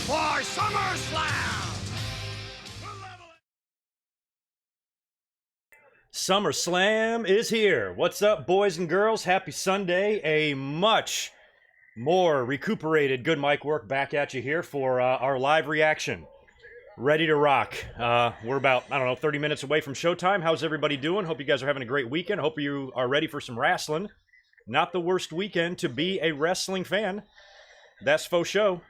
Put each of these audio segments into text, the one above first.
for SummerSlam! SummerSlam is here. What's up, boys and girls? Happy Sunday. A much more recuperated GoodMicWork back at you here for our live reaction. Ready to rock. We're about, 30 minutes away from showtime. How's everybody doing? Hope you guys are having a great weekend. Hope you are ready for some wrestling. Not the worst weekend to be a wrestling fan. That's faux show.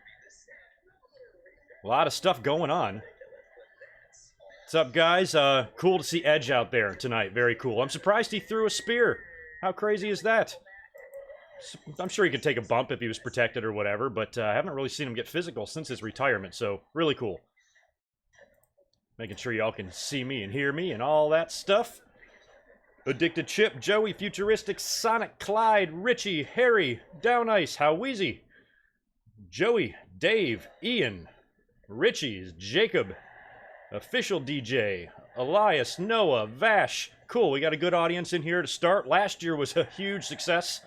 A lot of stuff going on. What's up, guys? Cool to see Edge out there tonight. Very cool. I'm surprised he threw a spear. How crazy is that? I'm sure he could take a bump if he was protected or whatever, but I haven't really seen him get physical since his retirement, so really cool. Making sure y'all can see me and hear me and all that stuff. Addicted Chip, Joey, Futuristic, Sonic, Clyde, Richie, Harry, Down Ice, How Wheezy, Joey, Dave, Ian, Richie's, Jacob, Official DJ, Elias, Noah, Vash. Cool, we got a good audience in here to start. Last year was a huge success.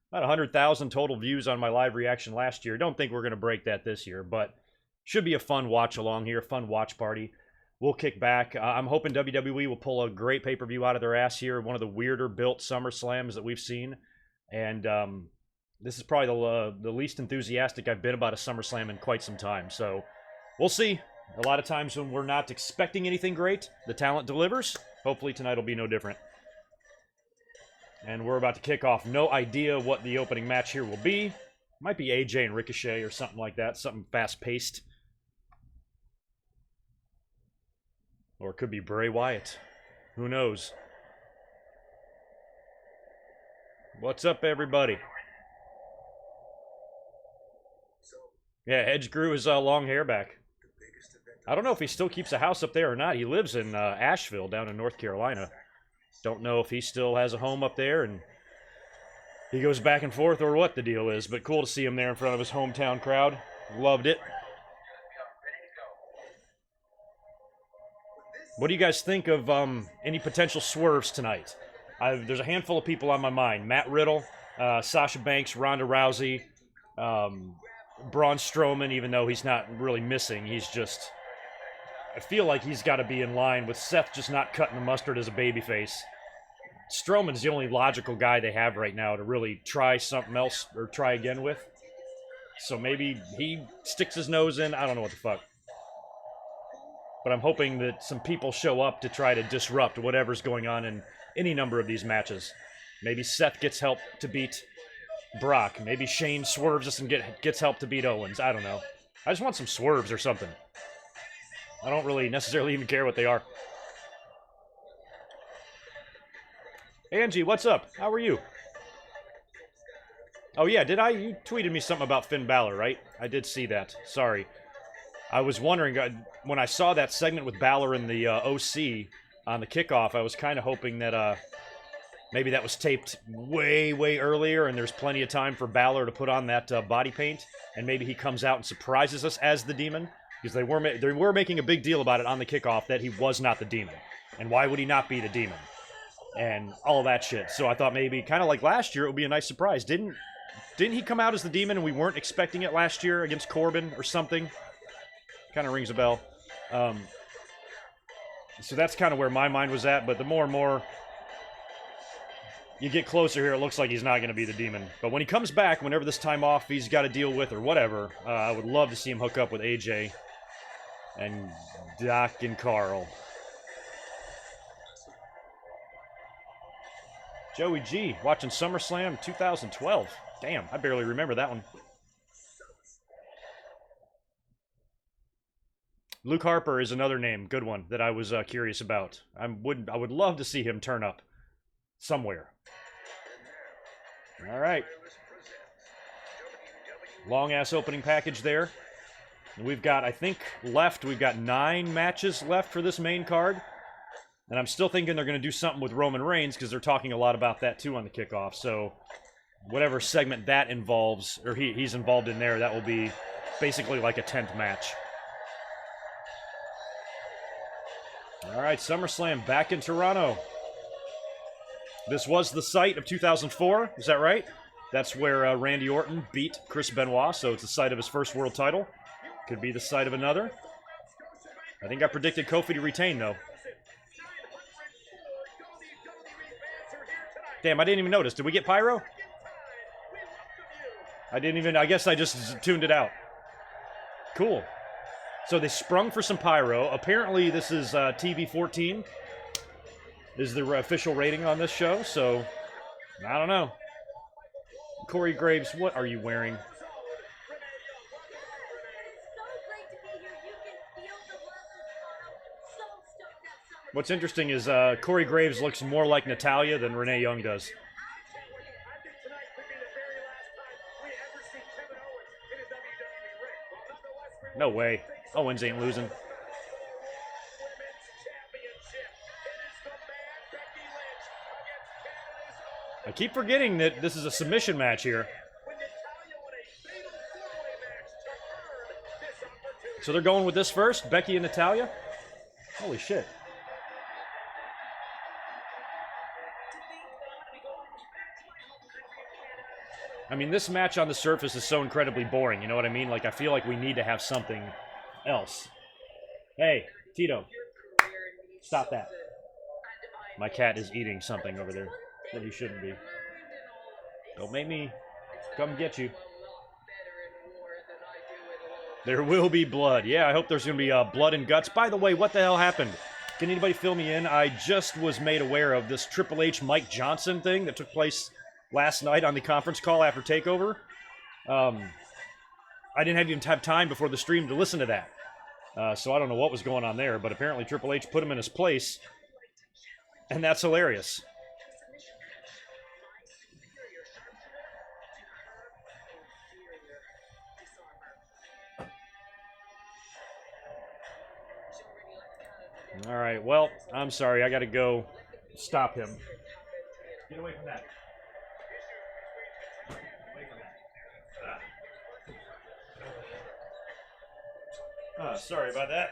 About 100,000 total views on my live reaction last year. Don't think we're going to break that this year, but should be a fun watch along here, fun watch party. We'll kick back. I'm hoping WWE will pull a great pay-per-view out of their ass here, one of the weirder built SummerSlams that we've seen. And this is probably the least enthusiastic I've been about a SummerSlam in quite some time. So we'll see. A lot of times when we're not expecting anything great, the talent delivers. Hopefully tonight will be no different. And we're about to kick off. No idea what the opening match here will be. Might be AJ and Ricochet or something like that. Something fast-paced. Or it could be Bray Wyatt. Who knows? What's up, everybody? Yeah, Edge grew his long hair back. I don't know if he still keeps a house up there or not. He lives in Asheville, down in North Carolina. Don't know if he still has a home up there and he goes back and forth or what the deal is. But cool to see him there in front of his hometown crowd. Loved it. What do you guys think of any potential swerves tonight? There's a handful of people on my mind. Matt Riddle, Sasha Banks, Ronda Rousey, Braun Strowman, even though he's not really missing. He's just... I feel like he's got to be in line with Seth just not cutting the mustard as a babyface. Strowman's the only logical guy they have right now to really try something else or try again with. So maybe he sticks his nose in. I don't know what the fuck. But I'm hoping that some people show up to try to disrupt whatever's going on in any number of these matches. Maybe Seth gets help to beat Brock. Maybe Shane swerves us and gets help to beat Owens. I don't know. I just want some swerves or something. I don't really necessarily even care what they are. Angie, what's up? How are you? Oh yeah, you tweeted me something about Finn Balor, right? I did see that. Sorry. I was wondering, when I saw that segment with Balor in the OC on the kickoff, I was kind of hoping that maybe that was taped way, way earlier and there's plenty of time for Balor to put on that body paint and maybe he comes out and surprises us as the Demon. Because they were making a big deal about it on the kickoff that he was not the Demon. And why would he not be the Demon? And all that shit. So I thought maybe, kind of like last year, it would be a nice surprise. Didn't he come out as the Demon and we weren't expecting it last year against Corbin or something? Kind of rings a bell. So that's kind of where my mind was at. But the more and more you get closer here, it looks like he's not going to be the Demon. But when he comes back, whenever this time off he's got to deal with or whatever, I would love to see him hook up with AJ. And Doc and Carl. Joey G, watching SummerSlam 2012. Damn, I barely remember that one. Luke Harper is another name, good one, that I was curious about. I would love to see him turn up somewhere. All right. Long-ass opening package there. We've got, I think, we've got 9 matches left for this main card. And I'm still thinking they're going to do something with Roman Reigns because they're talking a lot about that, too, on the kickoff. So, whatever segment that involves, or he's involved in there, that will be basically like a 10th match. All right, SummerSlam back in Toronto. This was the site of 2004, is that right? That's where Randy Orton beat Chris Benoit, so it's the site of his first world title. Could be the site of another. I think I predicted Kofi to retain, though. Damn, I didn't even notice. Did we get pyro? I didn't even... I guess I just tuned it out. Cool. So they sprung for some pyro. Apparently, this is TV 14. Is the official rating on this show, so... I don't know. Corey Graves, what are you wearing? What's interesting is Corey Graves looks more like Natalya than Renee Young does. No way. Owens ain't losing. I keep forgetting that this is a submission match here. So they're going with this first? Becky and Natalya? Holy shit. I mean, this match on the surface is so incredibly boring, you know what I mean? Like, I feel like we need to have something else. Hey, Tito. Stop that. My cat is eating something over there that he shouldn't be. Don't make me come get you. There will be blood. Yeah, I hope there's going to be blood and guts. By the way, what the hell happened? Can anybody fill me in? I just was made aware of this Triple H Mike Johnson thing that took place last night on the conference call after TakeOver. I didn't even have time before the stream to listen to that. So I don't know what was going on there, but apparently Triple H put him in his place. And that's hilarious. All right, well, I'm sorry. I got to go stop him. Get away from that. Sorry about that.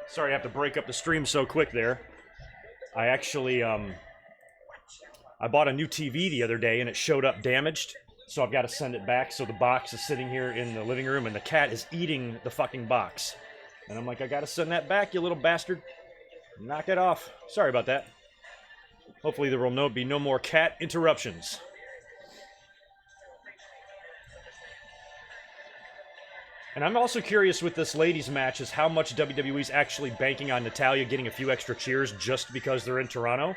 Sorry I have to break up the stream so quick there. I actually, I bought a new TV the other day and it showed up damaged. So I've got to send it back. So the box is sitting here in the living room and the cat is eating the fucking box. And I'm like, I got to send that back, you little bastard. Knock it off. Sorry about that. Hopefully there will be no more cat interruptions. And I'm also curious with this ladies match is how much WWE's actually banking on Natalya getting a few extra cheers just because they're in Toronto.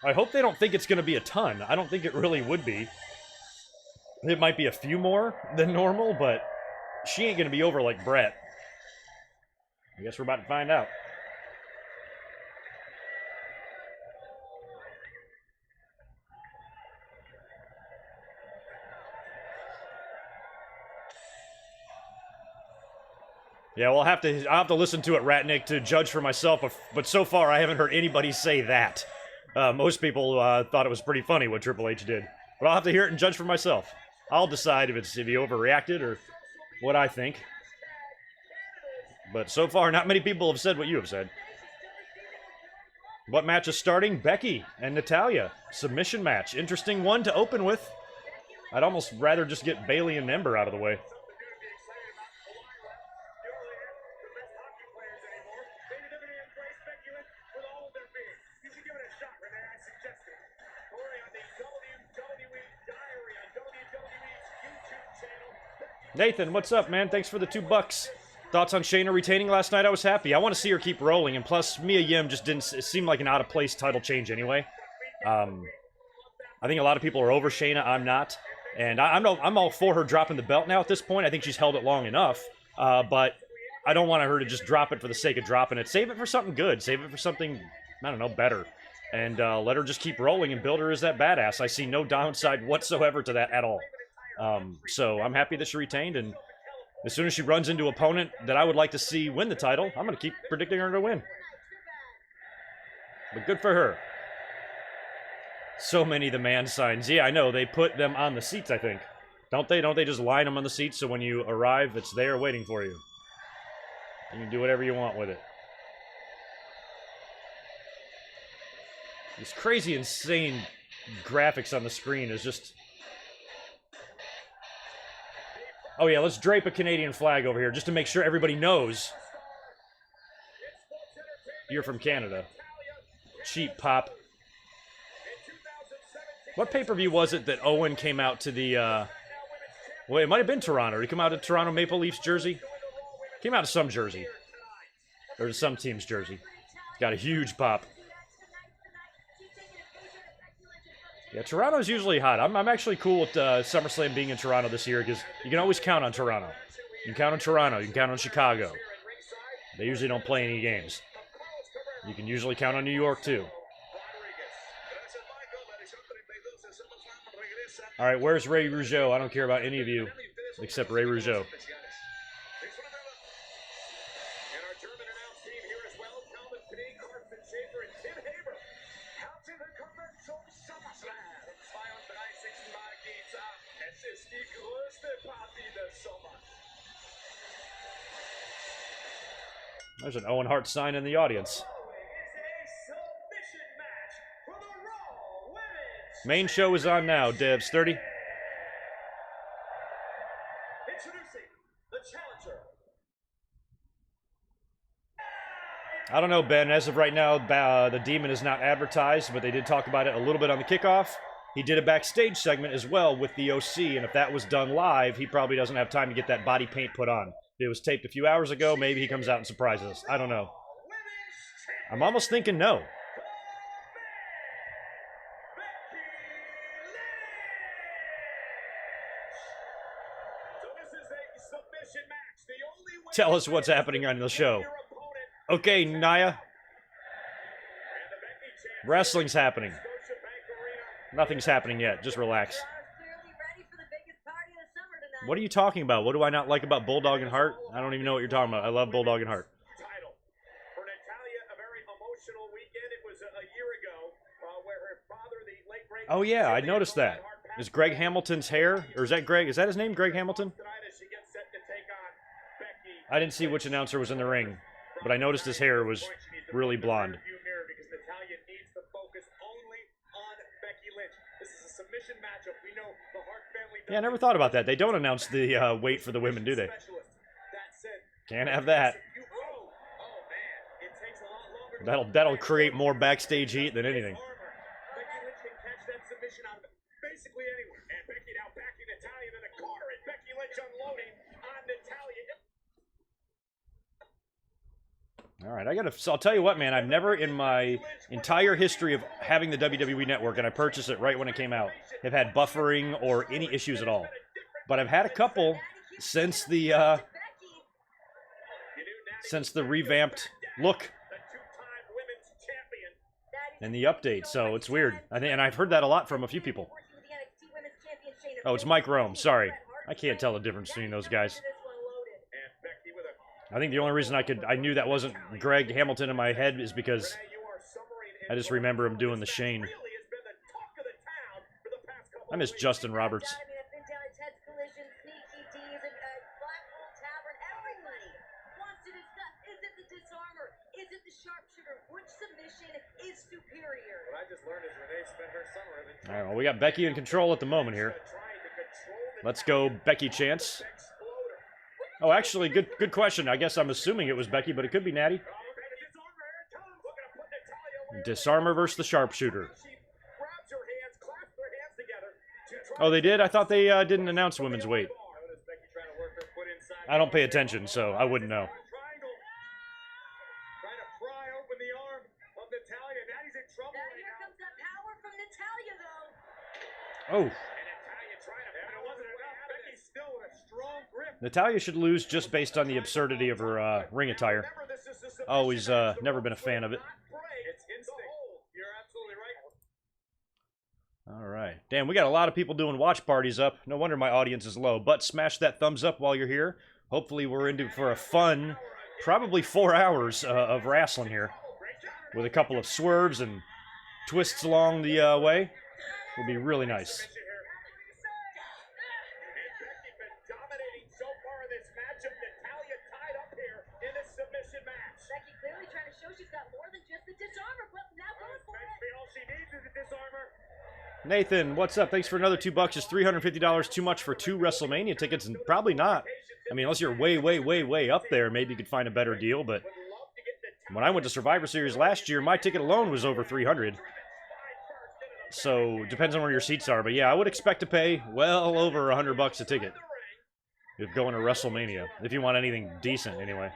I hope they don't think it's going to be a ton. I don't think it really would be. It might be a few more than normal, but she ain't going to be over like Brett. I guess we're about to find out. Yeah, well, I'll have to listen to it, Ratnick, to judge for myself. But so far, I haven't heard anybody say that. Most people thought it was pretty funny what Triple H did. But I'll have to hear it and judge for myself. I'll decide if he overreacted or what I think. But so far, not many people have said what you have said. What match is starting? Becky and Natalya. Submission match. Interesting one to open with. I'd almost rather just get Bayley and Ember out of the way. Nathan, what's up, man? Thanks for the $2. Thoughts on Shayna retaining last night? I was happy. I want to see her keep rolling, and plus, Mia Yim just didn't seem like an out-of-place title change anyway. I think a lot of people are over Shayna. I'm not, and I'm all for her dropping the belt now at this point. I think she's held it long enough, but I don't want her to just drop it for the sake of dropping it. Save it for something good. Save it for something, I don't know, better, and let her just keep rolling and build her as that badass. I see no downside whatsoever to that at all. So I'm happy that she retained, and as soon as she runs into an opponent that I would like to see win the title, I'm going to keep predicting her to win. But good for her. So many of the man signs. Yeah, I know. They put them on the seats, I think. Don't they? Don't they just line them on the seats so when you arrive, it's there waiting for you? You can do whatever you want with it. These crazy, insane graphics on the screen is just... Oh yeah, let's drape a Canadian flag over here just to make sure everybody knows you're from Canada. Cheap pop. What pay-per-view was it that Owen came out to the, well, it might have been Toronto. Did he come out to Toronto Maple Leafs jersey? Came out to some jersey. Or to some team's jersey. Got a huge pop. Yeah, Toronto's usually hot. I'm actually cool with SummerSlam being in Toronto this year because you can always count on Toronto. You can count on Toronto. You can count on Chicago. They usually don't play any games. You can usually count on New York, too. All right, where's Ray Rougeau? I don't care about any of you except Ray Rougeau. There's an Owen Hart sign in the audience. Main show is on now, Devs 30. Introducing the challenger. I don't know, Ben. As of right now, the Demon is not advertised, but they did talk about it a little bit on the kickoff. He did a backstage segment as well with the OC, and if that was done live, he probably doesn't have time to get that body paint put on. It was taped a few hours ago. Maybe he comes out and surprises us. I don't know. I'm almost thinking no. Tell us what's happening on the show. Okay, Naya. Wrestling's happening. Nothing's happening yet. Just relax. What are you talking about? What do I not like about Bulldog and Hart? I don't even know what you're talking about. I love Bulldog and Hart. For Natalya, a very emotional weekend. It was a year ago where her father, the late great... Oh yeah, I noticed that. Is Greg Hamilton's hair, or is that Greg? Is that his name, Greg Hamilton? I didn't see which announcer was in the ring, but I noticed his hair was really blonde. Yeah, I never thought about that. They don't announce the weight for the women, do they? Can't have that. That'll create more backstage heat than anything. Basically anywhere. And Becky now backing Natalya to the corner, and Becky Lynch unloading on Natalya. All right, I'll tell you what, man. I've never in my entire history of having the WWE Network, and I purchased it right when it came out, have had buffering or any issues at all. But I've had a couple since the revamped look and the update. So it's weird. And I've heard that a lot from a few people. Oh, it's Mike Rome. Sorry. I can't tell the difference between those guys. I think the only reason I knew that wasn't Greg Hamilton in my head is because I just remember him doing the Shane. I miss Justin Roberts. All right, well, we got Becky in control at the moment here. Let's go Becky chance. Oh, actually, good question. I guess I'm assuming it was Becky, but it could be Natty. Disarmer versus the sharpshooter. Oh, they did? I thought they didn't announce women's weight. I don't pay attention, so I wouldn't know. Oh. Natalya should lose just based on the absurdity of her ring attire. Always never been a fan of it. All right. Damn, we got a lot of people doing watch parties up. No wonder my audience is low. But smash that thumbs up while you're here. Hopefully we're into for a fun, probably 4 hours of wrestling here. With a couple of swerves and twists along the way. Will be really nice. Nathan, what's up? Thanks for another $2. Is $350 too much for 2 WrestleMania tickets? And probably not. I mean, unless you're way, way, way, way up there, maybe you could find a better deal. But when I went to Survivor Series last year, my ticket alone was over $300. So depends on where your seats are. But yeah, I would expect to pay well over $100 a ticket if going to WrestleMania, if you want anything decent anyway.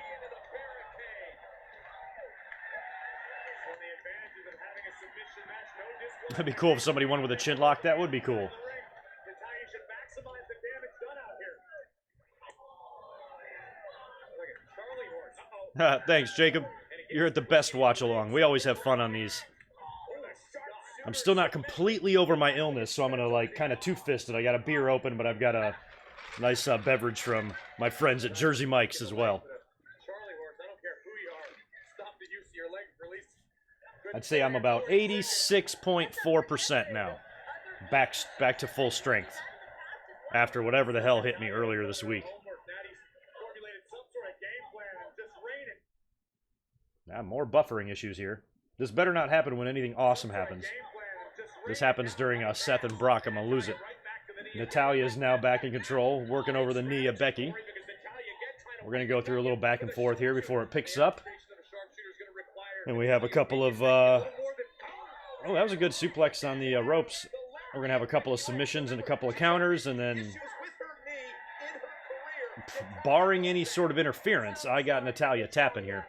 That'd be cool if somebody won with a chin lock. That would be cool. Thanks, Jacob. You're at the best watch along. We always have fun on these. I'm still not completely over my illness, so I'm gonna like kind of two-fisted. I got a beer open, but I've got a nice beverage from my friends at Jersey Mike's as well. I'd say I'm about 86.4% now. Back to full strength. After whatever the hell hit me earlier this week. Now, more buffering issues here. This better not happen when anything awesome happens. This happens during Seth and Brock. I'm going to lose it. Natalya is now back in control, working over the knee of Becky. We're going to go through a little back and forth here before it picks up. And we have a couple of... oh, that was a good suplex on the ropes. We're going to have a couple of submissions and a couple of counters, and then... barring any sort of interference, I got Natalya tapping here.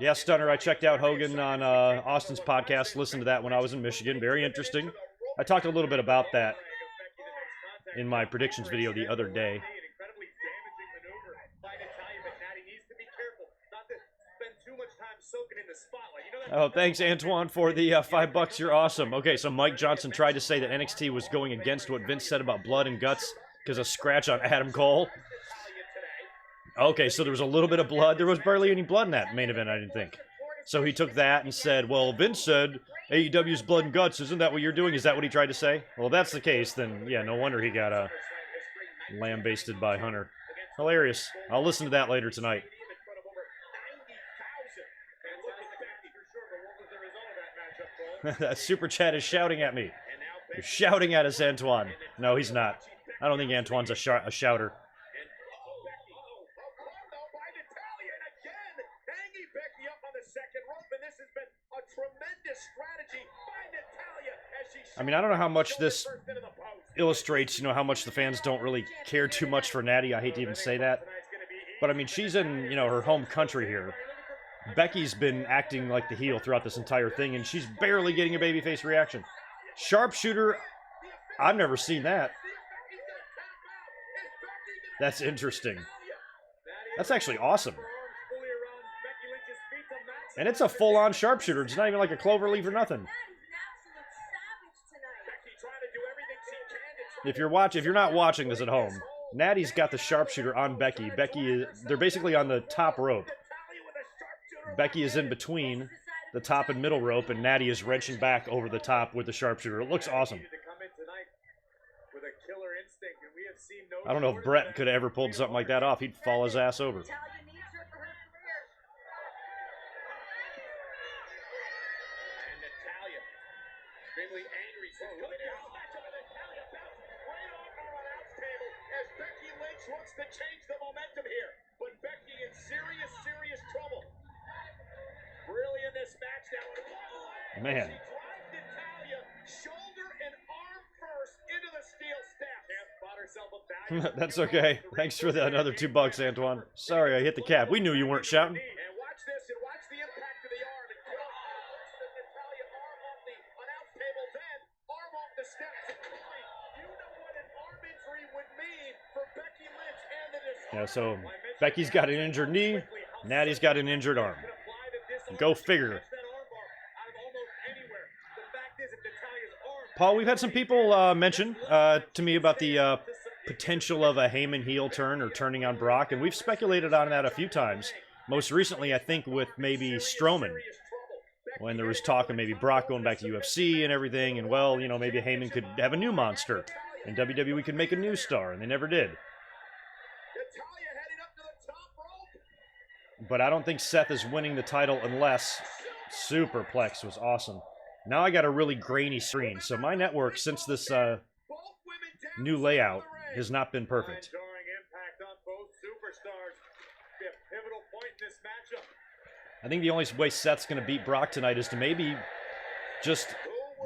Yeah, Stunner, I checked out Hogan on Austin's podcast, listened to that when I was in Michigan. Very interesting. I talked a little bit about that in my predictions video the other day. Oh, thanks, Antoine, for the $5. You're awesome. Okay, so Mike Johnson tried to say that NXT was going against what Vince said about blood and guts because of scratch on Adam Cole. Okay, so there was a little bit of blood. There was barely any blood in that main event, I didn't think. So he took that and said, well, Vince said AEW's blood and guts. Isn't that what you're doing? Is that what he tried to say? Well, if that's the case, then, yeah, no wonder he got lambasted by Hunter. Hilarious. I'll listen to that later tonight. That super chat is shouting at me. You're shouting at us, Antoine. No, he's not. I don't think Antoine's a shouter. I mean, I don't know how much this illustrates, you know, how much the fans don't really care too much for Natty. I hate to even say that. But, I mean, she's in, you know, her home country here. Becky's been acting like the heel throughout this entire thing, and she's barely getting a babyface reaction. Sharpshooter, I've never seen that. That's interesting. That's actually awesome. And it's a full-on sharpshooter. It's not even like a cloverleaf or nothing. If you're not watching this at home, Natty's got the sharpshooter on Becky. They're basically on the top rope. Becky is in between the top and middle rope, and Natty is wrenching back over the top with the sharpshooter. It looks awesome. I don't know if Brett could have ever pulled something like that off. He'd fall his ass over. Looks to change the momentum here, but Becky in serious trouble. Really in this match now. Man. She drives Natalya shoulder and arm first into the steel steps. Can't spot herself a value. That's okay. Thanks for another $2, Antoine. Sorry, I hit the cap. We knew you weren't shouting. And watch this, and watch the impact of the arm. And Natalya arm off the announce table, then arm off the steps. You know what an arm injury would mean for Becky Lynch and the Yeah, so Becky's got an injured knee, Natty's got an injured arm. Go figure. Paul, we've had some people mention to me about the potential of a Heyman heel turn or turning on Brock, and we've speculated on that a few times. Most recently, I think, with maybe Strowman, when there was talk of maybe Brock going back to UFC and everything, and, well, you know, maybe Heyman could have a new monster, and WWE could make a new star, and they never did. But I don't think Seth is winning the title unless Superplex was awesome. Now I got a really grainy screen. So my network, since this new layout, has not been perfect. I think the only way Seth's going to beat Brock tonight is to maybe just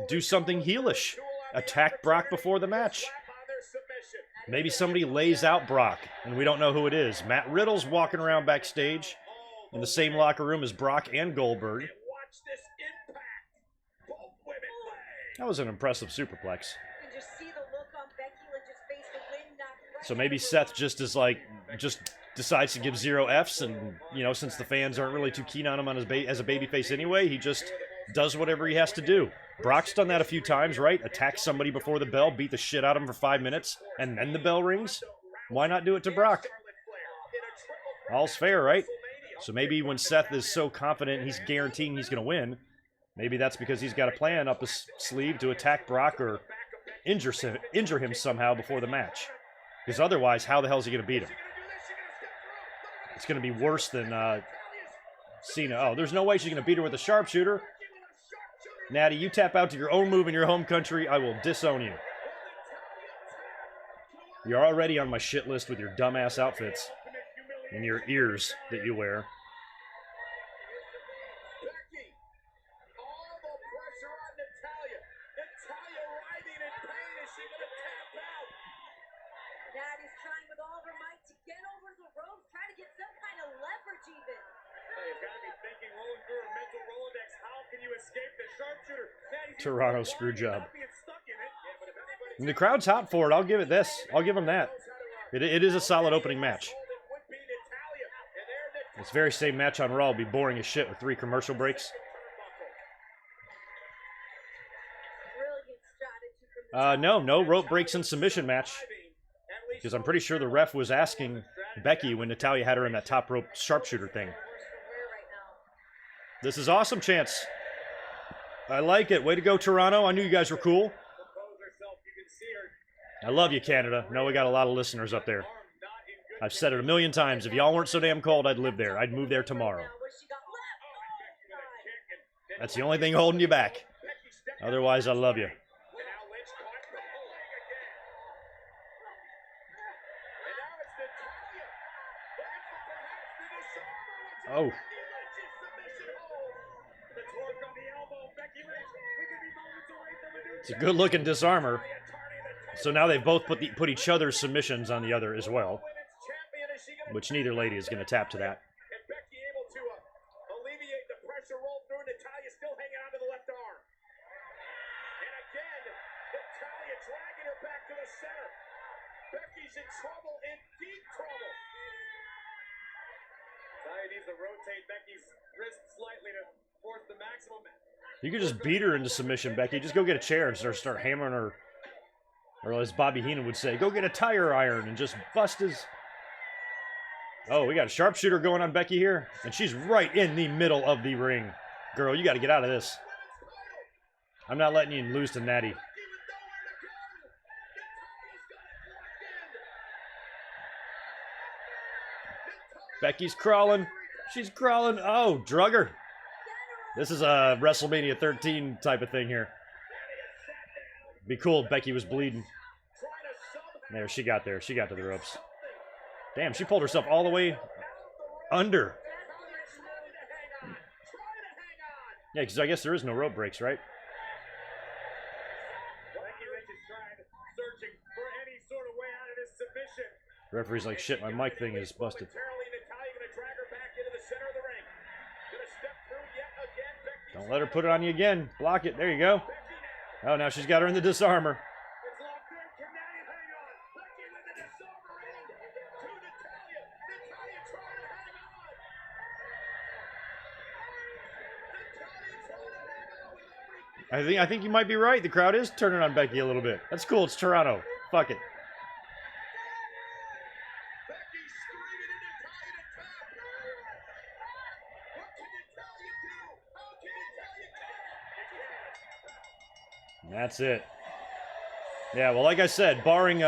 do something heelish. Attack Brock before the match. Maybe somebody lays out Brock, and we don't know who it is. Matt Riddle's walking around backstage in the same locker room as Brock and Goldberg. That was an impressive superplex. So maybe Seth just is like, just decides to give 0 Fs, and, you know, since the fans aren't really too keen on him on as a babyface anyway, he just does whatever he has to do. Brock's done that a few times, right? Attack somebody before the bell, beat the shit out of him for 5 minutes, and then the bell rings? Why not do it to Brock? All's fair, right? So maybe when Seth is so confident he's guaranteeing he's going to win, maybe that's because he's got a plan up his sleeve to attack Brock or injure him somehow before the match. Because otherwise, how the hell is he going to beat him? It's going to be worse than Cena. Oh, there's no way she's going to beat her with a sharpshooter. Natty, you tap out to your own move in your home country, I will disown you. You're already on my shit list with your dumbass outfits and your ears that you wear. Becky, all the pressure on Natalya. Natalya writhing in pain. Is she going to tap out? Natty's trying with all her might to get over the ropes, trying to get some kind of leverage even. You've got to be thinking, rolling through her mental Rolodex, how can you escape the sharpshooter? Toronto screw job. And the crowd's hot for it. I'll give it this. I'll give them that. It is a solid opening match. This very same match on Raw will be boring as shit with 3 commercial breaks. No rope breaks and submission match. Because I'm pretty sure the ref was asking Becky when Natalya had her in that top rope sharpshooter thing. This is awesome, Chance. I like it. Way to go, Toronto. I knew you guys were cool. I love you, Canada. No, we got a lot of listeners up there. I've said it a million times. If y'all weren't so damn cold, I'd live there. I'd move there tomorrow. That's the only thing holding you back. Otherwise, I love you. Oh. It's a good-looking disarmer. So now they've both put each other's submissions on the other as well, which neither lady is going to tap to that. And Becky able to alleviate the pressure roll through. Natalya still hanging onto the left arm. And again, Natalya dragging her back to the center. Becky's in trouble, in deep trouble. Natalya needs to rotate Becky's wrist slightly to force the maximum. You could just beat her into submission, Becky. Just go get a chair and start hammering her. Or as Bobby Heenan would say, go get a tire iron and just bust his... Oh, we got a sharpshooter going on Becky here. And she's right in the middle of the ring. Girl, you got to get out of this. I'm not letting you lose to Natty. Becky's crawling. She's crawling. Oh, drug her. This is a WrestleMania 13 type of thing here. Be cool if Becky was bleeding. There, she got there. She got to the ropes. Damn, she pulled herself all the way under. Yeah, because I guess there is no rope breaks, right? Referee's like, shit, my mic thing is busted. Don't let her put it on you again. Block it. There you go. Oh, now she's got her in the disarmer. I think you might be right. The crowd is turning on Becky a little bit. That's cool. It's Toronto. Fuck it. That's it. Yeah, well, like I said, barring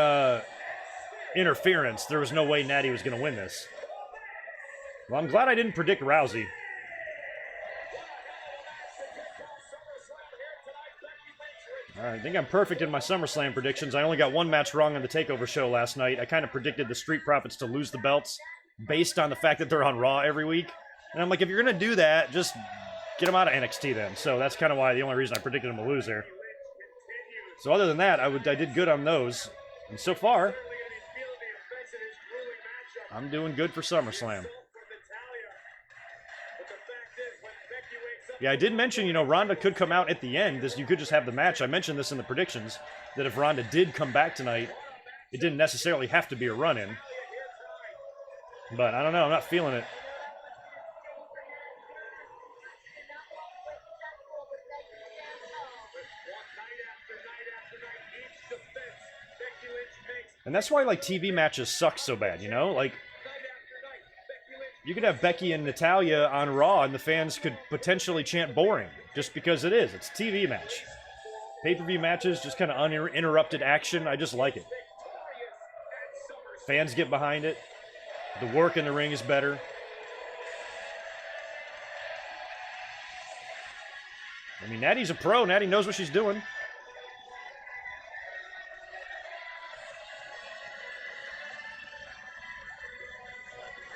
interference, there was no way Natty was going to win this. Well, I'm glad I didn't predict Rousey. I think I'm perfect in my SummerSlam predictions. I only got one match wrong on the TakeOver show last night. I kind of predicted the Street Profits to lose the belts based on the fact that they're on Raw every week. And I'm like, if you're going to do that, just get them out of NXT then. So that's kind of why the only reason I predicted them to lose there. So other than that, I did good on those. And so far, I'm doing good for SummerSlam. Yeah, I did mention, you know, Ronda could come out at the end. You could just have the match. I mentioned this in the predictions, that if Ronda did come back tonight, it didn't necessarily have to be a run-in. But I don't know, I'm not feeling it. And that's why, like, TV matches suck so bad, you know? Like, you could have Becky and Natalya on Raw, and the fans could potentially chant boring, just because it is. It's a TV match. Pay-per-view matches, just kind of uninterrupted action. I just like it. Fans get behind it. The work in the ring is better. I mean, Natty's a pro. Natty knows what she's doing.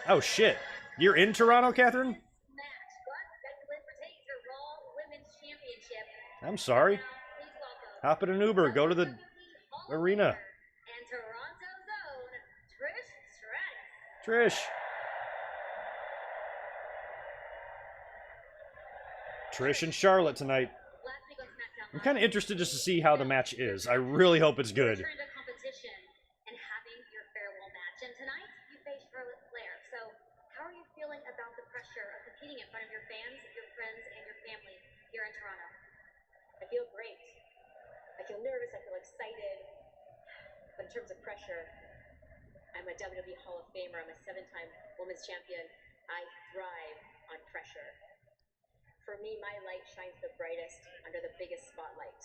Oh, shit. You're in Toronto, Catherine? I'm sorry. Hop in an Uber. Go to the arena. And Toronto's own Trish Stratus. Trish. Trish and Charlotte tonight. I'm kind of interested just to see how the match is. I really hope it's good. Return to competition and having your farewell match. And tonight, you face Charlotte Flair. So, how are you feeling about the pressure of competing in front of your fans, your friends, and your family here in Toronto? I feel great. I feel nervous. I feel excited. But in terms of pressure, I'm a WWE Hall of Famer. I'm a 7-time women's champion. I thrive on pressure. For me, my light shines the brightest under the biggest spotlight.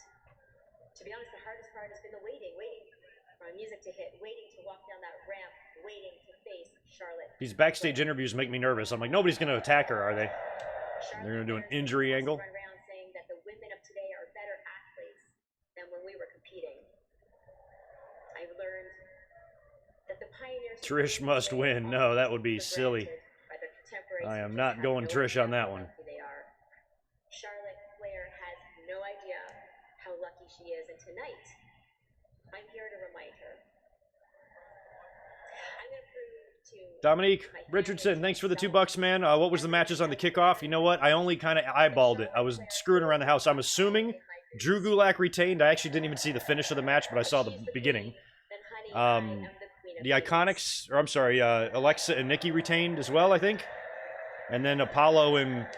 To be honest, the hardest part has been the waiting for my music to hit, waiting to walk down that ramp, waiting to face Charlotte. These backstage interviews make me nervous. I'm like, nobody's going to attack her, are they? They're going to do an injury angle. Run around saying that the women of today are better athletes than when we were competing. I've learned that the pioneers. Trish must win. No, that would be silly. I am not going Trish on that one. Charlotte Flair has no idea how lucky she is, and tonight, I'm here to remind her. I'm going to prove to Dominique Richardson, thanks for the $2, man. What was the matches on the kickoff? You know what? I only kind of eyeballed it. I was screwing around the house. I'm assuming Drew Gulak retained. I actually didn't even see the finish of the match, but I saw the beginning. The Iconics, or I'm sorry, Alexa and Nikki retained as well, I think. And then Apollo and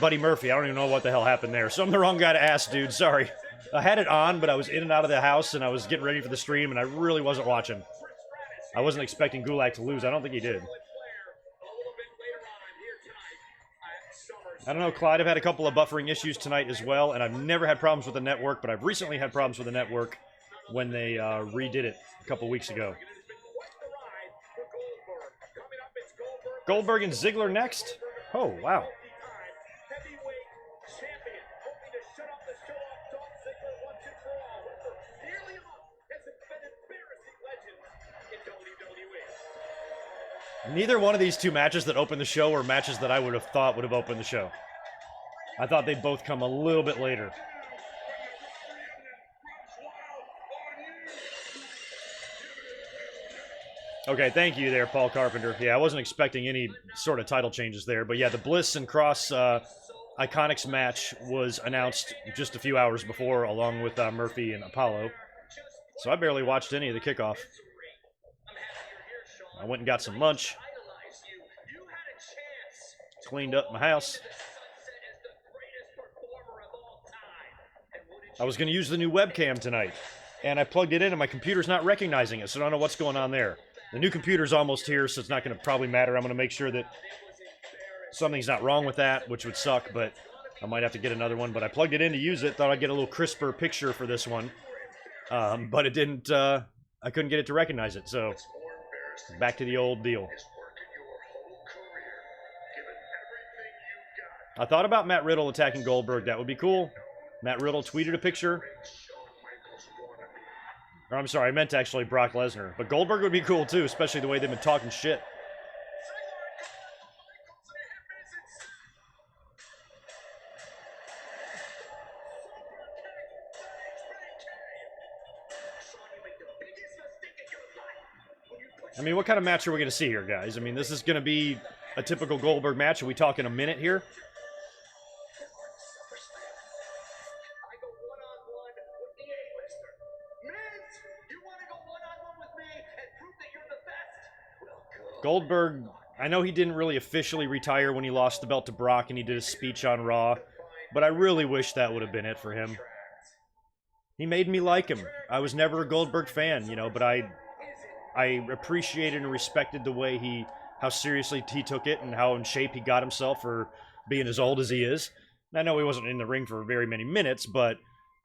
Buddy Murphy. I don't even know what the hell happened there. So I'm the wrong guy to ask, dude. Sorry. I had it on, but I was in and out of the house, and I was getting ready for the stream, and I really wasn't watching. I wasn't expecting Gulak to lose. I don't think he did. I don't know, Clyde. I've had a couple of buffering issues tonight as well, and I've never had problems with the network, but I've recently had problems with the network when they redid it a couple weeks ago. Goldberg and Ziggler next? Oh, wow. Neither one of these two matches that opened the show were matches that I would have thought would have opened the show. I thought they'd both come a little bit later. Okay, thank you there, Paul Carpenter. Yeah, I wasn't expecting any sort of title changes there. But yeah, the Bliss and Cross Iconics match was announced just a few hours before, along with Murphy and Apollo. So I barely watched any of the kickoff. I went and got some lunch. Cleaned up my house. I was going to use the new webcam tonight, and I plugged it in, and my computer's not recognizing it, so I don't know what's going on there. The new computer's almost here, so it's not going to probably matter. I'm going to make sure that something's not wrong with that, which would suck, but I might have to get another one. But I plugged it in to use it. Thought I'd get a little crisper picture for this one. But it didn't, I couldn't get it to recognize it, so back to the old deal. I thought about Matt Riddle attacking Goldberg. That would be cool. Matt Riddle tweeted a picture. Or, I'm sorry, I meant actually Brock Lesnar. But Goldberg would be cool too, especially the way they've been talking shit. I mean, what kind of match are we going to see here, guys? I mean, this is going to be a typical Goldberg match. Are we talking a minute here? Goldberg, I know he didn't really officially retire when he lost the belt to Brock and he did a speech on Raw, but I really wish that would have been it for him. He made me like him. I was never a Goldberg fan, you know, but I appreciated and respected the way how seriously he took it and how in shape he got himself for being as old as he is. And I know he wasn't in the ring for very many minutes, but,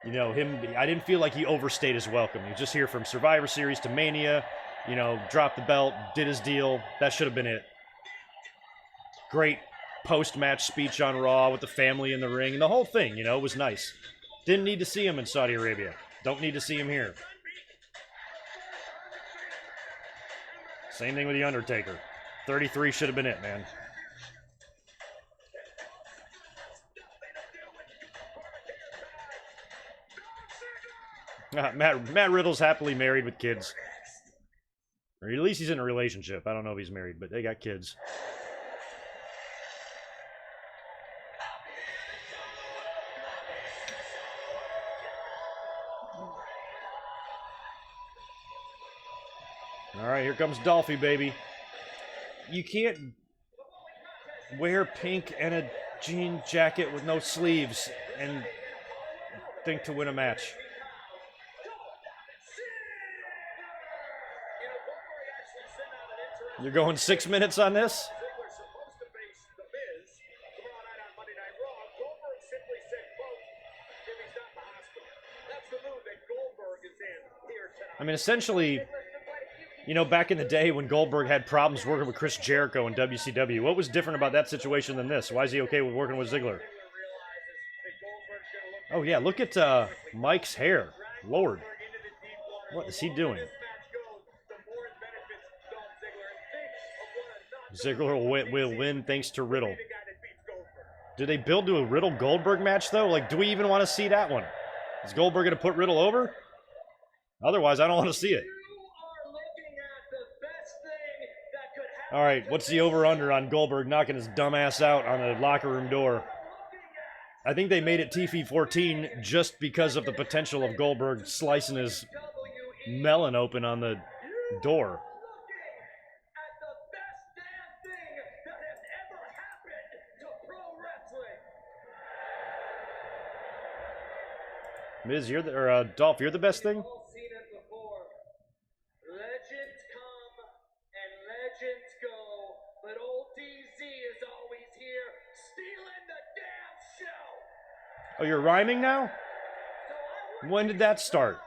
you know, I didn't feel like he overstayed his welcome. He was just here from Survivor Series to Mania, you know, dropped the belt, did his deal. That should have been it. Great post-match speech on Raw with the family in the ring, and the whole thing, you know, was nice. Didn't need to see him in Saudi Arabia. Don't need to see him here. Same thing with The Undertaker. 33 should have been it, man. Matt Riddle's happily married with kids. Or at least he's in a relationship. I don't know if he's married, but they got kids. All right, here comes Dolphy, baby. You can't wear pink and a jean jacket with no sleeves and think to win a match. You're going 6 minutes on this? I mean, essentially, you know, back in the day when Goldberg had problems working with Chris Jericho in WCW, what was different about that situation than this? Why is he okay with working with Ziggler? Oh, yeah, look at Mike's hair. Lord. What is he doing? Ziggler will win thanks to Riddle. Do they build to a Riddle-Goldberg match, though? Like, do we even want to see that one? Is Goldberg going to put Riddle over? Otherwise, I don't want to see it. All right, what's the over-under on Goldberg knocking his dumb ass out on the locker room door? I think they made it TV 14 just because of the potential of Goldberg slicing his melon open on the door. Miz, you're the, or Dolph, you're the best thing? Oh, you're rhyming now? When did that start?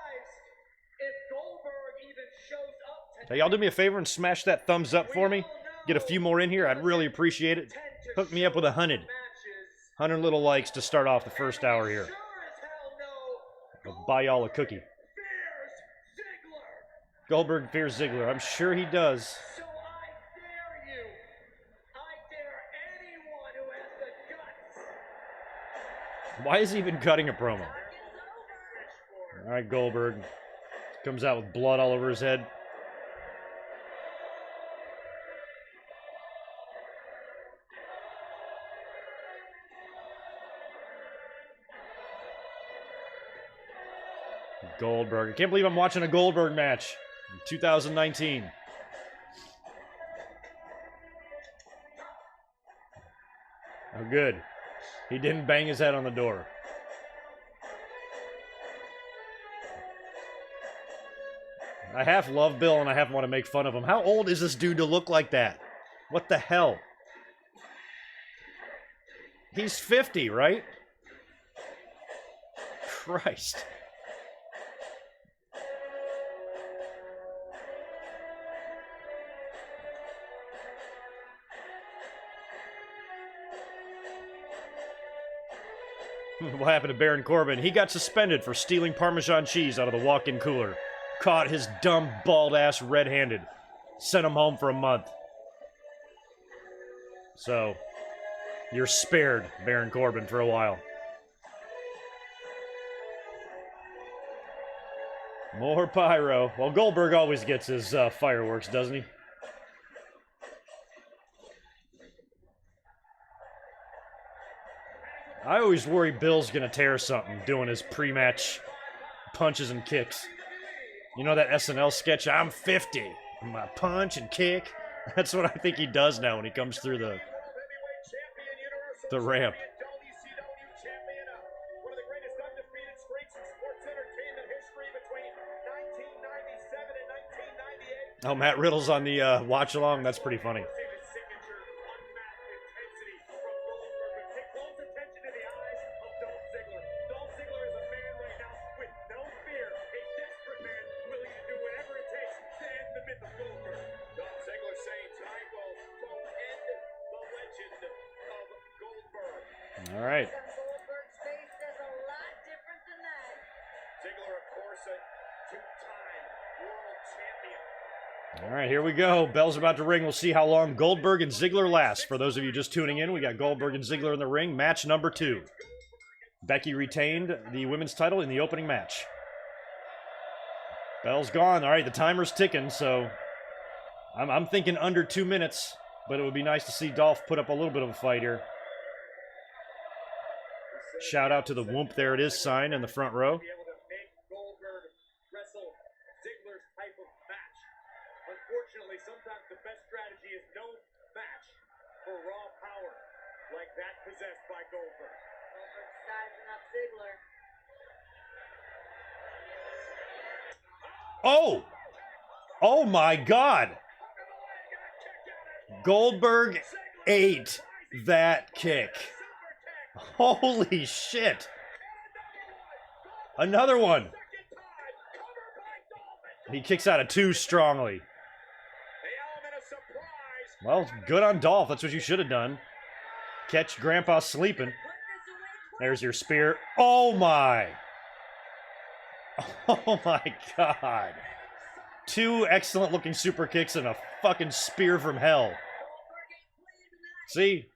Hey, y'all do me a favor and smash that thumbs up for me. Get a few more in here. I'd really appreciate it. Hook me up with 100 little likes to start off the first hour here. I'll buy y'all a cookie. Goldberg fears Ziggler. I'm sure he does. Why is he even cutting a promo? All right, Goldberg comes out with blood all over his head. Goldberg. I can't believe I'm watching a Goldberg match in 2019. Oh, good. He didn't bang his head on the door. I half love Bill and I half want to make fun of him. How old is this dude to look like that? What the hell? He's 50, right? Christ. What happened to Baron Corbin? He got suspended for stealing Parmesan cheese out of the walk-in cooler. Caught his dumb, bald ass red-handed. Sent him home for a month. So, you're spared, Baron Corbin, for a while. More pyro. Well, Goldberg always gets his fireworks, doesn't he? I always worry Bill's gonna tear something doing his pre-match punches and kicks. You know that SNL sketch, I'm 50, my punch and kick? That's what I think he does now when he comes through the ramp. Oh, Matt Riddle's on the watch-along? That's pretty funny. All right. Goldberg's face is a lot different than that. Ziggler, of course, a two-time world champion. All right, here we go. Bell's about to ring. We'll see how long Goldberg and Ziggler last. For those of you just tuning in, we got Goldberg and Ziggler in the ring. Match number 2. Becky retained the women's title in the opening match. Bell's gone. All right, the timer's ticking, so I'm thinking under 2 minutes, but it would be nice to see Dolph put up a little bit of a fight here. Shout out to the Whoomp, there it is, sign in the front row. Be able to make Goldberg wrestle Ziggler's type of match. Unfortunately, sometimes the best strategy is no match for raw power like that possessed by Goldberg. Goldberg sizing up Ziggler. Oh! Oh my God! Goldberg ate that kick. Holy shit! Another one! He kicks out of 2 strongly. Well, good on Dolph. That's what you should have done. Catch Grandpa sleeping. There's your spear. Oh my! Oh my God! 2 excellent looking super kicks and a fucking spear from hell. See?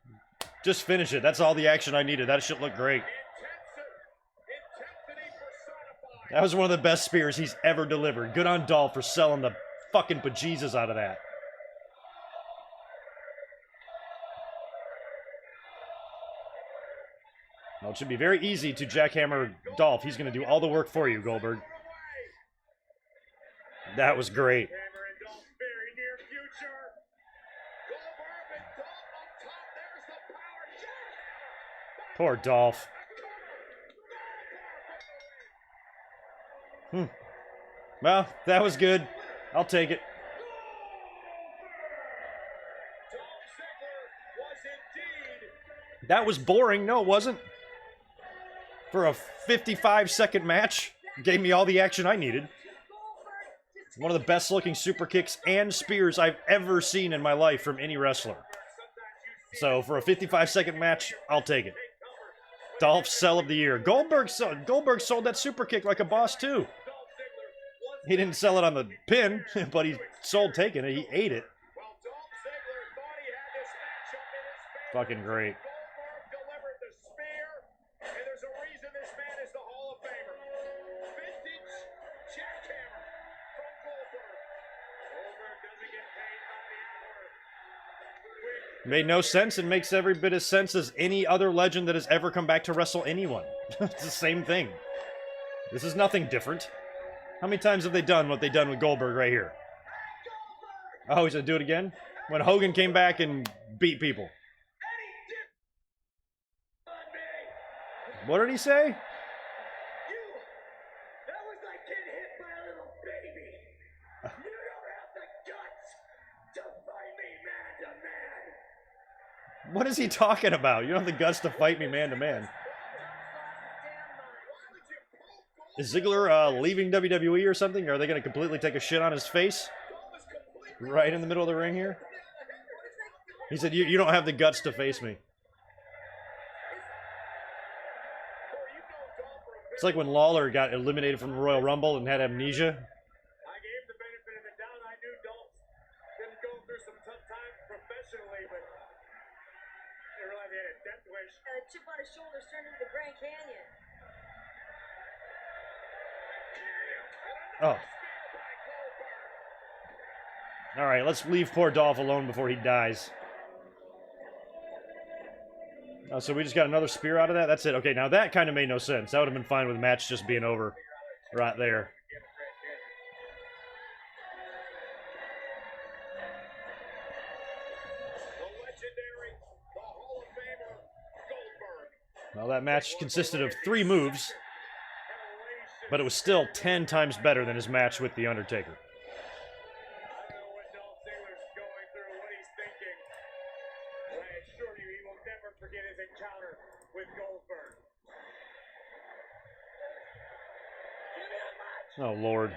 Just finish it. That's all the action I needed. That shit looked great. That was one of the best spears he's ever delivered. Good on Dolph for selling the fucking bejesus out of that. Well, it should be very easy to jackhammer Dolph. He's going to do all the work for you, Goldberg. That was great. Poor Dolph. Well, that was good. I'll take it. That was boring. No, it wasn't. For a 55-second match, gave me all the action I needed. One of the best looking super kicks and spears I've ever seen in my life from any wrestler. So for a 55-second match, I'll take it. Dolph sell of the year. Goldberg sold that super kick like a boss too. He didn't sell it on the pin, but he sold taking it. He ate it. Fucking great. Made no sense and makes every bit of sense as any other legend that has ever come back to wrestle anyone. It's the same thing. This is nothing different. How many times have they done what they done with Goldberg right here? Oh, he's gonna do it again? When Hogan came back and beat people. What did he say? What is he talking about? You don't have the guts to fight me man to man. Is Ziggler leaving WWE or something? Are they going to completely take a shit on his face? Right in the middle of the ring here? He said, you don't have the guts to face me. It's like when Lawler got eliminated from the Royal Rumble and had amnesia. I gave the benefit of the doubt. I knew Dolph been going through some tough times professionally, but I didn't realize he had a death wish. A chip on his shoulders turned into the Grand Canyon. Oh. All right, let's leave poor Dolph alone before he dies. Oh, so we just got another spear out of that? That's it. Okay, now that kind of made no sense. That would have been fine with the match just being over right there. Well, that match consisted of 3 moves, but it was still 10 times better than his match with The Undertaker. I don't know what Dolph Ziggler's going through, what he's thinking, but I assure you he will never forget his encounter with Goldberg. Oh, Lord.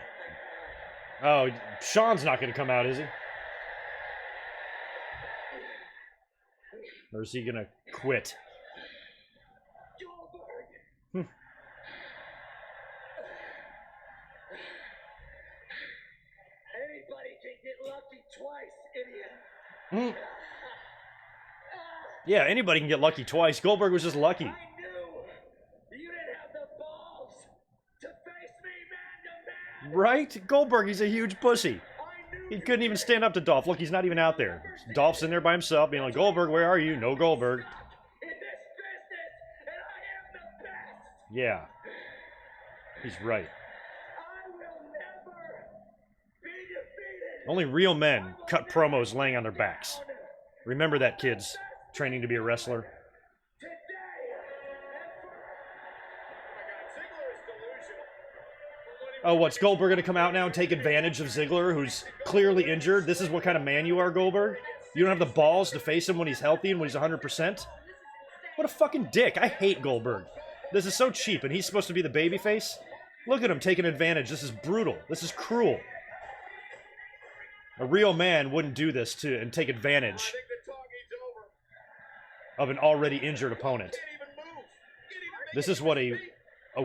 Oh, Shawn's not going to come out, is he? Or is he going to quit? Anybody can get lucky twice, idiot. Yeah, anybody can get lucky twice. Goldberg was just lucky. I knew you didn't have the balls to face me man to man. Right? Goldberg, he's a huge pussy. I knew He couldn't even stand up to Dolph. Look, he's not even out there. Dolph's in there by himself, being like, Goldberg, where are you? No Goldberg. in this business, and I am the best. Yeah. He's right. I will never be defeated. Only real men cut promos laying on their backs. Remember that, kids. Training to be a wrestler. Today. Ziggler is delusional. Oh, what's Goldberg going to come out now and take advantage of Ziggler, who's clearly injured? This is what kind of man you are, Goldberg? You don't have the balls to face him when he's healthy and when he's 100%? What a fucking dick. I hate Goldberg. This is so cheap, and he's supposed to be the babyface? Look at him taking advantage. This is brutal. This is cruel. A real man wouldn't do this and take advantage I think the talking's over. of an already injured opponent. Can't even move. Can't even This is what a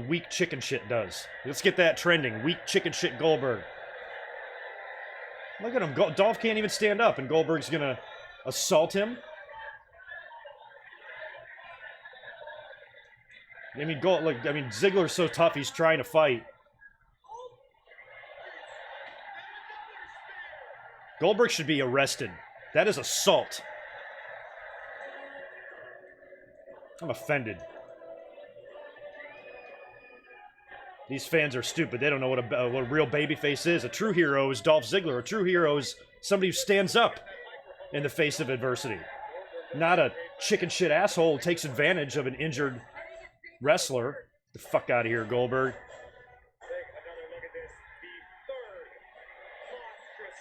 weak chicken shit does. Let's get that trending. Weak chicken shit Goldberg. Look at him. Dolph can't even stand up, and Goldberg's gonna assault him. I mean, Ziggler's so tough. He's trying to fight. Goldberg should be arrested. That is assault. I'm offended. These fans are stupid. They don't know what a real babyface is. A true hero is Dolph Ziggler. A true hero is somebody who stands up in the face of adversity. Not a chicken shit asshole who takes advantage of an injured wrestler. Get the fuck out of here, Goldberg. Take another look at this. The third monstrous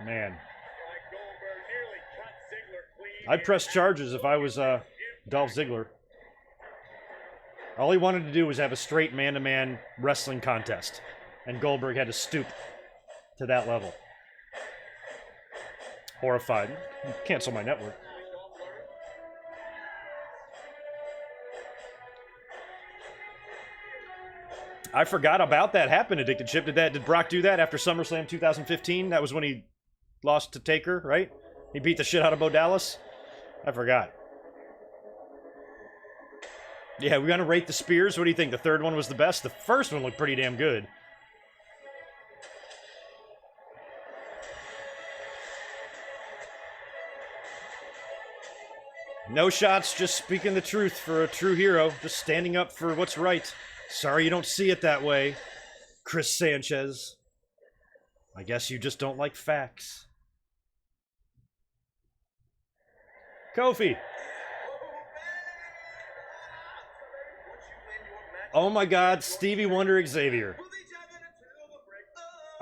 spear. Man. Like Goldberg nearly cut Ziggler clean. I'd press charges if I was Dolph Ziggler. All he wanted to do was have a straight man-to-man wrestling contest. And Goldberg had to stoop to that level. Horrified. Cancel my network. I forgot about that happened, Addicted Chip. Did Brock do that after SummerSlam 2015? That was when he lost to Taker, right? He beat the shit out of Bo Dallas? I forgot. Yeah, we're gonna rate the spears. What do you think? The third one was the best? The first one looked pretty damn good. No shots, just speaking the truth for a true hero. Just standing up for what's right. Sorry you don't see it that way, Chris Sanchez. I guess you just don't like facts. Kofi. Oh my God, Stevie Wonder Xavier.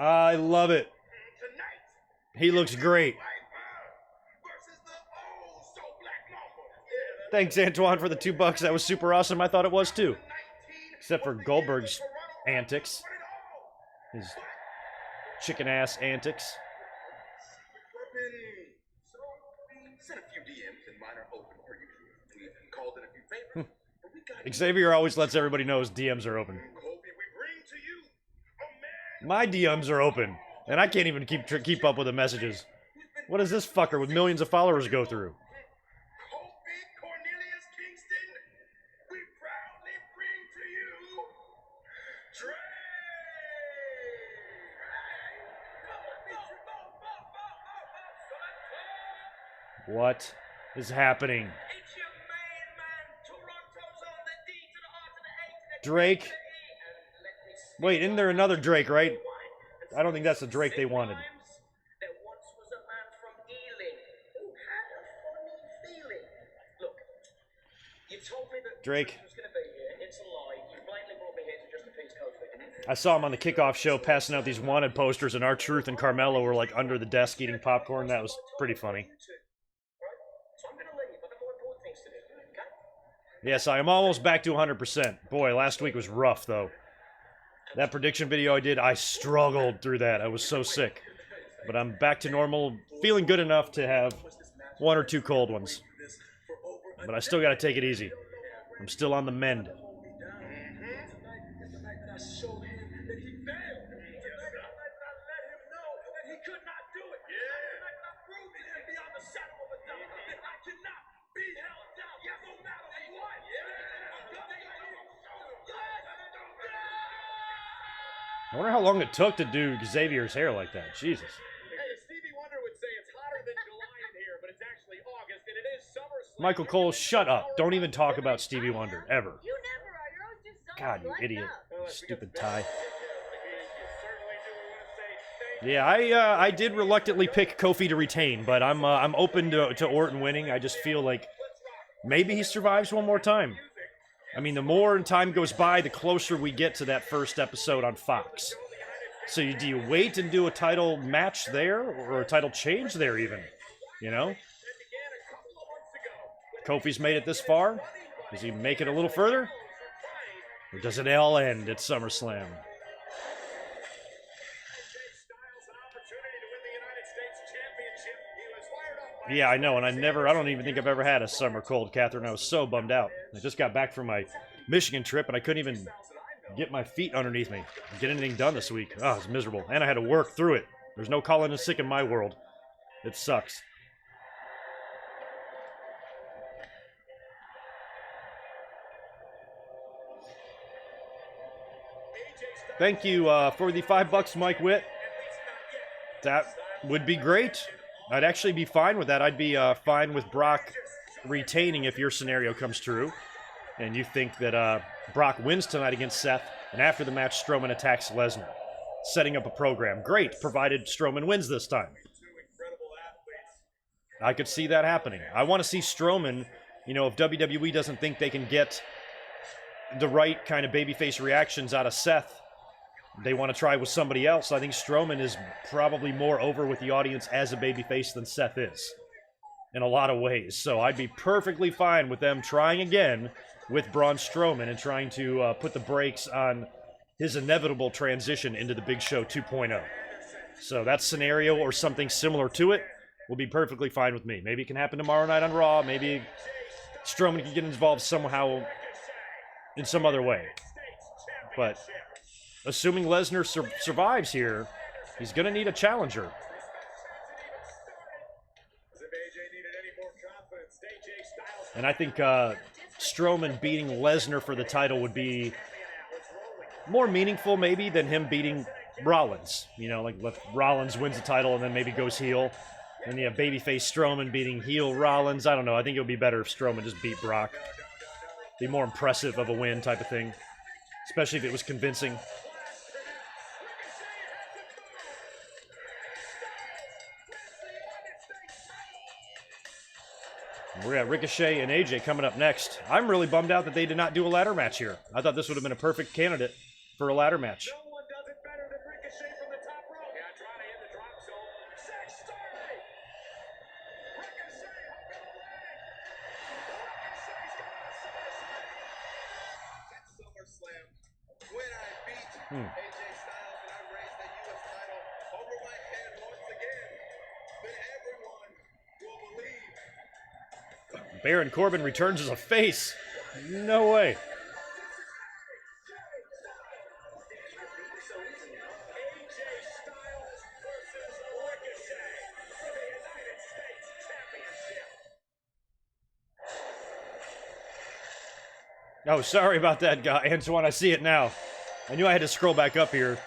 I love it. He looks great. Thanks, Antoine, for the $2. That was super awesome. I thought it was too. Except for Goldberg's antics. His chicken ass antics. So we sent a few DMs and mine are open for you. We called in a few favors. Xavier always lets everybody know his DMs are open. My DMs are open, and I can't even keep up with the messages. What does this fucker with millions of followers go through? Kofi Cornelius Kingston, we proudly bring to you Trish. What is happening? It's your main man, Toronto's on the D to the R to the A to the Drake? Wait, isn't there another Drake, right? I don't think that's the Drake they wanted. There once was a man from Ealing who had a funny feeling. Look, you told me that Drake. Trish was going to be here. It's a lie. You blatantly brought me here to just appease Kofi. I saw him on the kickoff show passing out these wanted posters, and R-Truth and Carmelo were like under the desk eating popcorn. That was pretty funny. So I'm going to leave. I've got more important things to do, okay? Yes, I am almost back to 100%. Boy, last week was rough, though. That prediction video I did, I struggled through that. I was so sick. But I'm back to normal, feeling good enough to have 1 or 2 cold ones. But I still got to take it easy. I'm still on the mend. I wonder how long it took to do Xavier's hair like that. Jesus. Hey, Stevie Wonder would say it's hotter than July in here, but it's actually August, and it is SummerSlam. Michael Cole, shut up. Don't even talk about Stevie Wonder, ever. You never are. You're always just so God, you blessed idiot. up. Stupid tie. You Yeah, I did reluctantly pick Kofi to retain, but I'm open to Orton winning. I just feel like maybe he survives one more time. I mean, the more time goes by, the closer we get to that first episode on Fox. So do you wait and do a title match there, or a title change there even? You know? Kofi's made it this far. Does he make it a little further? Or does it all end at SummerSlam? Yeah, I know, and I don't even think I've ever had a summer cold, Catherine. I was so bummed out. I just got back from my Michigan trip, and I couldn't even get my feet underneath me, get anything done this week. Oh, it's miserable, and I had to work through it. There's no calling in sick in my world. It sucks. Thank you for the $5, Mike Witt. That would be great. I'd actually be fine with that. I'd be fine with Brock retaining if your scenario comes true. And you think that Brock wins tonight against Seth, and after the match, Strowman attacks Lesnar. Setting up a program. Great, provided Strowman wins this time. I could see that happening. I want to see Strowman, you know, if WWE doesn't think they can get the right kind of babyface reactions out of Seth, they want to try with somebody else. I think Strowman is probably more over with the audience as a babyface than Seth is, in a lot of ways. So I'd be perfectly fine with them trying again with Braun Strowman and trying to put the brakes on his inevitable transition into the Big Show 2.0. So that scenario or something similar to it will be perfectly fine with me. Maybe it can happen tomorrow night on Raw. Maybe Strowman can get involved somehow in some other way. But assuming Lesnar survives here, he's going to need a challenger. And I think Strowman beating Lesnar for the title would be more meaningful maybe than him beating Rollins. You know, like Rollins wins the title and then maybe goes heel. And you have babyface Strowman beating heel Rollins. I don't know. I think it would be better if Strowman just beat Brock. Be more impressive of a win type of thing. Especially if it was convincing. We got Ricochet and AJ coming up next. I'm really bummed out that they did not do a ladder match here. I thought this would have been a perfect candidate for a ladder match. No one does it better than Ricochet from the top rope. Yeah, trying to hit the drop zone. 630. Ricochet hooking away. Ricochet's going to SummerSlam. At SummerSlam, when I beat AJ Styles and I raised the U.S. title over my head once again, then everyone will believe. Baron Corbin returns as a face. No way. AJ Styles versus Ricochet for the United States Championship. Oh, sorry about that, guy. Antoine, I see it now. I knew I had to scroll back up here.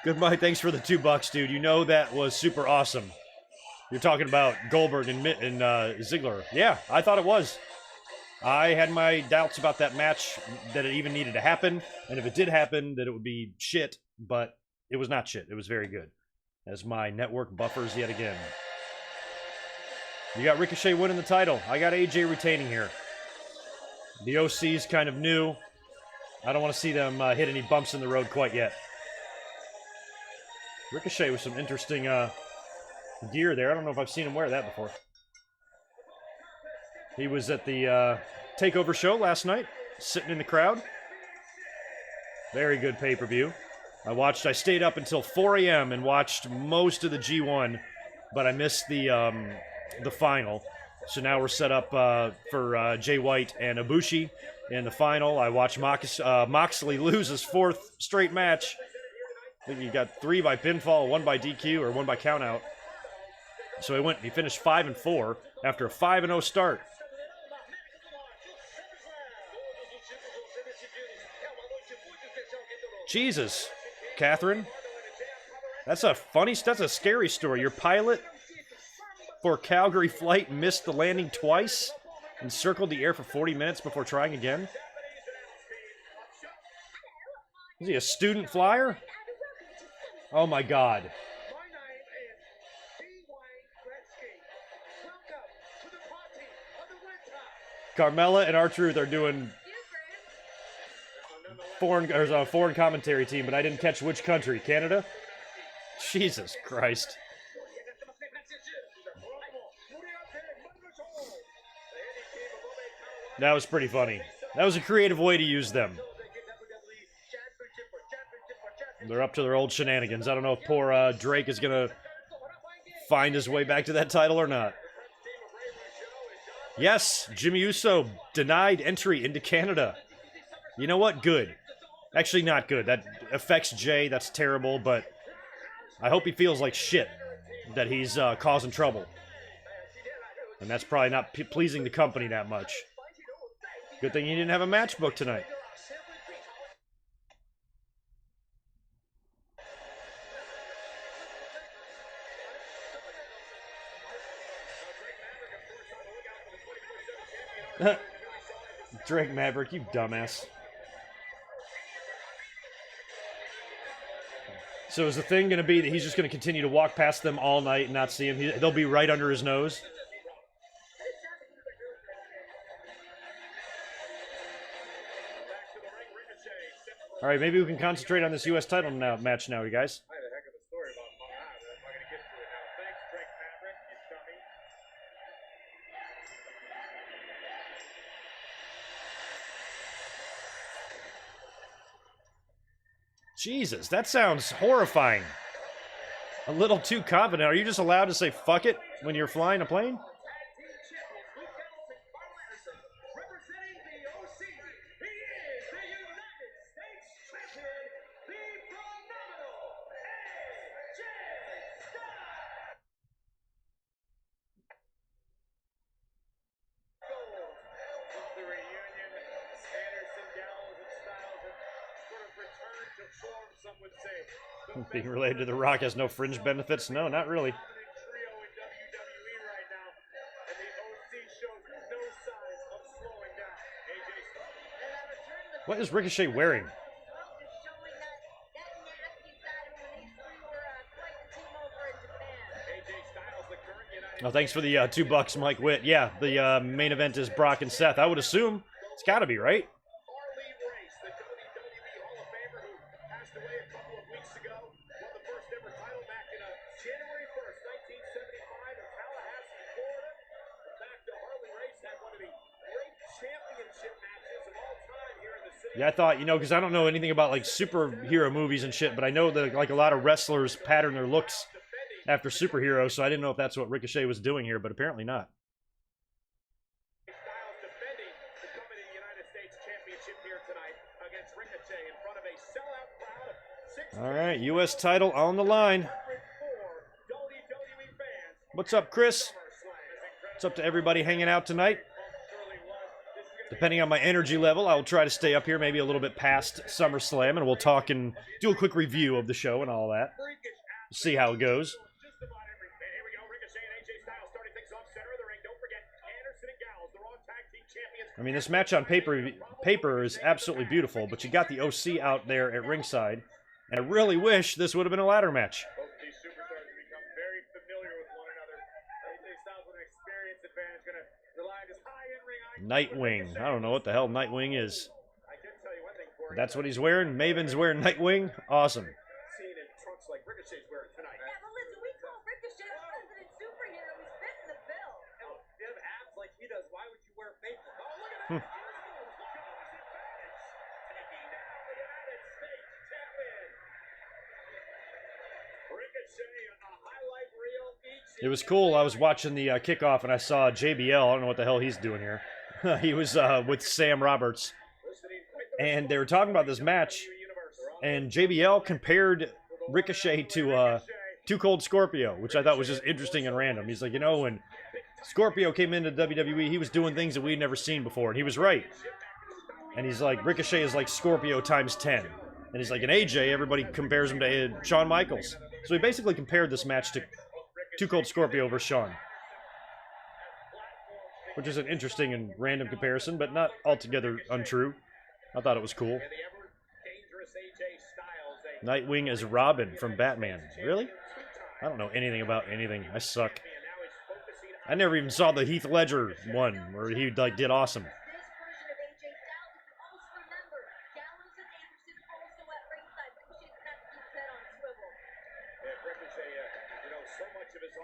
Good Mike, thanks for the $2, dude. You know that was super awesome. You're talking about Goldberg and Ziggler. Yeah, I thought it was. I had my doubts about that match, that it even needed to happen, and if it did happen, that it would be shit, but it was not shit. It was very good. As my network buffers yet again. You got Ricochet winning the title. I got AJ retaining here. The OC's kind of new. I don't want to see them hit any bumps in the road quite yet. Ricochet with some interesting gear there. I don't know if I've seen him wear that before. He was at the TakeOver show last night, sitting in the crowd. Very good pay-per-view. I stayed up until 4 a.m. and watched most of the G1, but I missed the final. So now we're set up for Jay White and Ibushi in the final. I watched Moxley lose his 4th straight match. I think he got 3 by pinfall, 1 by DQ, or 1 by countout. So he finished 5-4 after a 5-0 start. Jesus, Catherine. That's a scary story. Your pilot for Calgary flight missed the landing twice and circled the air for 40 minutes before trying again. Is he a student flyer? Oh my God. Carmella and R-Truth are doing a foreign commentary team, but I didn't catch which country. Canada? Jesus Christ. That was pretty funny. That was a creative way to use them. They're up to their old shenanigans. I don't know if poor Drake is going to find his way back to that title or not. Yes, Jimmy Uso denied entry into Canada. You know what? Good. Actually, not good. That affects Jay. That's terrible, but I hope he feels like shit that he's causing trouble. And that's probably not pleasing the company that much. Good thing he didn't have a match book tonight. Drake Maverick, you dumbass. So is the thing going to be that he's just going to continue to walk past them all night and not see him? They'll be right under his nose? All right, maybe we can concentrate on this U.S. title match now, you guys. I had a heck of a story about that. I'm not going to get to it now. Thanks, Drake Maverick, you dummy. Jesus, that sounds horrifying. A little too confident. Are you just allowed to say fuck it when you're flying a plane? Representing the OC, he is the United States Champion, the phenomenal AJ Styles. With the reunion, Anderson, Gallows, and Styles have sort of returned to form, some would say. Being related to The Rock has no fringe benefits? No, not really. Trio in WWE right now, and the OC shows no signs of slowing down. AJ Styles. What is Ricochet wearing? Oh, thanks for the $2, Mike Witt. Yeah, the main event is Brock and Seth. I would assume it's got to be, right? Harley Race, the WWE Hall of Famer who passed away a couple of weeks ago, won the first ever title back in January 1st, 1975 in Tallahassee, Florida. Back to Harley Race had one of the great championship matches of all time here in the city. Yeah, I thought, because I don't know anything about like superhero movies and shit, but I know that like a lot of wrestlers pattern their looks after superheroes, so I didn't know if that's what Ricochet was doing here, but apparently not. Styles defending the company of the United States States Championship here tonight against Ricochet in front of a sellout crowd of 6,000. All right, U.S. title on the line. WWE fans. What's up, Chris? What's up to everybody hanging out tonight? Depending on my energy level, I will try to stay up here maybe a little bit past SummerSlam, and we'll talk and do a quick review of the show and all that. See how it goes. I mean, this match on paper is absolutely beautiful, but you got the OC out there at ringside, and I really wish this would have been a ladder match. Both these superstars have become very familiar with one another. AJ Styles with an experience advantage, going to rely on his high in-ring. Nightwing. I don't know what the hell Nightwing is. I can tell you one thing, Corey. That's what he's wearing. Maven's wearing Nightwing. Awesome. Seen in trunks like Ricochet's wearing tonight. Yeah, but listen, we call Ricochet a resident superhero. He's fitting the bill. Oh, you have abs like he does. Why would you wear fake ones? Oh, look at that. Taking down the United States champion. Ricochet on the highlight reel. It was cool. I was watching the kickoff, and I saw JBL. I don't know what the hell he's doing here. He was with Sam Roberts, and they were talking about this match, and JBL compared Ricochet to Too Cold Scorpio, which I thought was just interesting and random. He's like, you know, when Scorpio came into WWE, he was doing things that we'd never seen before, and he was right. And he's like, Ricochet is like Scorpio times 10. And he's like, in AJ, everybody compares him to Shawn Michaels. So he basically compared this match to Too Cold Scorpio versus Shawn. Which is an interesting and random comparison, but not altogether untrue. I thought it was cool. Nightwing as Robin from Batman. Really? I don't know anything about anything. I suck. I never even saw the Heath Ledger one where he like did awesome.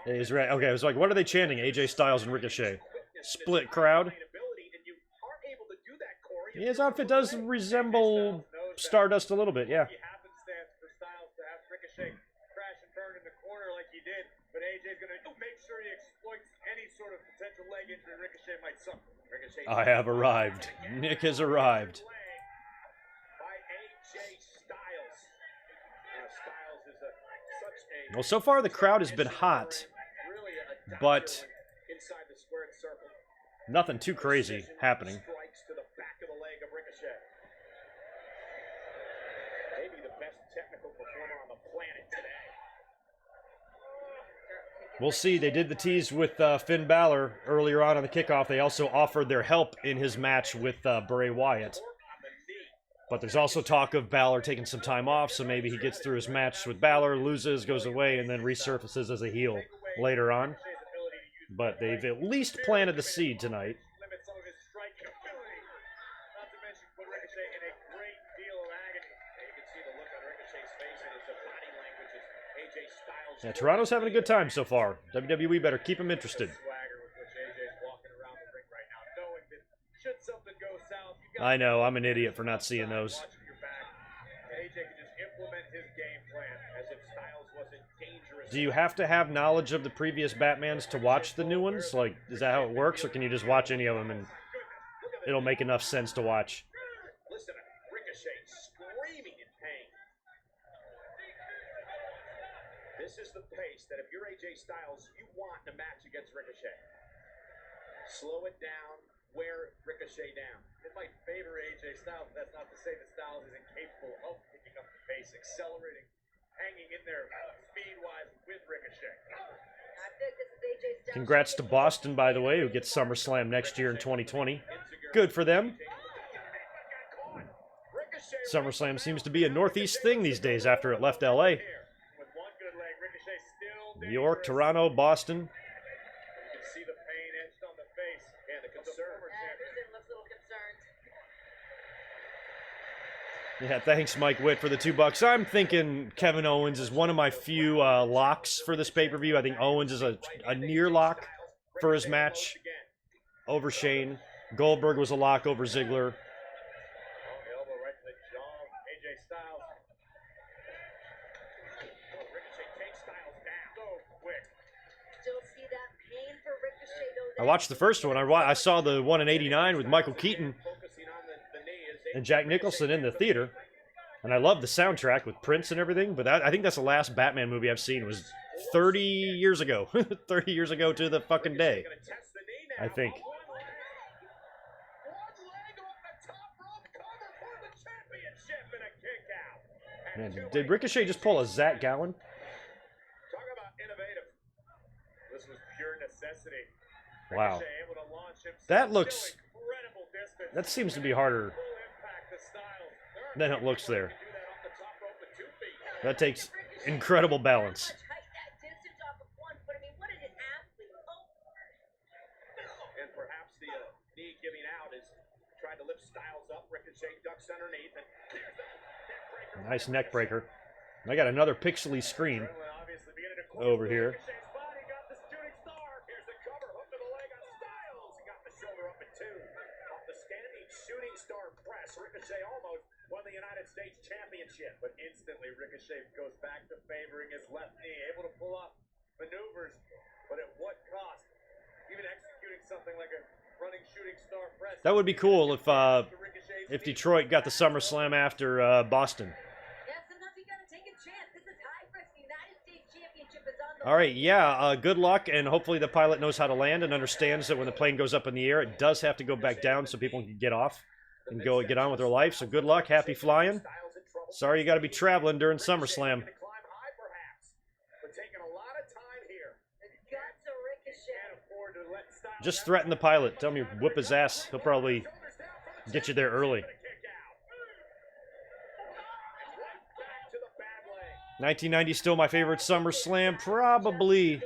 He's right. Okay, I was like, what are they chanting? AJ Styles and Ricochet. Split crowd. His outfit does resemble Stardust a little bit, yeah. I have arrived. Nick has arrived. Well, so far the crowd has been hot, but nothing too crazy happening. We'll see. They did the tease with Finn Balor earlier on the kickoff. They also offered their help in his match with Bray Wyatt. But there's also talk of Balor taking some time off, so maybe he gets through his match with Balor, loses, goes away, and then resurfaces as a heel later on. But they've at least planted the seed tonight. Yeah, Toronto's having a good time so far. WWE better keep him interested. I know, I'm an idiot for not seeing those. Do you have to have knowledge of the previous Batmans to watch the new ones? Like, is that how it works, or can you just watch any of them and it'll make enough sense to watch? Listen to Ricochet screaming in pain. This is the pace that if you're AJ Styles, you want in a match against Ricochet. Slow it down, wear Ricochet down. It might favor AJ Styles, but that's not to say that Styles isn't capable of picking up the pace, accelerating, hanging in there speed-wise with Ricochet. Congrats to Boston, by the way, who gets SummerSlam next year in 2020. Good for them. SummerSlam seems to be a Northeast thing these days after it left LA. New York, Toronto, Boston. Yeah, thanks, Mike Witt, for the $2. I'm thinking Kevin Owens is one of my few locks for this pay-per-view. I think Owens is a near lock for his match over Shane. Goldberg was a lock over Ziggler. I watched the first one. I saw the one in '89 with Michael Keaton. and Jack Nicholson in the theater. And I love the soundtrack with Prince and everything, but I think that's the last Batman movie I've seen was 30 years ago. 30 years ago to the fucking day, I think. Man, did Ricochet just pull a Zach Gallen? Talk about innovative. This was pure necessity. Wow. Ricochet able to launch himself That looks... incredible distance. That seems to be harder Full impact to Styles. than it looks there. Do that off the top rope with 2 feet. That takes incredible balance. And perhaps the knee giving out is trying to lift Styles up. Ricochet ducks underneath, and there's the neck breaker. Nice neck breaker. I got another pixely screen Obviously beginning to over here. Ricochet's body got the shooting star. Here's the cover, hook to the leg on Styles. He got the shoulder up at 2. Off the standing shooting star press, Ricochet almost won the United States Championship, but instantly Ricochet goes back to favoring his left knee, able to pull up maneuvers, but at what cost? Even executing something like a running shooting star press. That would be cool if Detroit got the SummerSlam after Boston. All right, yeah, good luck, and hopefully the pilot knows how to land and understands that when the plane goes up in the air, it does have to go back down so people can get off and go get on with their life. So good luck, happy flying. Sorry you got to be traveling during SummerSlam. Just threaten the pilot. Tell him you whip his ass. He'll probably get you there early. 1990 still my favorite SummerSlam. Probably.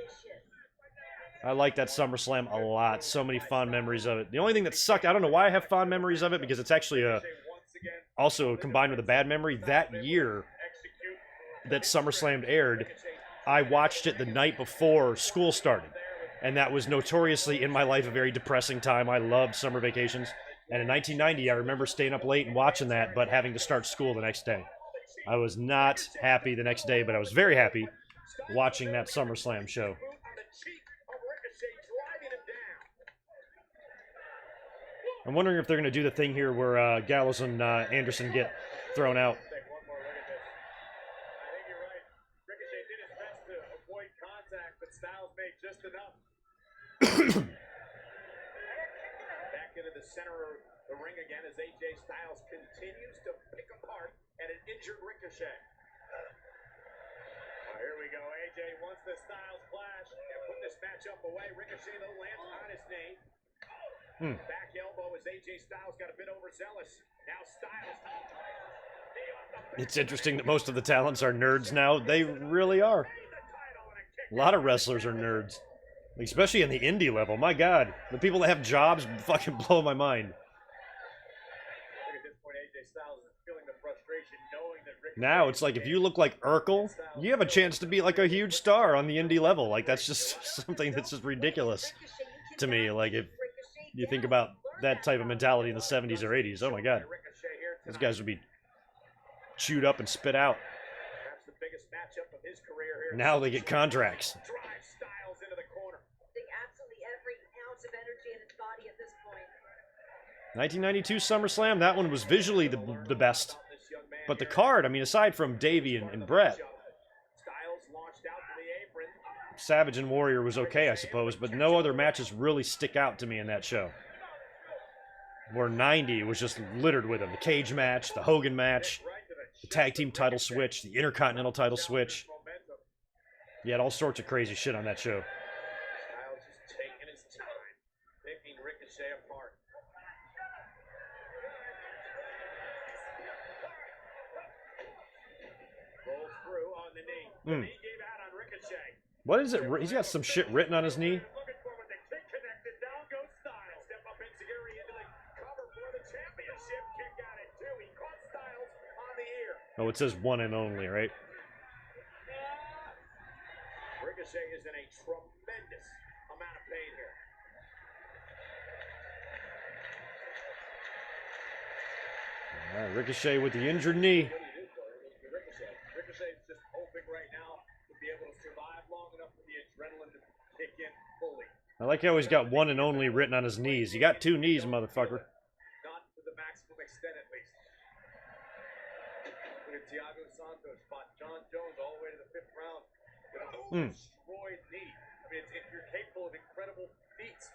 I like that SummerSlam a lot. So many fond memories of it. The only thing that sucked, I don't know why I have fond memories of it, because it's actually also combined with a bad memory. That year that SummerSlam aired, I watched it the night before school started. And that was notoriously in my life a very depressing time. I loved summer vacations. And in 1990, I remember staying up late and watching that, but having to start school the next day. I was not happy the next day, but I was very happy watching that SummerSlam show. I'm wondering if they're going to do the thing here where Gallows and Anderson get thrown out. Back into the center of the ring again as AJ Styles continues to pick apart at an injured Ricochet. Here we go. AJ wants the Styles flash and put this matchup away. Ricochet though lands on his knee. Back elbow as AJ Styles got a bit overzealous. Now Styles. It's interesting that most of the talents are nerds now. They really are. A lot of wrestlers are nerds. Especially in the indie level. My God. The people that have jobs fucking blow my mind. Now it's like if you look like Urkel, you have a chance to be like a huge star on the indie level. Like that's just something that's just ridiculous to me. Like if you think about that type of mentality in the 70s or 80s, oh my God. Those guys would be chewed up and spit out. Now they get contracts. 1992 SummerSlam, that one was visually the best. But the card, I mean, aside from Davey and Brett, Savage and Warrior was okay, I suppose, but no other matches really stick out to me in that show. Where 90 was just littered with them. The cage match, the Hogan match, the tag team title switch, the Intercontinental title switch. You had all sorts of crazy shit on that show. Styles just taking his time, picking Ricochet apart. Rolls through on the knee. The knee gave out on Ricochet. What is it? He's got some shit written on his knee. Looking for with the kick connected. Down goes Styles. Step up insecurity into the cover for the championship. Kick out at 2. He caught Styles on the ear. Oh, it says one and only, right? Ricochet is in a tremendous amount of pain here. All right, Ricochet with the injured knee. Ricochet is just hoping right now to be able to survive long enough for the adrenaline to kick in fully. I like how he's got one and only written on his knees. You got 2 knees, motherfucker. Not to the maximum extent, at least. Look at Thiago Santos fought John Jones all the way to the 5th round with a destroyed knee. I mean, if you're capable of incredible feats,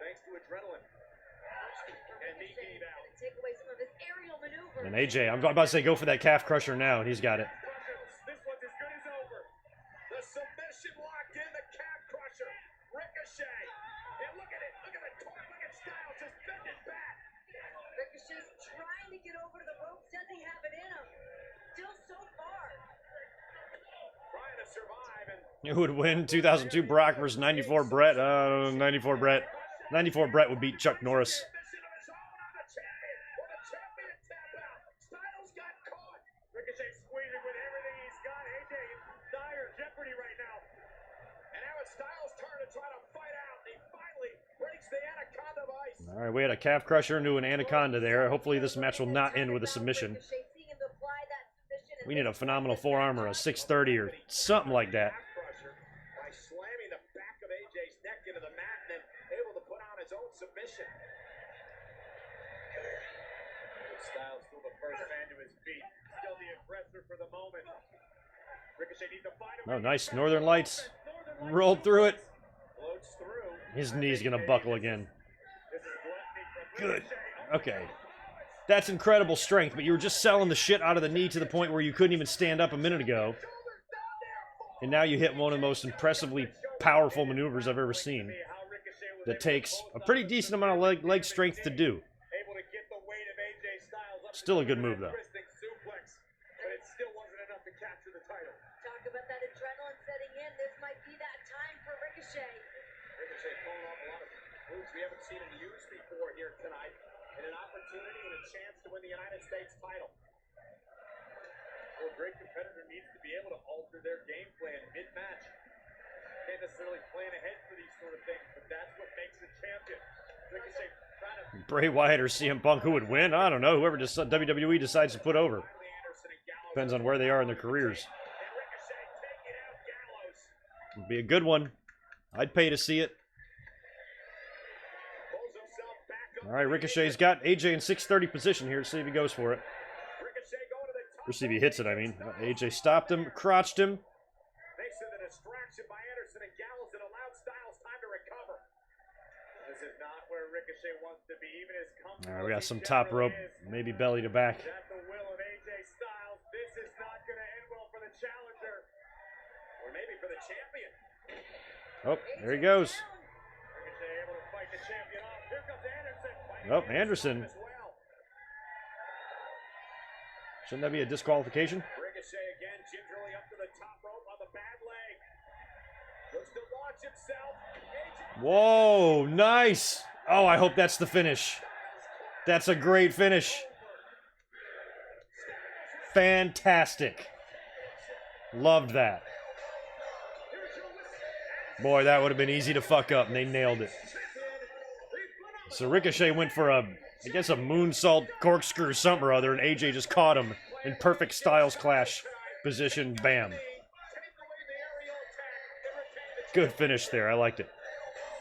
thanks to adrenaline. And knee gave out. Take away some of his aerial maneuvers. And AJ, I'm about to say go for that calf crusher now, and he's got it. This one's as good as over. The submission locked in, the calf crusher. Ricochet. And look at it. Look at the torque. Look at Styles just bending back. Ricochet's trying to get over to the ropes. Does he have it in him? Still so far. Trying to survive. And Who would win? 2002 Brock versus 94 Brett. 94 Brett. 94 Brett would beat Chuck Norris. mission of his own on the champion. Will the champion tap out? Styles got caught. Ricochet squeezing with everything he's got. AJ in dire jeopardy right now. And now it's Styles' turn to try to fight out. He finally breaks the anaconda of ice. All right, we had a calf crusher into an anaconda there. Hopefully this match will not end with a submission. We need a phenomenal forearm or a 630 or something like that. Calf crusher by slamming the back of AJ's neck into the mat and then able to put on his own submission. Styles still the first man to his feet. Still the aggressor for the moment. Ricochet needs to find him. Oh, nice. Northern Lights. Rolled through it. Floats through. His knee's going to buckle again. This is gluttony from Good. Ricochet. Okay. That's incredible strength, but you were just selling the shit out of the knee to the point where you couldn't even stand up a minute ago. And now you hit one of the most impressively powerful maneuvers I've ever seen. That takes a pretty decent amount of leg strength to do. Able to get the weight of AJ Styles up. Still a good move, though. Wristing suplex, but it still wasn't enough to capture the title. Talk about that adrenaline setting in. This might be that time for Ricochet. Ricochet pulling off a lot of moves we haven't seen him use before here tonight. And an opportunity and a chance to win the United States title. Well, a great competitor needs to be able to alter their game plan mid-match. Can't necessarily plan ahead for these sort of things, but that's what makes a champion. Ricochet trying to... Bray Wyatt or CM Punk, who would win? I don't know. Whoever WWE decides to put over. Finally, Anderson and Gallows. Depends on where they are in their careers. And Ricochet taking out Gallows. It'd be a good one. I'd pay to see it. Pulls himself back up. All right, Ricochet's got AJ in 630 position here. See if he goes for it. Ricochet going to the top. Or see if he hits it, I mean. AJ stopped him, crotched him. Makes it a distraction by Anderson and Gallows and allowed Styles time to recover. This is not where Ricochet wants to be, even as comfortable. All right, we got as some he top rope, generally is. maybe belly to back. At the will of AJ Styles, this is not going to end well for the challenger, or maybe for the champion. Oh, there he goes. Ricochet able to fight the champion off. Here comes Anderson. Oh, Anderson. As well. Shouldn't that be a disqualification? Ricochet again, gingerly up to the top rope on the bad leg. Looks to launch himself. AJ Whoa, nice. Oh, I hope that's the finish. That's a great finish. Fantastic. Loved that. Boy, that would have been easy to fuck up, and they nailed it. So Ricochet went for a, I guess, a moonsault corkscrew or something or other, and AJ just caught him in perfect Styles Clash position. Bam. Good finish there. I liked it.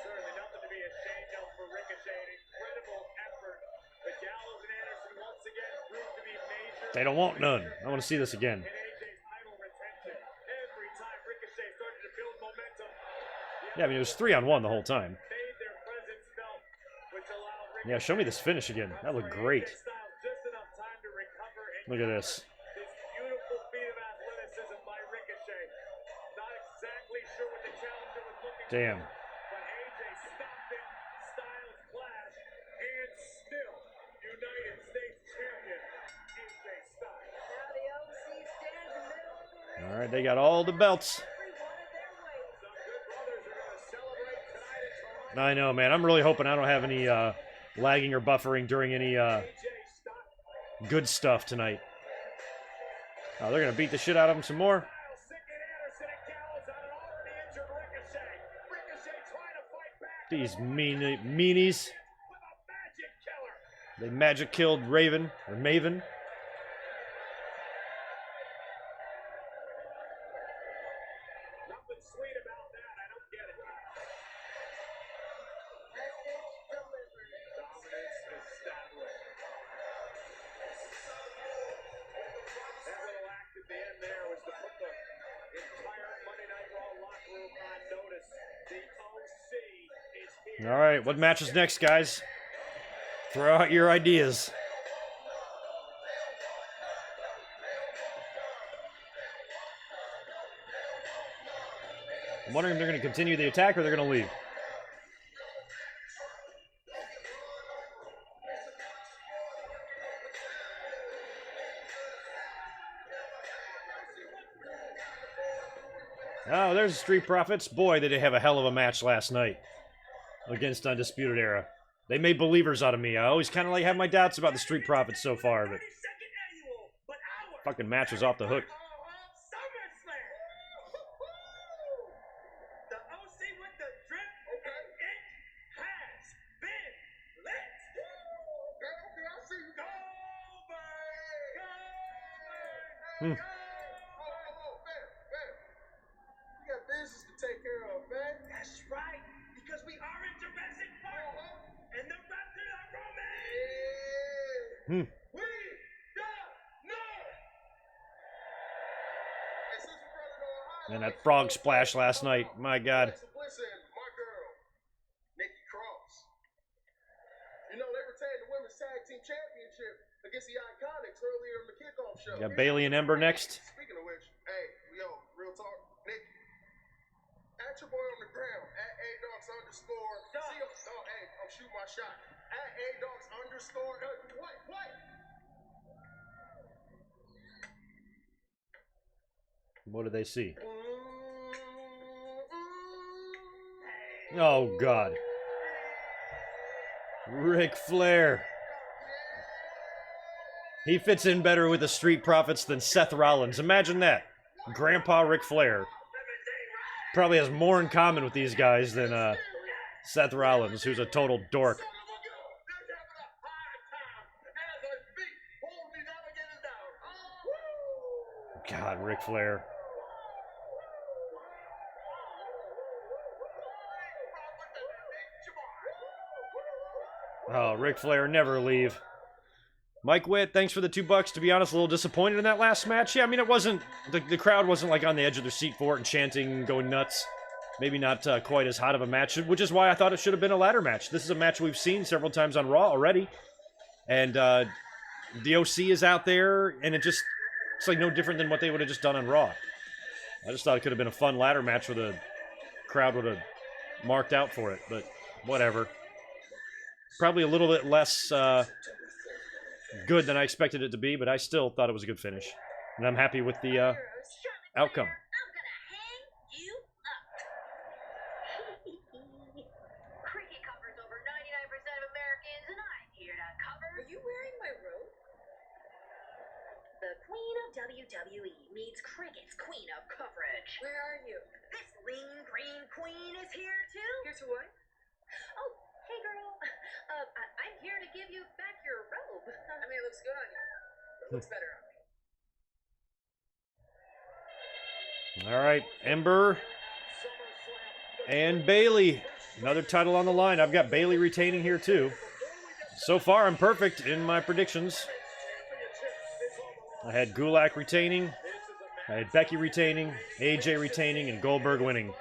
certainly nothing to be ashamed of for Ricochet. An incredible effort. But Gallows and Anderson once again proved to be major. They don't want none. I want to see this again. In AJ's title retention. Every time Ricochet started to build momentum, Yeah, I mean, it was 3-on-1 the whole time. made their presence felt, which allowed Ricochet Yeah, show me this finish again. That looked great. Styles just enough time to recover and Look at this. This beautiful feat of athleticism by Ricochet. Not exactly sure what the challenger was looking Damn. for, but AJ stopped it. Styles clash, and still United States champion AJ Styles. Now the OC stands in the middle of the ring. All right, they got all the belts. Every one of their ways. Some good brothers are going to celebrate tonight in Toronto. I know, man. I'm really hoping I don't have any lagging or buffering during any AJ Styles. good stuff tonight. Oh, they're going to beat the shit out of him some more. Sick and Anderson and Gallows on an already injured Ricochet. Ricochet trying to fight back. These meanies. With a magic killer. They magic killed Raven, or Maven. Nothing sweet about that. I don't get it. Message delivered. Dominance established. That little All right, what match is next, guys? Throw out your ideas. I'm wondering if they're going to continue the attack or they're going to leave. Oh, there's the Street Profits. Boy, did they have a hell of a match last night against Undisputed Era. They made believers out of me. I always kind of like have my doubts about the Street Profits so far, but fucking match was off the hook. SummerSlam. The OC with the drip, and it has been lit. Okay, I see you. Goldberg. Hmm. Business to take care of, man. That's right, because we are in Jurassic Park, and the Raptors are roaming. We don't know. And that frog splash last night, my God. Listen, my girl, Nikki Cross. You know, they retained the Women's Tag Team Championship against the Iconics earlier in the kickoff show. Got Bayley and Ember next. Speaking of which, hey, yo, real talk, Nikki. At your boy on the ground, at @ADogs_. Hey, I'm shooting my shot. At @ADogs_. What? What do they see? Oh, God. Ric Flair. He fits in better with the Street Profits than Seth Rollins. Imagine that. Grandpa Ric Flair probably has more in common with these guys than Seth Rollins, who's a total dork. God, Ric Flair. Oh, Ric Flair, never leave. Mike Witt, thanks for the $2. To be honest, a little disappointed in that last match. Yeah, I mean, it wasn't, the crowd wasn't like on the edge of their seat for it and chanting, going nuts. Maybe not quite as hot of a match, which is why I thought it should have been a ladder match. This is a match we've seen several times on Raw already. And the OC is out there, and it's like no different than what they would have just done on Raw. I just thought it could have been a fun ladder match where the crowd would have marked out for it, but whatever. Probably a little bit less good than I expected it to be, but I still thought it was a good finish. And I'm happy with the outcome. I'm gonna hang you up. Cricket covers over 99% of Americans, and I'm here to cover. Are you wearing my robe? The Queen of WWE meets Cricket's Queen of Coverage. Where are you? This lean green queen is here too. Here to what? Oh, hey girl. I'm here to give you back your robe. I mean, it looks good on you. It looks better on me. All right, Ember and Bayley. Another title on the line. I've got Bayley retaining here too. So far, I'm perfect in my predictions. I had Gulak retaining, I had Becky retaining, AJ retaining, and Goldberg winning.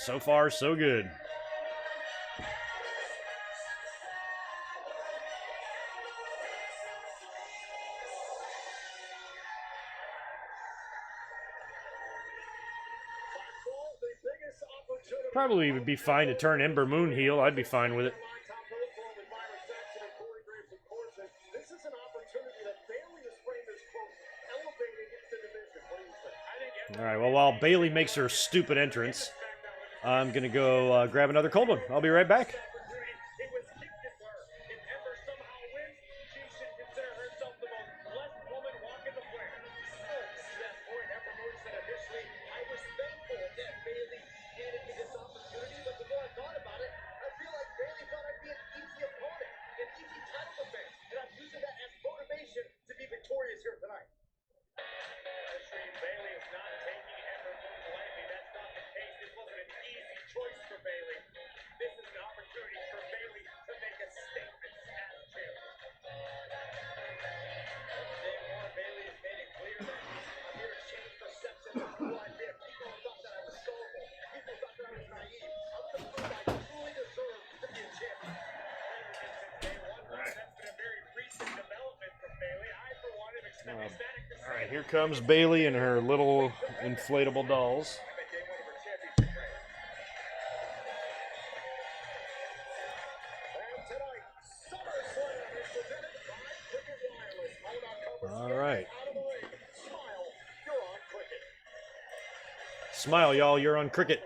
So far, so good. Probably would be fine to turn Ember Moon heel. I'd be fine with it. All right, well, while Bayley makes her stupid entrance, I'm going to go grab another cold one. I'll be right back. All right, here comes Bayley and her little inflatable dolls. All right. Smile, y'all. You're on cricket.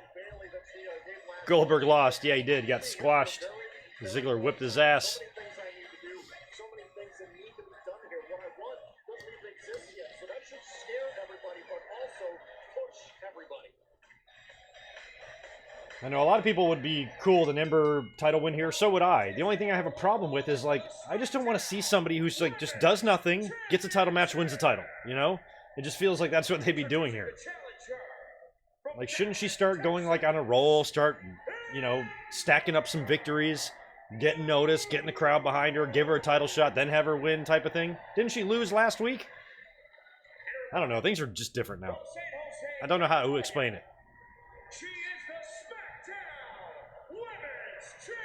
Goldberg lost. Yeah, he did. He got squashed. Ziggler whipped his ass. I know a lot of people would be cool with an Ember title win here. So would I. The only thing I have a problem with is, like, I just don't want to see somebody who's, like, just does nothing, gets a title match, wins the title. You know? It just feels like that's what they'd be doing here. Like, shouldn't she start going, like, on a roll, start, you know, stacking up some victories, getting noticed, getting the crowd behind her, give her a title shot, then have her win type of thing? Didn't she lose last week? I don't know. Things are just different now. I don't know how to explain it. She is the SmackDown Women's Champion,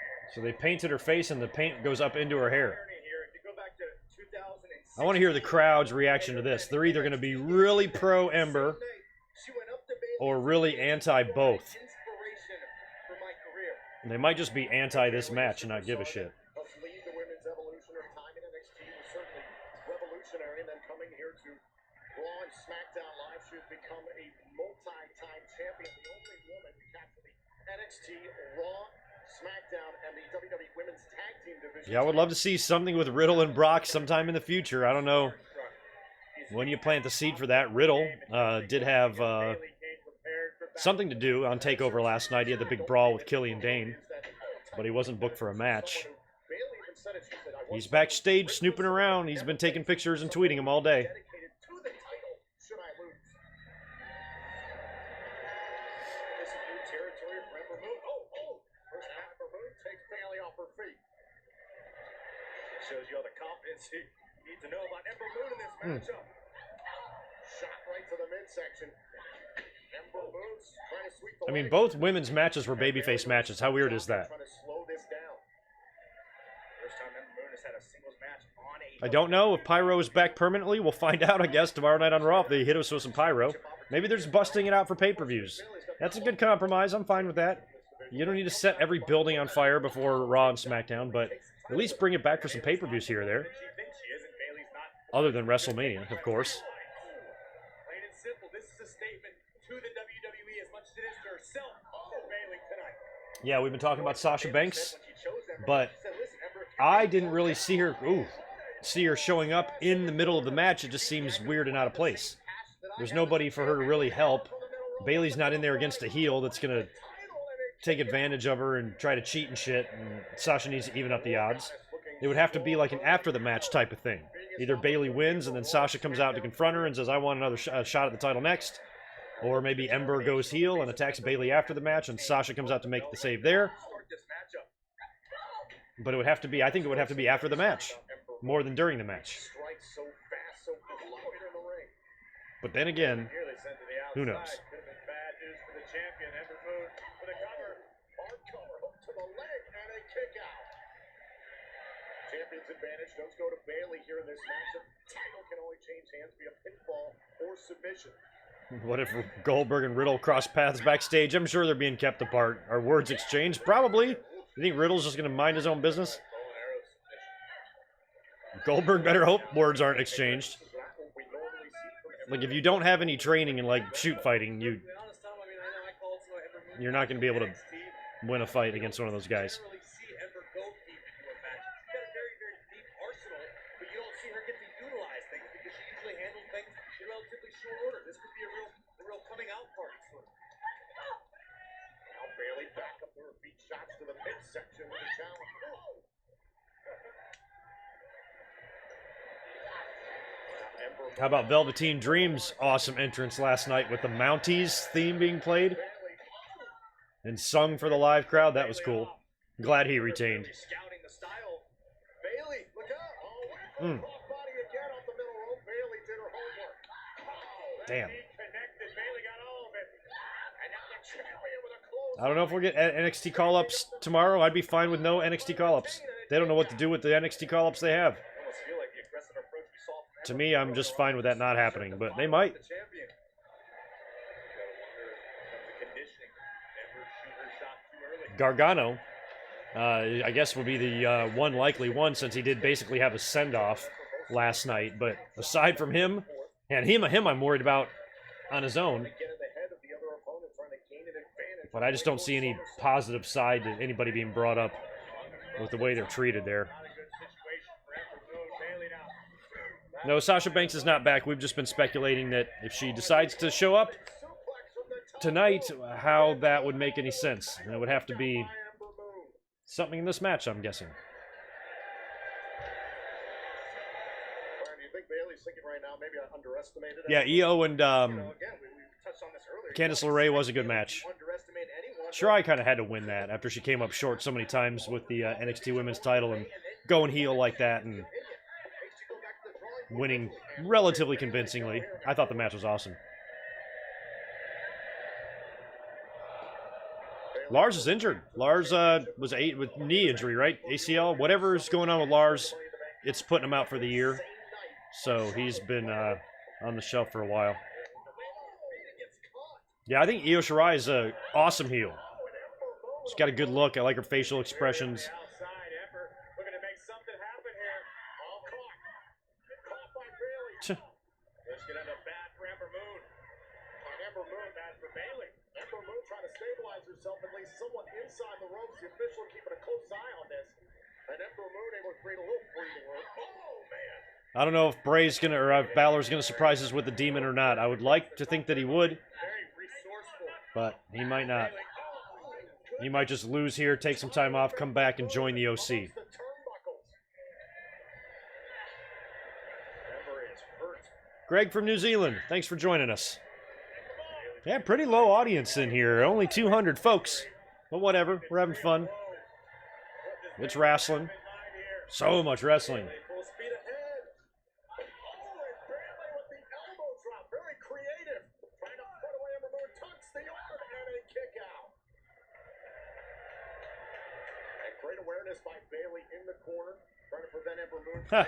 Bayley! So they painted her face and the paint goes up into her hair. I want to hear the crowd's reaction to this. They're either going to be really pro Ember or really anti both. And they might just be anti this match and not give a shit. Yeah, I would love to see something with Riddle and Brock sometime in the future. I don't know when you plant the seed for that. Riddle did have something to do on TakeOver last night. He had the big brawl with Killian Dane, but he wasn't booked for a match. He's backstage snooping around. He's been taking pictures and tweeting them all day. Shows you all the confidence you need to know about Ember Moon in this matchup. Shot right to the midsection. Ember Moon's trying to sweep the I mean, both women's matches were babyface matches. How weird is that? I don't know if Pyro is back permanently. We'll find out, I guess, tomorrow night on Raw if they hit us with some Pyro. Maybe they're just busting it out for pay-per-views. That's a good compromise. I'm fine with that. You don't need to set every building on fire before Raw and SmackDown, but at least bring it back for some pay-per-views here or there. Other than WrestleMania, of course. Plain and simple, this is a statement to the WWE as much as it is to herself for Bayley tonight. Yeah, we've been talking about Sasha Banks, but I didn't really see her showing up in the middle of the match. It just seems weird and out of place. There's nobody for her to really help. Bayley's not in there against a heel that's going to take advantage of her and try to cheat and shit, and Sasha needs to even up the odds. It would have to be like an after-the-match type of thing. Either Bayley wins and then Sasha comes out to confront her and says, I want another shot at the title next. Or maybe Ember goes heel and attacks Bayley after the match and Sasha comes out to make the save there. But it would have to be, I think it would have to be after the match, more than during the match. But then again, who knows? Champion's advantage does go to Bayley here in this matchup. Title can only change hands via pinfall or submission. What if Goldberg and Riddle cross paths backstage? I'm sure they're being kept apart. Are words exchanged? Probably. You think Riddle's just going to mind his own business? Goldberg better hope words aren't exchanged. Like, if you don't have any training in, like, shoot fighting, you're not going to be able to win a fight against one of those guys. How about Velveteen Dream's awesome entrance last night with the Mounties theme being played and sung for the live crowd? That was cool. Glad he retained. Damn. I don't know if we'll get NXT call-ups tomorrow. I'd be fine with no NXT call-ups. They don't know what to do with the NXT call-ups they have. To me, I'm just fine with that not happening, but they might. Gargano, I guess, would be the one likely one since he did basically have a send-off last night. But aside from him, and him I'm worried about on his own. But I just don't see any positive side to anybody being brought up with the way they're treated there. No, Sasha Banks is not back. We've just been speculating that if she decides to show up tonight, how that would make any sense. And it would have to be something in this match, I'm guessing. Yeah, EO and Candice LeRae was a good match. Shirai kind of had to win that after she came up short so many times with the NXT Women's title and going heel like that and winning relatively convincingly. I thought the match was awesome. Lars is injured. Lars was with knee injury, right? ACL? Whatever's going on with Lars, it's putting him out for the year. So he's been on the shelf for a while. Yeah, I think Io Shirai is an awesome heel. She's got a good look. I like her facial expressions. I don't know if Bray's gonna or if Balor's gonna surprise us with the Demon or not. I would like to think that he would, but he might not. He might just lose here, take some time off, come back, and join the OC. Greg from New Zealand, thanks for joining us. Yeah, pretty low audience in here. Only 200 folks. But whatever, we're having fun. It's wrestling. So much wrestling.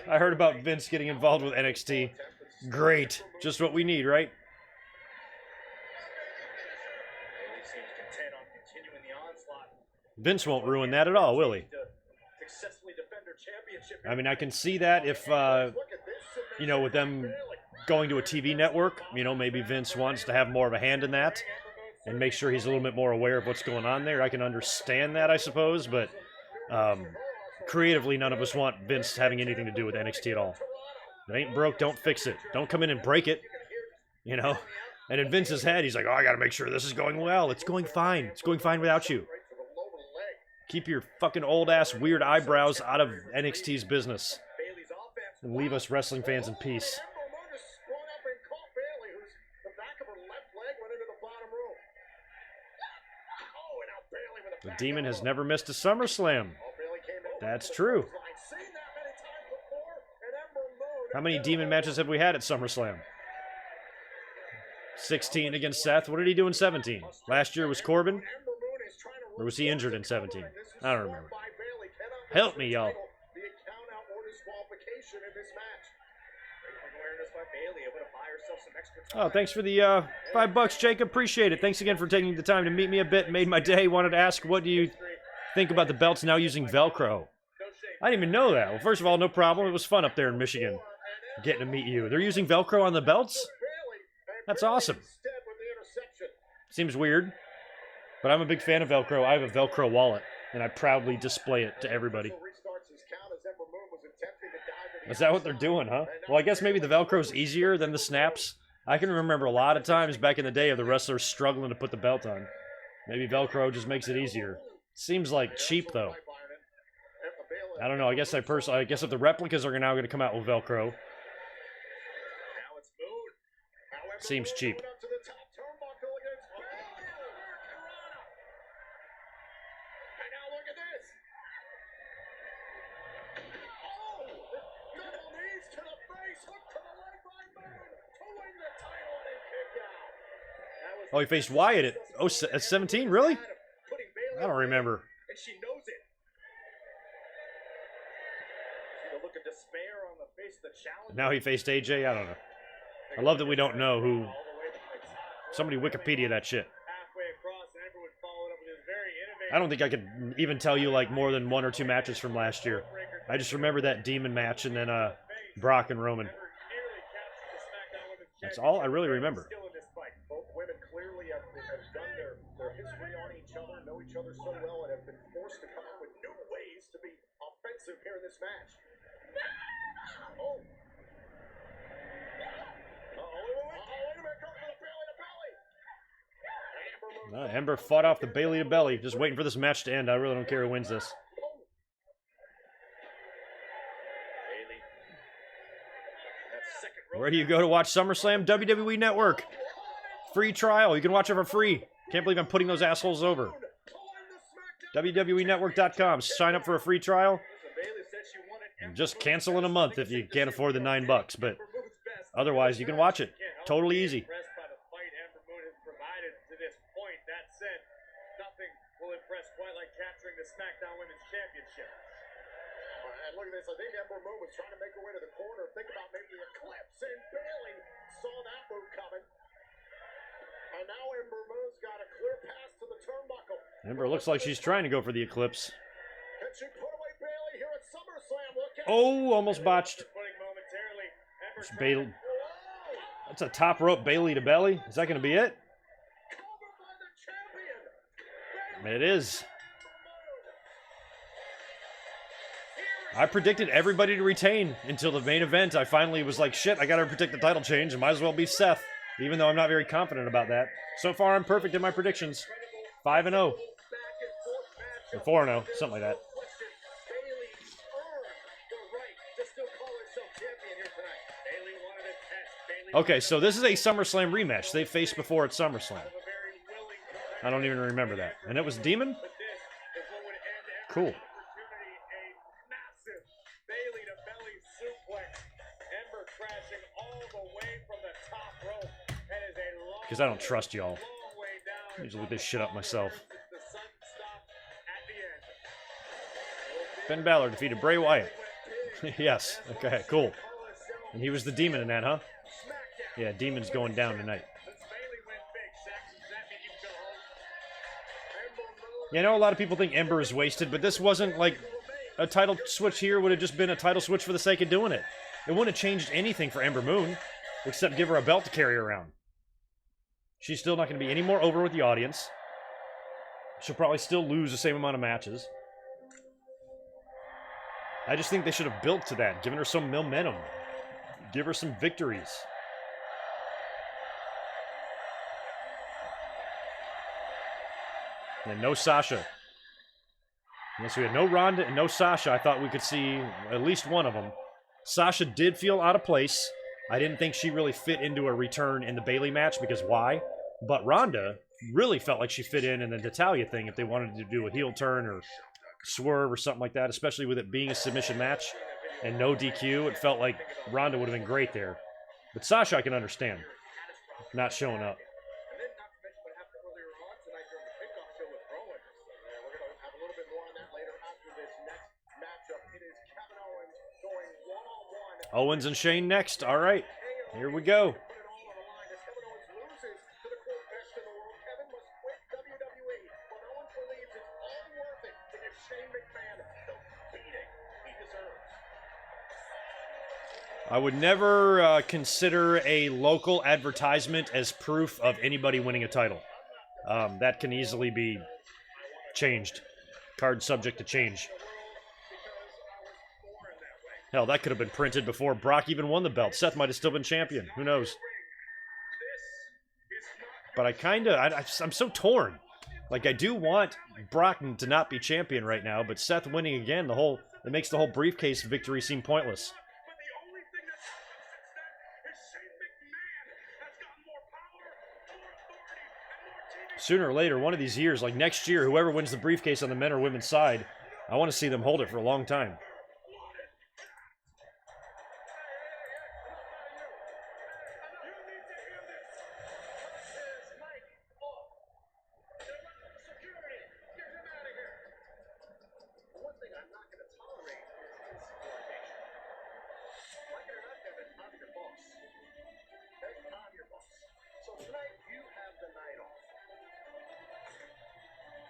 I heard about Vince getting involved with NXT. Great. Just what we need, right? Vince won't ruin that at all, will he? I mean, I can see that if, you know, with them going to a TV network, you know, maybe Vince wants to have more of a hand in that and make sure he's a little bit more aware of what's going on there. I can understand that, I suppose, but creatively, none of us want Vince having anything to do with NXT at all. If it ain't broke, don't fix it. Don't come in and break it, you know? And in Vince's head, he's like, oh, I got to make sure this is going well. It's going fine. It's going fine without you. Keep your fucking old-ass weird eyebrows out of NXT's business. And leave us wrestling fans in peace. The Demon has never missed a SummerSlam. That's true. How many Demon matches have we had at SummerSlam? 16 against Seth. What did he do in 17? Last year was Corbin? Or was he injured in 17? I don't remember. Help me, y'all. Oh, thanks for the $5, Jacob. Appreciate it. Thanks again for taking the time to meet me a bit. Made my day. Wanted to ask, what do you think about the belts now using Velcro? I didn't even know that. Well, first of all, no problem. It was fun up there in Michigan getting to meet you. They're using Velcro on the belts? That's awesome. Seems weird, but I'm a big fan of Velcro. I have a Velcro wallet, and I proudly display it to everybody. Is that what they're doing, huh? Well, I guess maybe the Velcro's easier than the snaps. I can remember a lot of times back in the day of the wrestlers struggling to put the belt on. Maybe Velcro just makes it easier. Seems like cheap, though. I don't know. I guess if the replicas are now going to come out with Velcro, seems cheap. Oh, he faced Wyatt at 17? Really? I don't remember. And she knows it. See the look of despair on the face of the challenger. Now he faced AJ? I don't know. I love that we don't know who. Somebody Wikipedia that shit. Halfway across, and everyone followed up with his very innovative. I don't think I could even tell you like more than 1 or 2 matches from last year. I just remember that Demon match and then Brock and Roman. That's all I really remember. Still in this fight. Both women clearly have done their history on each other, know each other so well, and have been forced to come up with new ways to be offensive here in this match. Oh. Ember fought off the Bayley to belly. Just waiting for this match to end. I really don't care who wins this. Where do you go to watch SummerSlam? WWE Network. Free trial. You can watch it for free. Can't believe I'm putting those assholes over. WWENetwork.com. Sign up for a free trial. And just cancel in a month if you can't afford the $9. But otherwise, you can watch it. Totally easy. SmackDown Women's Championship. And look at this. I think Ember Moon was trying to make her way to the corner. Think about maybe the eclipse, and Bayley saw that move coming. And now Ember Moon's got a clear pass to the turnbuckle. Ember looks like she's trying to go for the eclipse. Can she put away Bayley here at SummerSlam? Look at Oh, almost botched. Bayley. That's a top rope Bayley to belly. Is that going to be it? It is. I predicted everybody to retain until the main event. I finally was like, shit, I gotta predict the title change. It might as well be Seth, even though I'm not very confident about that. So far, I'm perfect in my predictions. 5-0. Or 4-0, something like that. Okay, so this is a SummerSlam rematch. They faced before at SummerSlam. I don't even remember that. And it was Demon? Cool. Because I don't trust y'all. I need to look this shit up myself. Finn Balor defeated Bray Wyatt. Yes. Okay, cool. And he was the Demon in that, huh? Yeah, Demon's going down tonight. Yeah, I know a lot of people think Ember is wasted, but this wasn't like a title switch here would have just been a title switch for the sake of doing it. It wouldn't have changed anything for Ember Moon, except give her a belt to carry around. She's still not going to be any more over with the audience. She'll probably still lose the same amount of matches. I just think they should have built to that, given her some momentum. Give her some victories. And no Sasha. Unless we had no Ronda and no Sasha, I thought we could see at least one of them. Sasha did feel out of place. I didn't think she really fit into a return in the Bayley match, because why? But Ronda really felt like she fit in the Natalya thing if they wanted to do a heel turn or swerve or something like that, especially with it being a submission match and no DQ. It felt like Ronda would have been great there. But Sasha I can understand not showing up. Owens and Shane next. All right, here we go. I would never consider a local advertisement as proof of anybody winning a title. That can easily be changed. Card subject to change. Hell, that could have been printed before Brock even won the belt. Seth might have still been champion. Who knows? But I'm so torn. Like, I do want Brock to not be champion right now, but Seth winning again, it makes the whole briefcase victory seem pointless. Sooner or later, one of these years, like next year, whoever wins the briefcase on the men or women's side, I want to see them hold it for a long time.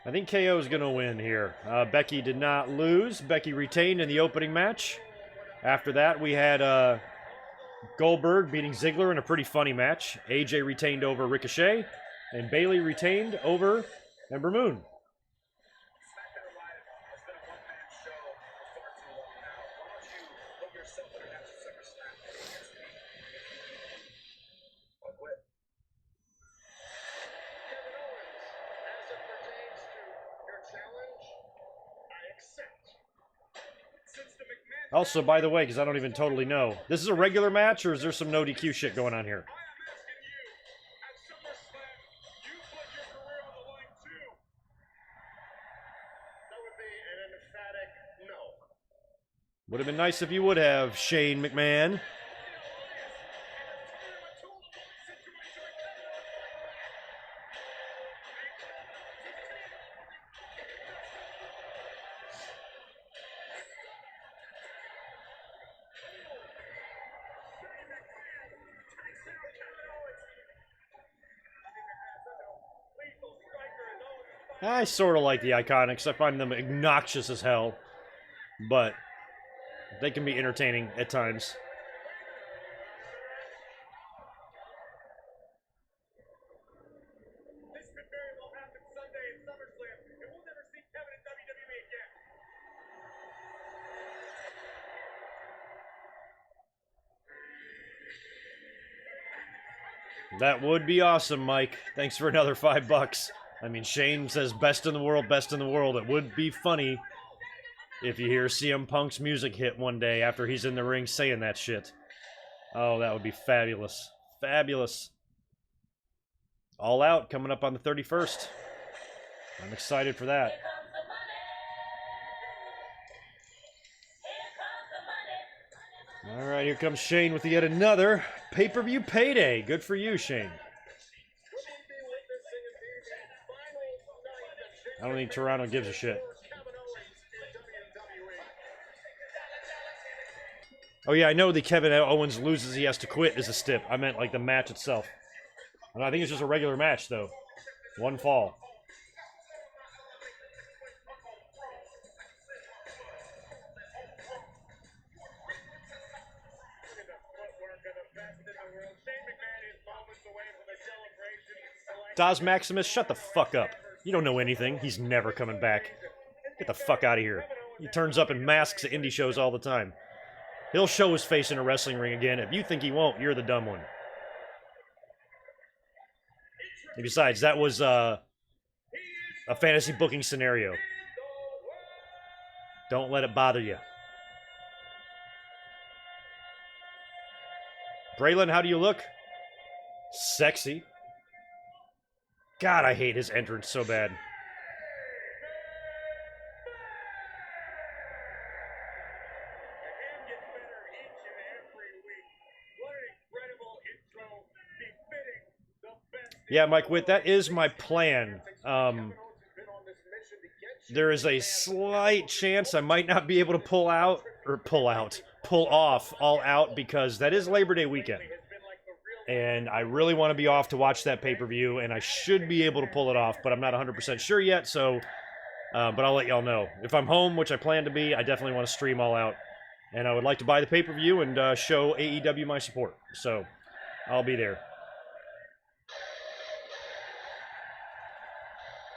I think KO is going to win here. Becky did not lose. Becky retained in the opening match. After that, we had Goldberg beating Ziggler in a pretty funny match. AJ retained over Ricochet. And Bayley retained over Ember Moon. Also, by the way, because I don't even totally know, this is a regular match, or is there some no DQ shit going on here? Would have been nice if you would have, Shane McMahon. I sort of like the Iconics. I find them obnoxious as hell, but they can be entertaining at times. This could very well happen Sunday at SummerSlam, and we'll never see Kevin in WWE again. That would be awesome, Mike. Thanks for another $5. I mean, Shane says best in the world, best in the world. It would be funny if you hear CM Punk's music hit one day after he's in the ring saying that shit. Oh, that would be fabulous. Fabulous. All Out coming up on the 31st. I'm excited for that. All right, here comes Shane with yet another pay-per-view payday. Good for you, Shane. I don't think Toronto gives a shit. Oh yeah, I know the Kevin Owens loses, he has to quit is a stip. I meant like the match itself. And I think it's just a regular match though. One fall. Daz Maximus, shut the fuck up. You don't know anything. He's never coming back. Get the fuck out of here. He turns up in masks at indie shows all the time. He'll show his face in a wrestling ring again. If you think he won't, you're the dumb one. And besides, that was a fantasy booking scenario. Don't let it bother you. Braylon, how do you look? Sexy. God, I hate his entrance so bad. Yeah, Mike Witt, that is my plan. There is a slight chance I might not be able to pull off All Out because that is Labor Day weekend. And I really want to be off to watch that pay-per-view, and I should be able to pull it off, but I'm not 100% sure yet, so... but I'll let y'all know. If I'm home, which I plan to be, I definitely want to stream All Out. And I would like to buy the pay-per-view and show AEW my support. So, I'll be there.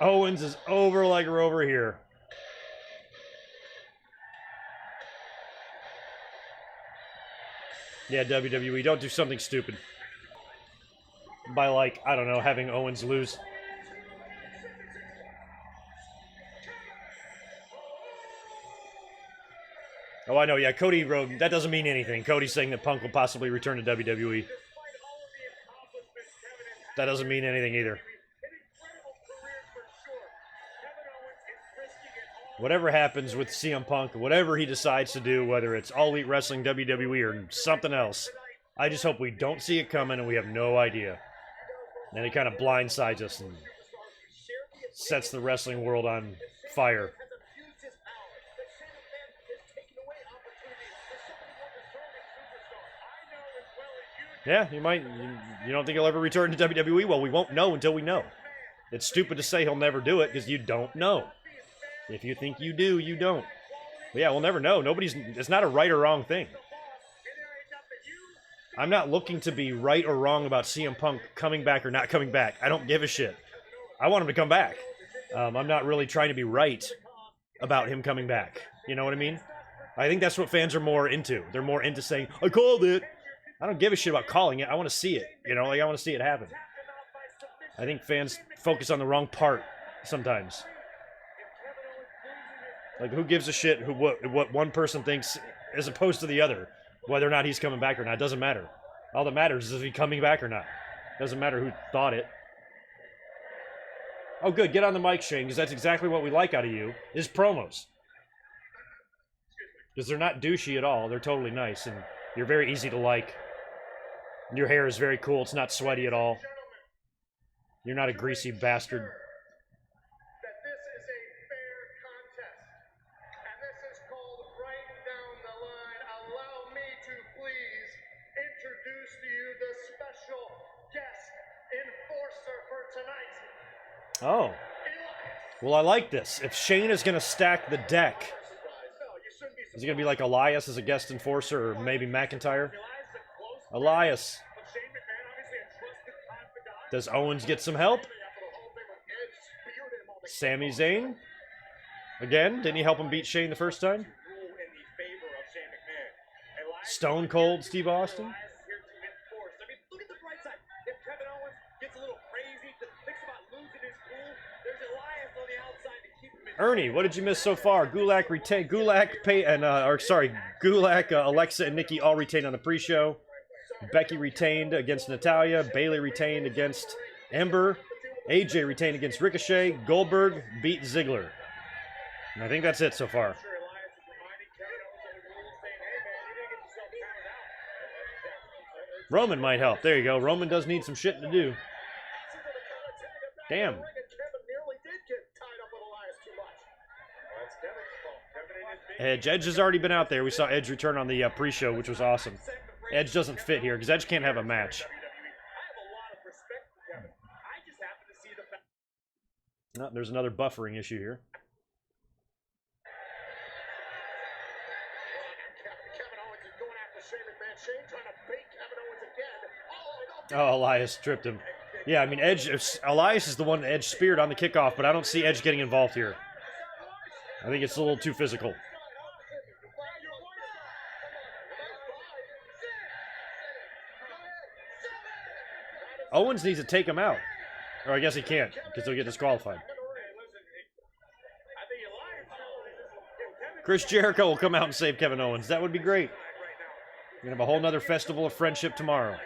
Owens is over like we're over here. Yeah, WWE, don't do something stupid. By, like, I don't know, having Owens lose. Oh, I know, yeah, Cody wrote, that doesn't mean anything. Cody's saying that Punk will possibly return to WWE. That doesn't mean anything either. Whatever happens with CM Punk, whatever he decides to do, whether it's All Elite Wrestling, WWE, or something else, I just hope we don't see it coming and we have no idea. And it kind of blindsides us and sets the wrestling world on fire. Yeah, you might. You don't think he'll ever return to WWE? Well, we won't know until we know. It's stupid to say he'll never do it because you don't know. If you think you do, you don't. But yeah, we'll never know. It's not a right or wrong thing. I'm not looking to be right or wrong about CM Punk coming back or not coming back. I don't give a shit. I want him to come back. I'm not really trying to be right about him coming back. You know what I mean? I think that's what fans are more into. They're more into saying, I called it. I don't give a shit about calling it. I want to see it. You know, like I want to see it happen. I think fans focus on the wrong part sometimes. Like, who gives a shit what one person thinks as opposed to the other? Whether or not he's coming back or not, it doesn't matter. All that matters is if he's coming back or not. Doesn't matter who thought it. Oh, good. Get on the mic, Shane, because that's exactly what we like out of you, is promos. Because they're not douchey at all. They're totally nice, and you're very easy to like. Your hair is very cool. It's not sweaty at all. You're not a greasy bastard. That this is a fair contest, and this is called right down the line. Allow me to please introduce to you the special guest enforcer for tonight. Oh. Well, I like this. If Shane is going to stack the deck, is he going to be like Elias as a guest enforcer, or maybe McIntyre? Elias. Does Owens get some help? Sami Zayn? Again? Didn't he help him beat Shane the first time? Stone Cold Steve Austin? Ernie, what did you miss so far? Gulak, Alexa, and Nikki all retained on the pre-show. Becky retained against Natalya. Bayley retained against Ember. AJ retained against Ricochet. Goldberg beat Ziggler. And I think that's it so far. Roman might help. There you go. Roman does need some shit to do. Damn. Edge has already been out there. We saw Edge return on the pre-show, which was awesome. Edge doesn't fit here because Edge can't have a match. Oh, there's another buffering issue here. Oh, Elias tripped him. Yeah, I mean, Elias is the one Edge speared on the kickoff, but I don't see Edge getting involved here. I think it's a little too physical. Owens needs to take him out. Or I guess he can't, because he'll get disqualified. Chris Jericho will come out and save Kevin Owens. That would be great. We're going to have a whole nother festival of friendship tomorrow.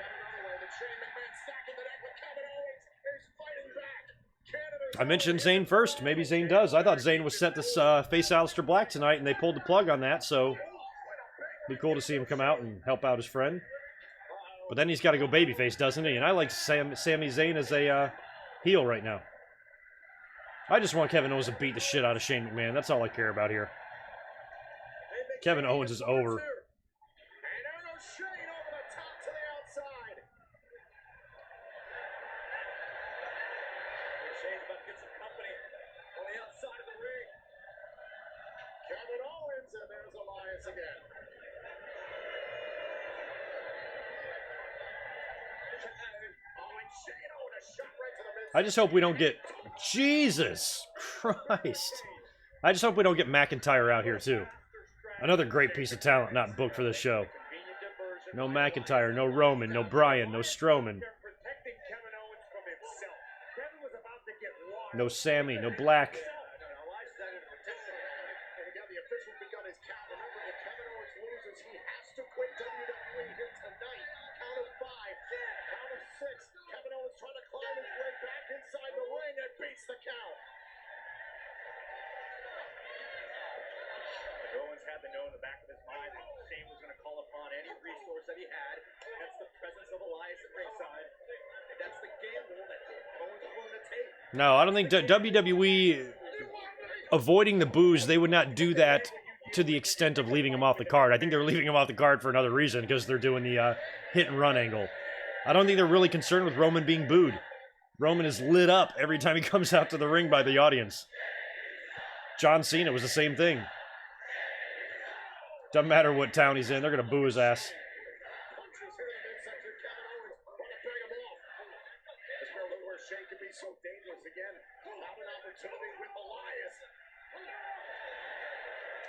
I mentioned Zayn first. Maybe Zayn does. I thought Zayn was set to face Aleister Black tonight, and they pulled the plug on that, so it'd be cool to see him come out and help out his friend. But then he's got to go babyface, doesn't he? And I like Sami Zayn as a heel right now. I just want Kevin Owens to beat the shit out of Shane McMahon. That's all I care about here. Kevin Owens is over. I just hope we don't get... Jesus Christ. I just hope we don't get McIntyre out here, too. Another great piece of talent not booked for this show. No McIntyre, no Roman, no Bryan, no Strowman. No Sammy, no Black. No, I don't think WWE avoiding the booze, they would not do that to the extent of leaving him off the card. I think they're leaving him off the card for another reason, because they're doing the hit and run angle. I don't think they're really concerned with Roman being booed. Roman is lit up every time he comes out to the ring by the audience. John Cena was the same thing. Doesn't matter what town he's in, they're going to boo his ass.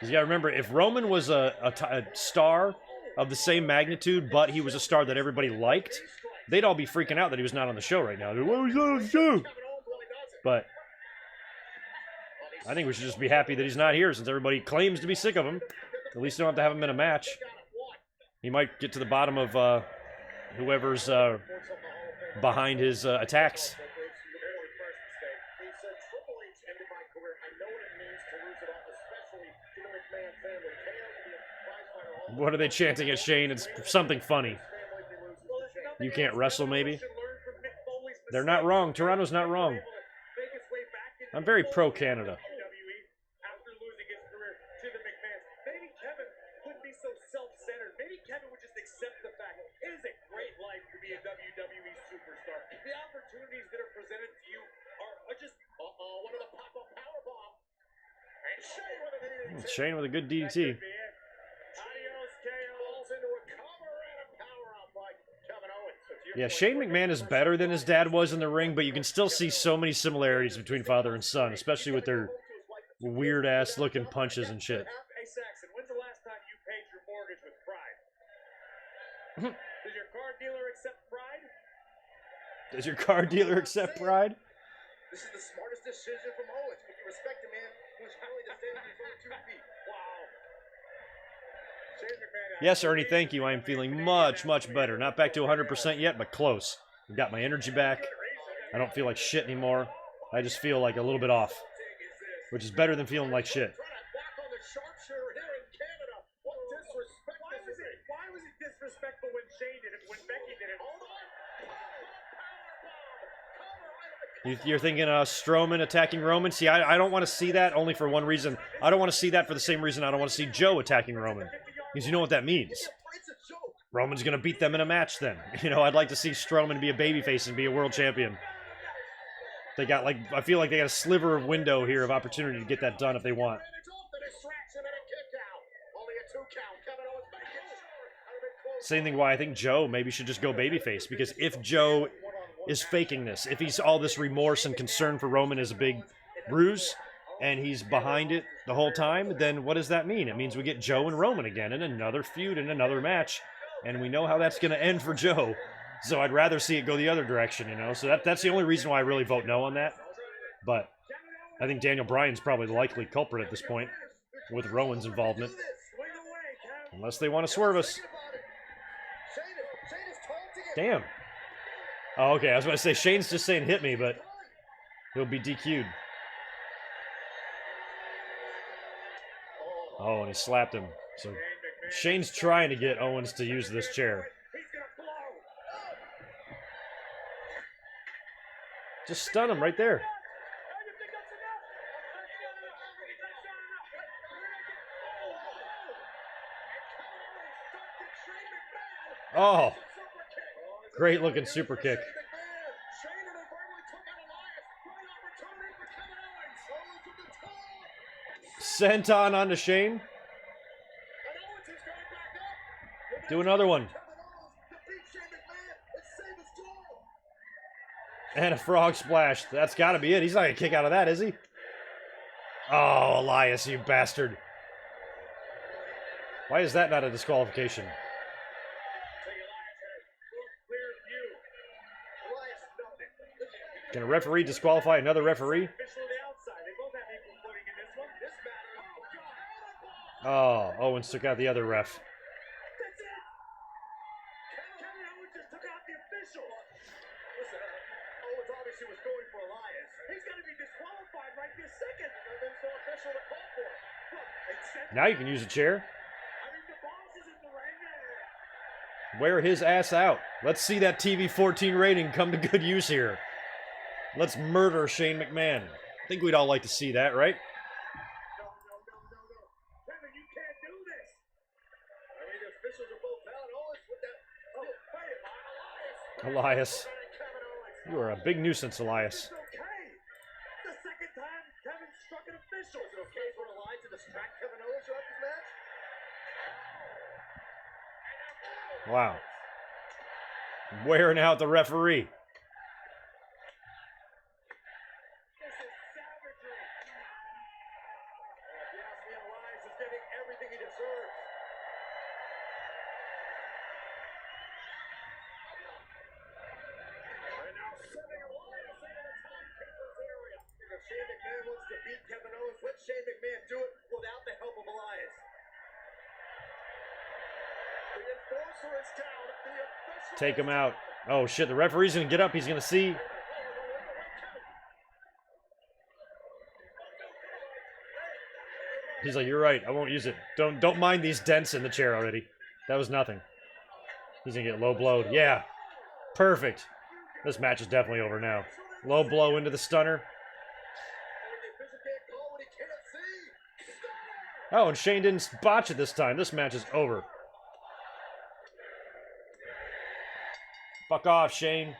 You got to remember, if Roman was a star of the same magnitude, but he was a star that everybody liked, they'd all be freaking out that he was not on the show right now. What was on the show? But I think we should just be happy that he's not here, since everybody claims to be sick of him. At least they don't have to have him in a match. He might get to the bottom of whoever's behind his attacks. What are they chanting at Shane? It's something funny. You can't wrestle, maybe? They're not wrong. Toronto's not wrong. I'm very pro-Canada. After losing his career to the McMahons, maybe Kevin wouldn't be so self-centered. Maybe Kevin would just accept the fact it is a great life to be a WWE superstar. The opportunities that are presented to you are just, one of the pop-up powerbomb. And Shane with a good DDT. Yeah, Shane McMahon is better than his dad was in the ring, but you can still see so many similarities between father and son, especially with their weird-ass looking punches and shit. Hey, Saxon, when's the last time you paid your mortgage with pride? Does your car dealer accept pride? Does your car dealer accept pride? This is the smartest decision from Owens. If you respect a man who's finally to stand on his own 2 feet. Wow. Yes, Ernie, thank you. I am feeling much, much better. Not back to 100% yet, but close. I've got my energy back. I don't feel like shit anymore. I just feel like a little bit off, which is better than feeling like shit. Why was it disrespectful when Shane did it, when Becky did it? You're thinking Strowman attacking Roman? See, I don't want to see that only for one reason. I don't want to see that for the same reason I don't want to see Joe attacking Roman. Because you know what that means. Roman's going to beat them in a match then. You know, I'd like to see Strowman be a babyface and be a world champion. They got, like, I feel like they got a sliver of window here of opportunity to get that done if they want. Same thing why I think Joe maybe should just go babyface. Because if Joe is faking this, if he's all this remorse and concern for Roman is a big ruse, and he's behind it the whole time, then what does that mean? It means we get Joe and Roman again in another feud, in another match, and we know how that's going to end for Joe. So I'd rather see it go the other direction, you know? So that's the only reason why I really vote no on that. But I think Daniel Bryan's probably the likely culprit at this point, with Rowan's involvement. Unless they want to swerve us. Damn. Oh, okay, I was going to say, Shane's just saying hit me, but he'll be DQ'd. Oh, and he slapped him. So Shane's trying to get Owens to use this chair. Just stun him right there. Oh, great looking super kick. Senton onto Shane. Do another one. And a frog splash. That's got to be it. He's not going to kick out of that, is he? Oh, Elias, you bastard. Why is that not a disqualification? Can a referee disqualify another referee? Oh, Owens took out the other ref. Now you can use a chair. Wear his ass out. Let's see that TV 14 rating come to good use here. Let's murder Shane McMahon. I think we'd all like to see that, right? Elias. You are a big nuisance, Elias. It's okay. The second time Kevin struck an official. Is it okay for Elias to distract Kevin Owens throughout this match? Wow. Wearing out the referee. This is savagery. If you ask me, Elias is getting everything he deserves. And now sending Elias into the timekeeper's area. If Shane McMahon wants to beat Kevin Owens, let Shane McMahon do it without the help of Elias. The enforcer is down. The official Take him out. Oh shit, the referee's gonna get up, he's gonna see. He's like, you're right, I won't use it. Don't mind these dents in the chair already. That was nothing. He's gonna get low blowed. Yeah. Perfect. This match is definitely over now. Low blow into the stunner. Oh, and Shane didn't botch it this time. This match is over. Fuck off, Shane.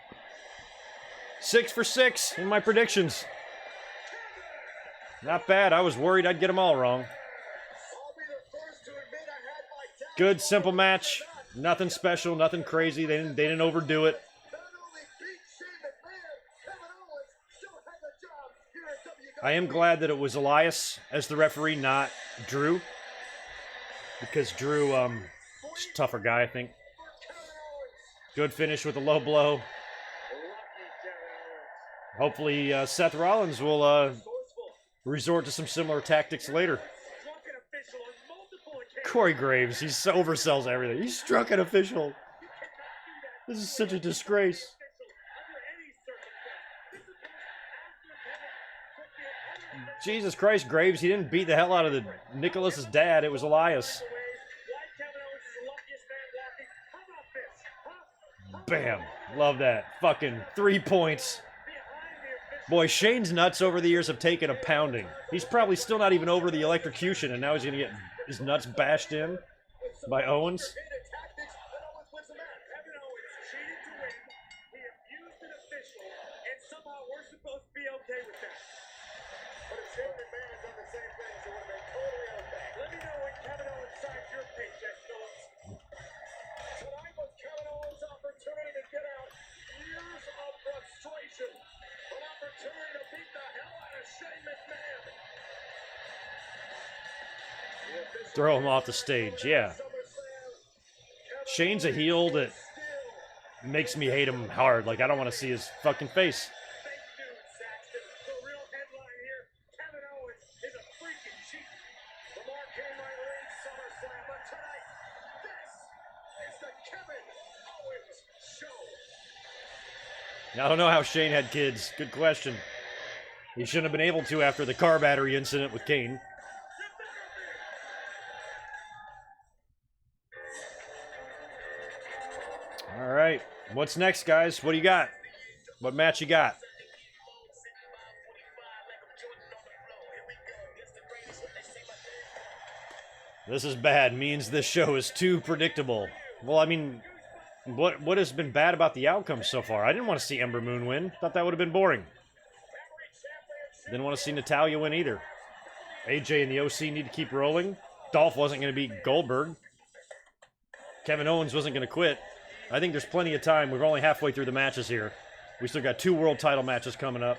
6 for 6 in my predictions. Not bad. I was worried I'd get them all wrong. Good, simple match. Nothing special, nothing crazy. They didn't overdo it. I am glad that it was Elias as the referee, not Drew. Because Drew, is a tougher guy, I think. Good finish with a low blow. Hopefully Seth Rollins will resort to some similar tactics later. Corey Graves, he oversells everything. He struck an official. This is such a disgrace. Jesus Christ, Graves, he didn't beat the hell out of the Nicholas's dad. It was Elias. Bam. Love that. Fucking 3 points. Boy, Shane's nuts over the years have taken a pounding. He's probably still not even over the electrocution, and now he's going to get his nuts bashed in by Owens. Throw him off the stage, yeah. Shane's a heel that makes me hate him hard. Like, I don't want to see his fucking face. I don't know how Shane had kids. Good question. He shouldn't have been able to after the car battery incident with Kane. All right. What's next, guys? What do you got? What match you got? This is bad. Means this show is too predictable. Well, I mean, what has been bad about the outcome so far? I didn't want to see Ember Moon win. Thought that would have been boring. Didn't want to see Natalya win either. AJ and the OC need to keep rolling. Dolph wasn't going to beat Goldberg. Kevin Owens wasn't going to quit. I think there's plenty of time. We're only halfway through the matches here. We still got 2 world title matches coming up.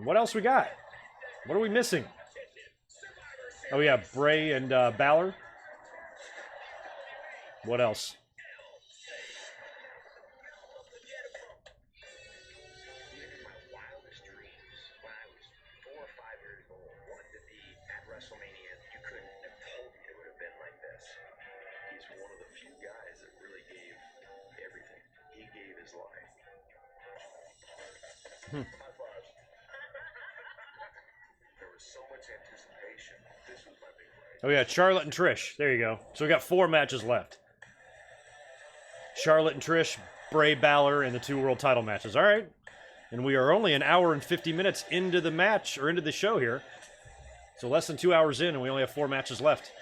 What else we got? What are we missing? Oh, yeah, Bray and Balor. What else? There was so much anticipation. This was my big break. Oh yeah, Charlotte and Trish. There you go. So we got 4 matches left. Charlotte and Trish, Bray, Balor, and the 2 world title matches. All right. And we are only an hour and 50 minutes into the match, or into the show here. So less than 2 hours in, and we only have 4 matches left.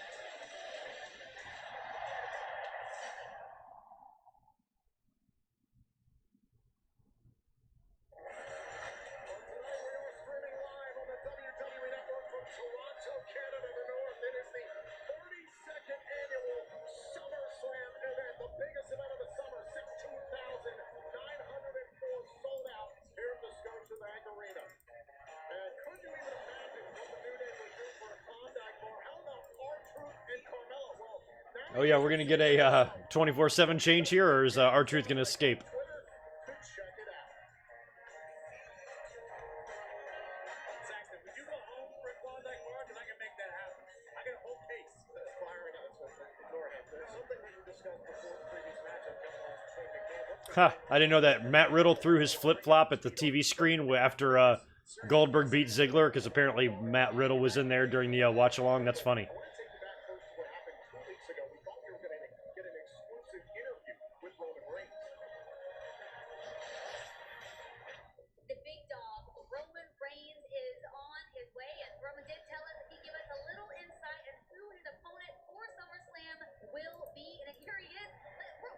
Oh yeah, we're gonna get a 24/7 change here, or is R-Truth gonna escape? Huh, I didn't know that Matt Riddle threw his flip-flop at the TV screen after Goldberg beat Ziggler, because apparently Matt Riddle was in there during the watch-along. That's funny. The big dog, Roman Reigns, is on his way, and Roman did tell us that he'd give us a little insight on who his opponent for SummerSlam will be, and here he is.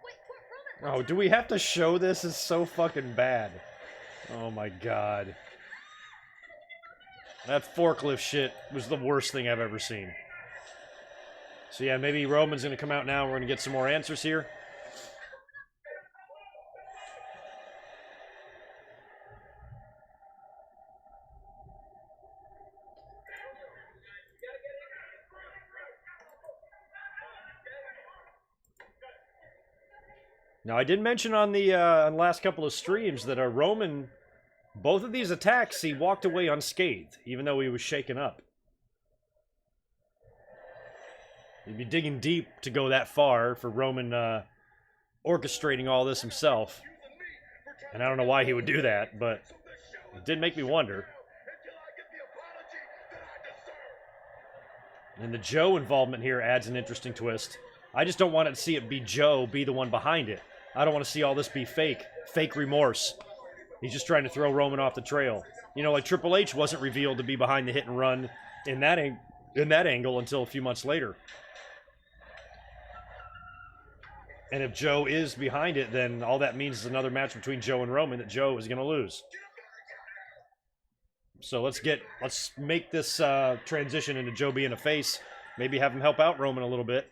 Wait, Roman. Oh, do we have to show this? It's so fucking bad. Oh my god. That forklift shit was the worst thing I've ever seen. So yeah, maybe Roman's gonna come out now and we're gonna get some more answers here. Now, I did mention on the last couple of streams that Roman, both of these attacks, he walked away unscathed, even though he was shaken up. He'd be digging deep to go that far for Roman orchestrating all this himself. And I don't know why he would do that, but it did make me wonder. And the Joe involvement here adds an interesting twist. I just don't want to see it be Joe be the one behind it. I don't want to see all this be fake remorse. He's just trying to throw Roman off the trail. You know, like Triple H wasn't revealed to be behind the hit and run in that angle until a few months later. And if Joe is behind it, then all that means is another match between Joe and Roman that Joe is going to lose. So let's make this transition into Joe being a face. Maybe have him help out Roman a little bit.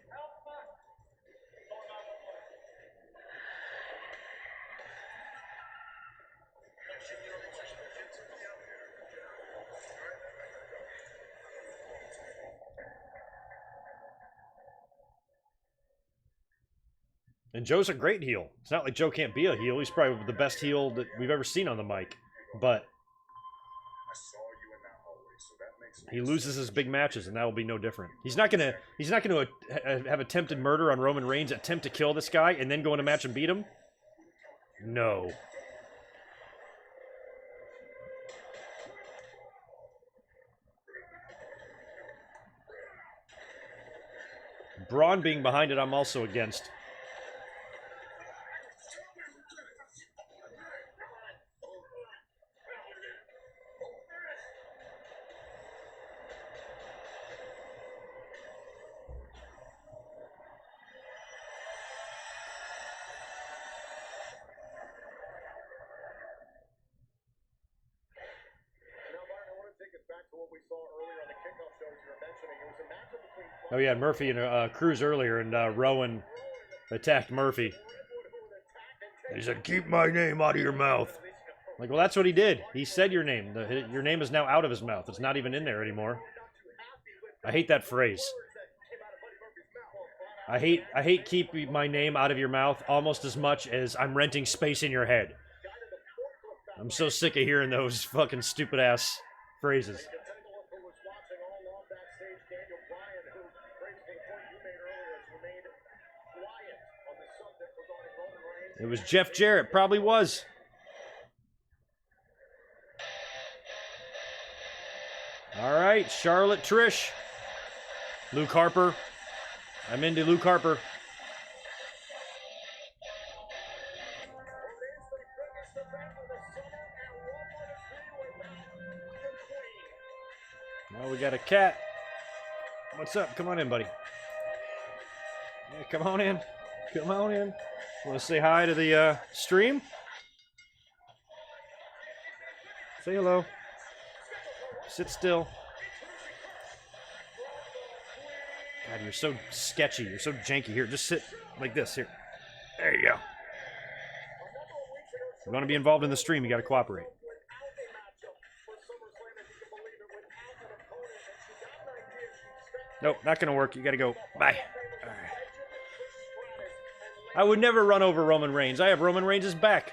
And Joe's a great heel. It's not like Joe can't be a heel. He's probably the best heel that we've ever seen on the mic. But he loses his big matches, and that will be no different. He's not gonna have attempted murder on Roman Reigns, attempt to kill this guy, and then go in a match and beat him. No. Braun being behind it, I'm also against. Oh yeah, Murphy and Cruz earlier, and Rowan attacked Murphy. He said, "Keep my name out of your mouth." Like, well, that's what he did. He said your name. Your name is now out of his mouth. It's not even in there anymore. I hate that phrase. I hate keep my name out of your mouth almost as much as I'm renting space in your head. I'm so sick of hearing those fucking stupid ass phrases. It was Jeff Jarrett, probably was. All right, Charlotte, Trish. Luke Harper. I'm into Luke Harper. Now we got a cat. What's up? Come on in, buddy. Yeah, come on in. Come on in. Want to say hi to the stream? Say hello. Sit still. God, you're so sketchy. You're so janky. Here, just sit like this. Here. There you go. If you want to be involved in the stream, you got to cooperate. Nope, not going to work. You got to go. Bye. All right. I would never run over Roman Reigns. I have Roman Reigns' back.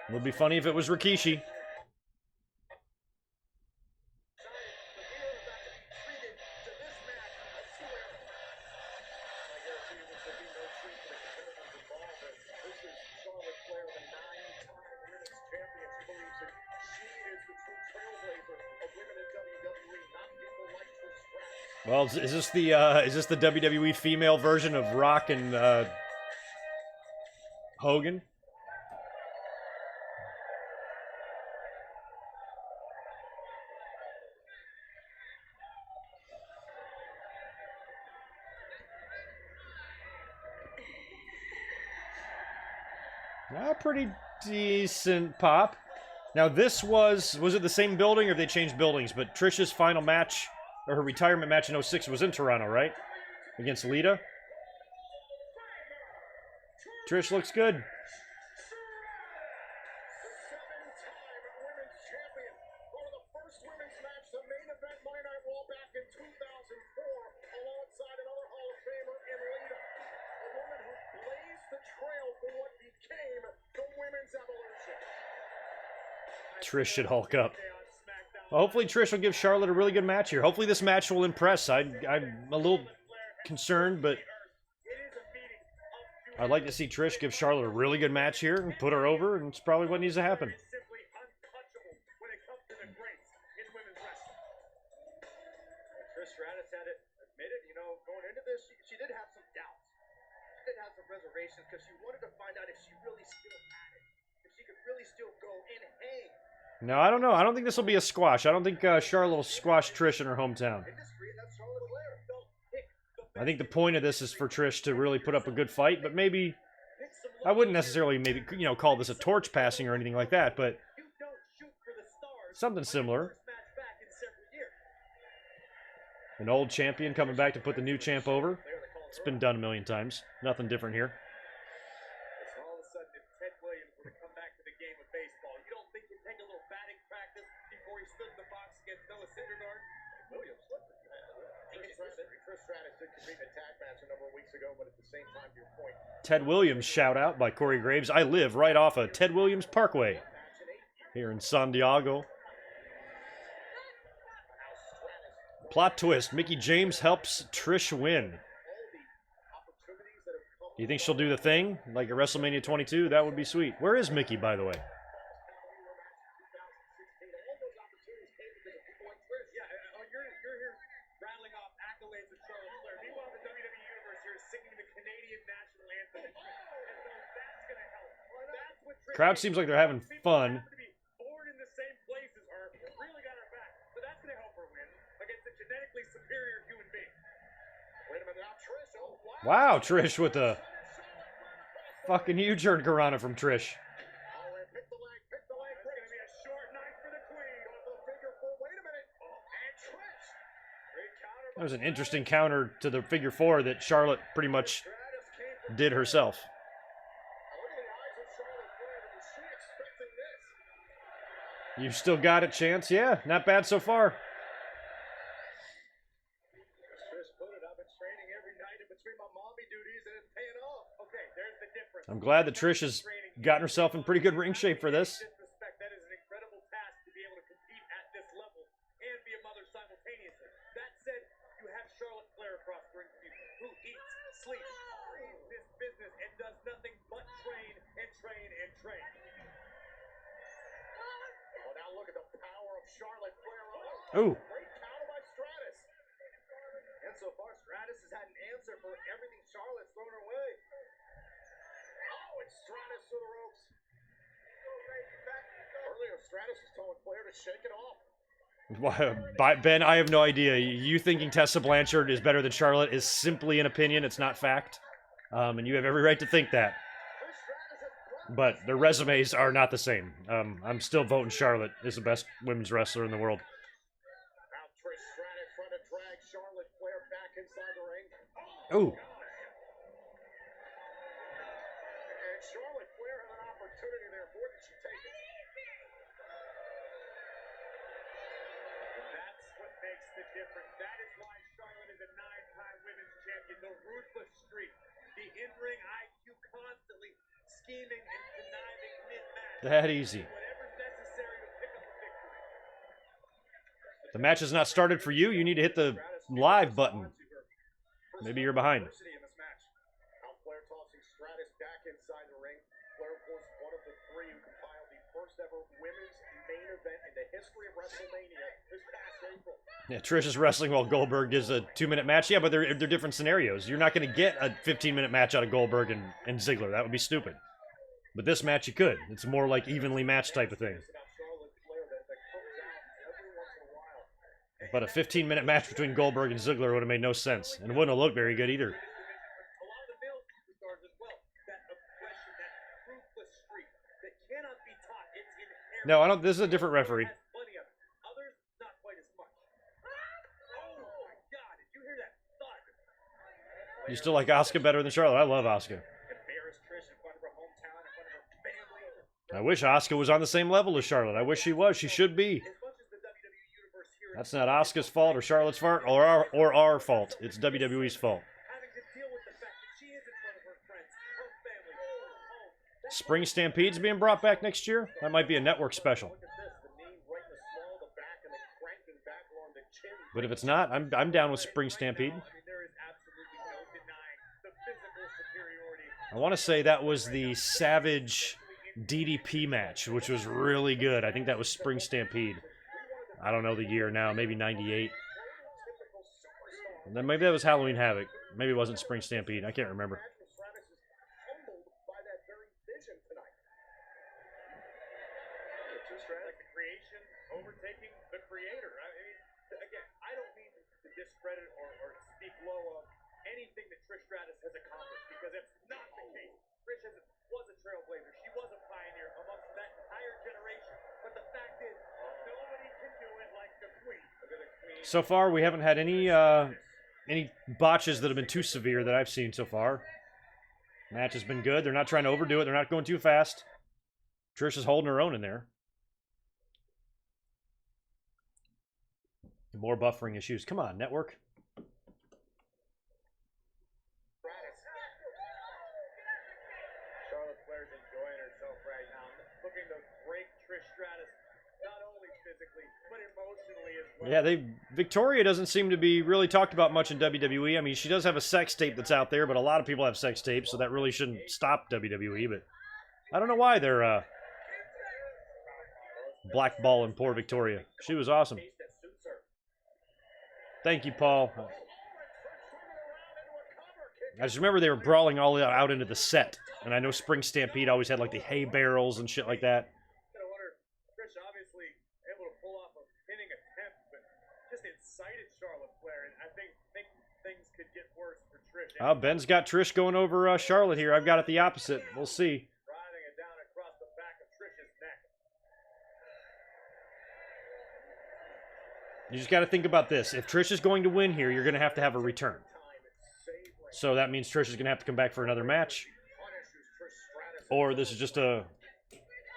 It would be funny if it was Rikishi. Well, is this the WWE female version of Rock and Hogan? Pretty decent pop. Now this was it the same building or they changed buildings? But Trish's final match, or her retirement match in 06 was in Toronto, right? Against Lita. Trish looks good. Trish should hulk up. Well, hopefully Trish will give Charlotte a really good match here. Hopefully this match will impress. I'm a little concerned, but I'd like to see Trish give Charlotte a really good match here and put her over, and it's probably what needs to happen. Trish Stratus had it admitted, you know, going into this, she did have some doubts. She did have some reservations because she wanted to find out if she really still had it. If she could really still go and hang. No, I don't know. I don't think this will be a squash. I don't think Charlotte will squash Trish in her hometown. I think the point of this is for Trish to really put up a good fight, but maybe I wouldn't necessarily call this a torch passing or anything like that, but something similar. An old champion coming back to put the new champ over. It's been done a million times. Nothing different here. Ted Williams shout out by Corey Graves. I live right off of Ted Williams Parkway here in San Diego. Plot twist, Mickie James helps Trish win. Do you think she'll do the thing like at WrestleMania 22? That would be sweet. Where is Mickie, by the way? Crowd seems like they're having fun. Wow, Trish with a fucking U-turn Karana from Trish. That was an interesting counter to the figure four that Charlotte pretty much did herself. You've still got a chance? Yeah, not bad so far. I'm glad that Trish has gotten herself in pretty good ring shape for this. That is an incredible task to be able to compete at this level and be a mother simultaneously. That said, you have Charlotte Flair across the ring who eats, sleeps, breathes this business, and does nothing but train and train and train. Well, now look at the power of Charlotte Flair. Ooh. Great counter by Stratus. And so far, Stratus has had an answer for everything Charlotte's thrown her way. Oh, it's Stratus through the ropes. Earlier, Stratus was telling Flair to shake it off. Ben, I have no idea. You thinking Tessa Blanchard is better than Charlotte is simply an opinion. It's not fact. And you have every right to think that. But their resumes are not the same. I'm still voting Charlotte is the best women's wrestler in the world. Now Trish Stratus trying to drag Charlotte Flair back inside the ring. Ooh. And Charlotte Flair had an opportunity there. Boy, did she take it. That's what makes the difference. That is why Charlotte is a 9-time women's champion. The ruthless streak, the in-ring IQ, constantly scheming and conniving mid-match. That easy. Whatever's necessary to pick up a victory. The match has not started for you. You need to hit the live button. Maybe you're behind. Now Flair tossing Stratus back inside the ring. Flair, of course, one of the three who compiled the first ever women's main event in the history of WrestleMania this past April. Yeah, Trish is wrestling while Goldberg gives a 2-minute match. Yeah, but they're different scenarios. You're not going to get a 15-minute match out of Goldberg and Ziggler. That would be stupid. But this match you could. It's more like evenly matched type of thing. But a 15-minute match between Goldberg and Ziggler would have made no sense. And it wouldn't have looked very good either. No, I don't. This is a different referee. You still like Asuka better than Charlotte? I love Asuka. I wish Asuka was on the same level as Charlotte. I wish she was. She should be. That's not Asuka's fault or Charlotte's fault or our fault. It's WWE's fault. Spring Stampede's being brought back next year? That might be a network special. But if it's not, I'm down with Spring Stampede. I want to say that was the Savage DDP match, which was really good. I think that was Spring Stampede. I don't know the year now, maybe 98. And then maybe that was Halloween Havoc. Maybe it wasn't Spring Stampede. I can't remember. Overtaking the creator. I mean, again, I don't mean to discredit or speak low of anything that Trish Stratus has accomplished, because that's not the case. Trish was a trailblazer. She was a pioneer amongst that entire generation. But the fact is, nobody can do it like the Queen. So far, we haven't had any botches that have been too severe that I've seen so far. Match has been good. They're not trying to overdo it. They're not going too fast. Trish is holding her own in there. More buffering issues. Come on, network. Charlotte Flair's enjoying herself right now, looking to break Trish Stratus, not only physically, but emotionally as well. Yeah, Victoria doesn't seem to be really talked about much in WWE. I mean, she does have a sex tape that's out there, but a lot of people have sex tapes, so that really shouldn't stop WWE. But I don't know why they're blackballing poor Victoria. She was awesome. Thank you, Paul. I just remember they were brawling all out into the set. And I know Spring Stampede always had like the hay barrels and shit like that. Trish obviously able to pull off a pinning attempt, but just incited Charlotte Flair. And I think things could get worse for Trish. Oh, Ben's got Trish going over Charlotte here. I've got it the opposite. We'll see. Riding it down across the back of Trish's neck. You just got to think about this. If Trish is going to win here, you're going to have a return. So that means Trish is going to have to come back for another match. Or this is just a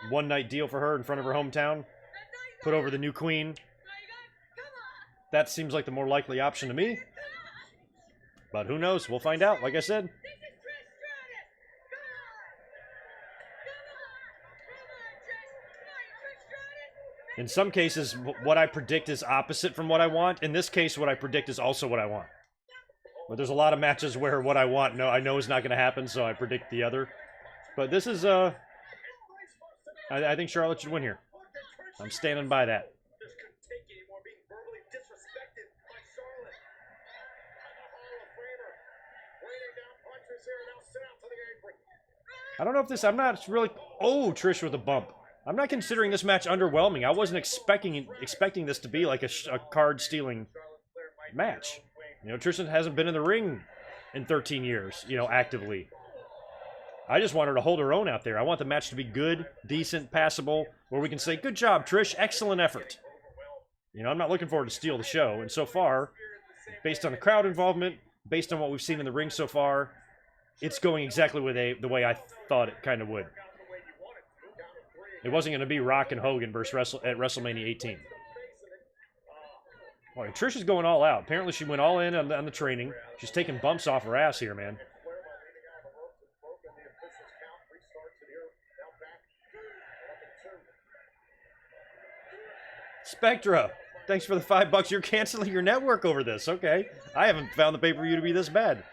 one-night deal for her in front of her hometown. Put over the new queen. That seems like the more likely option to me. But who knows? We'll find out, like I said. In some cases, what I predict is opposite from what I want. In this case, what I predict is also what I want. But there's a lot of matches where what I want, I know is not going to happen, so I predict the other. But this is, I think Charlotte should win here. I'm standing by that. I don't know if this, I'm not really, oh, Trish with a bump. I'm not considering this match underwhelming. I wasn't expecting this to be like a card-stealing match. You know, Trish hasn't been in the ring in 13 years, you know, actively. I just want her to hold her own out there. I want the match to be good, decent, passable, where we can say, good job, Trish, excellent effort. You know, I'm not looking forward to steal the show. And so far, based on the crowd involvement, based on what we've seen in the ring so far, it's going exactly the way I thought it kind of would. It wasn't going to be Rock and Hogan versus at WrestleMania 18. Oh, Trish is going all out. Apparently she went all in on the training. She's taking bumps off her ass here, man. Spectra, thanks for the $5. You're canceling your network over this. Okay. I haven't found the pay-per-view to be this bad.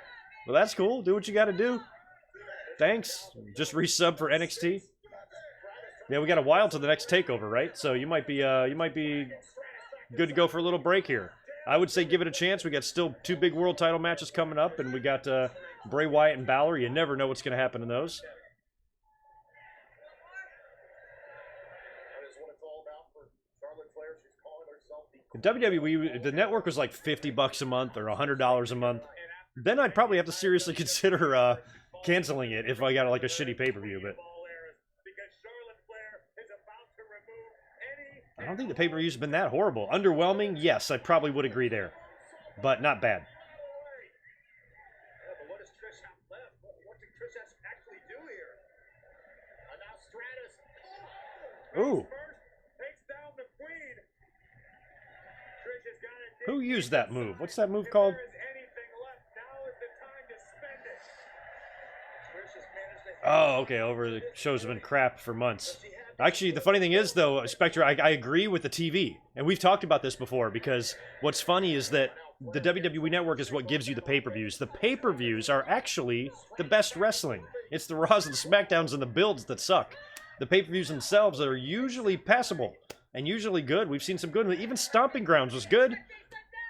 Well, that's cool. Do what you got to do. Thanks. Just resub for NXT. Yeah, we got a while till the next takeover, right? So you might be good to go for a little break here. I would say give it a chance. We got still 2 big world title matches coming up, and we got Bray Wyatt and Balor. You never know what's going to happen in those. In WWE, the network was like $50 a month or $100 a month. Then I'd probably have to seriously consider canceling it if I got like a shitty pay-per-view. But I don't think the pay-per-view's been that horrible. Underwhelming, yes, I probably would agree there, but not bad. What does Trish have left? What did Trish actually do here? Now Stratus. Ooh. Takes down the Queen. Trish has got it. Who used that move? What's that move called? If there is anything left, now is the time to spend it. Trish has managed to Oh, okay, over the show's been crap for months. Actually, the funny thing is, though, Spectre, I agree with the TV. And we've talked about this before, because what's funny is that the WWE Network is what gives you the pay-per-views. The pay-per-views are actually the best wrestling. It's the Raws and the SmackDowns and the builds that suck. The pay-per-views themselves are usually passable and usually good. We've seen some good ones. Even Stomping Grounds was good.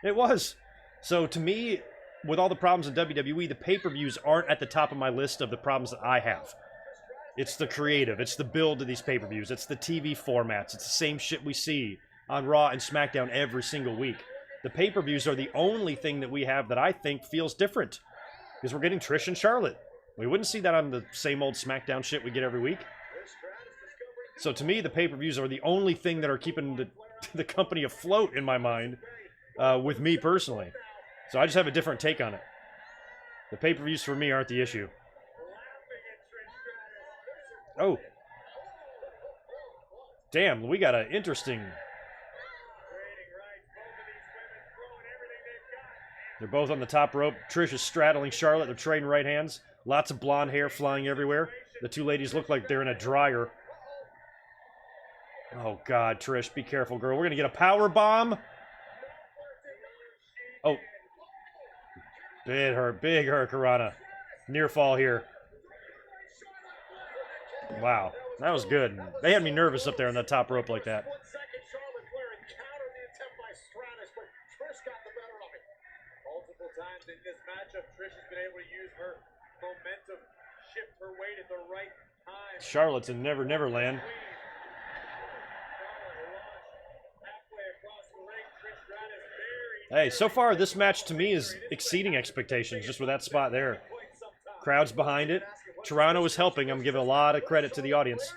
It was. So, to me, with all the problems in WWE, the pay-per-views aren't at the top of my list of the problems that I have. It's the creative. It's the build of these pay-per-views. It's the TV formats. It's the same shit we see on Raw and SmackDown every single week. The pay-per-views are the only thing that we have that I think feels different. Because we're getting Trish and Charlotte. We wouldn't see that on the same old SmackDown shit we get every week. So to me, the pay-per-views are the only thing that are keeping the company afloat in my mind, with me personally. So I just have a different take on it. The pay-per-views for me aren't the issue. Oh. Damn, we got an interesting... They're both on the top rope. Trish is straddling Charlotte. They're trading right hands. Lots of blonde hair flying everywhere. The two ladies look like they're in a dryer. Oh, God, Trish, be careful, girl. We're going to get a power bomb. Oh. Big Hurricanrana. Near fall here. Wow, that was good. They had me nervous up there on that top rope like that. Multiple times in this matchup, Trish has been able to use her momentum, shift her weight at the right time. Charlotte's in Never Never Land. Hey, so far this match to me is exceeding expectations just with that spot there. Crowd's behind it. Toronto is helping. I'm giving a lot of credit to the audience.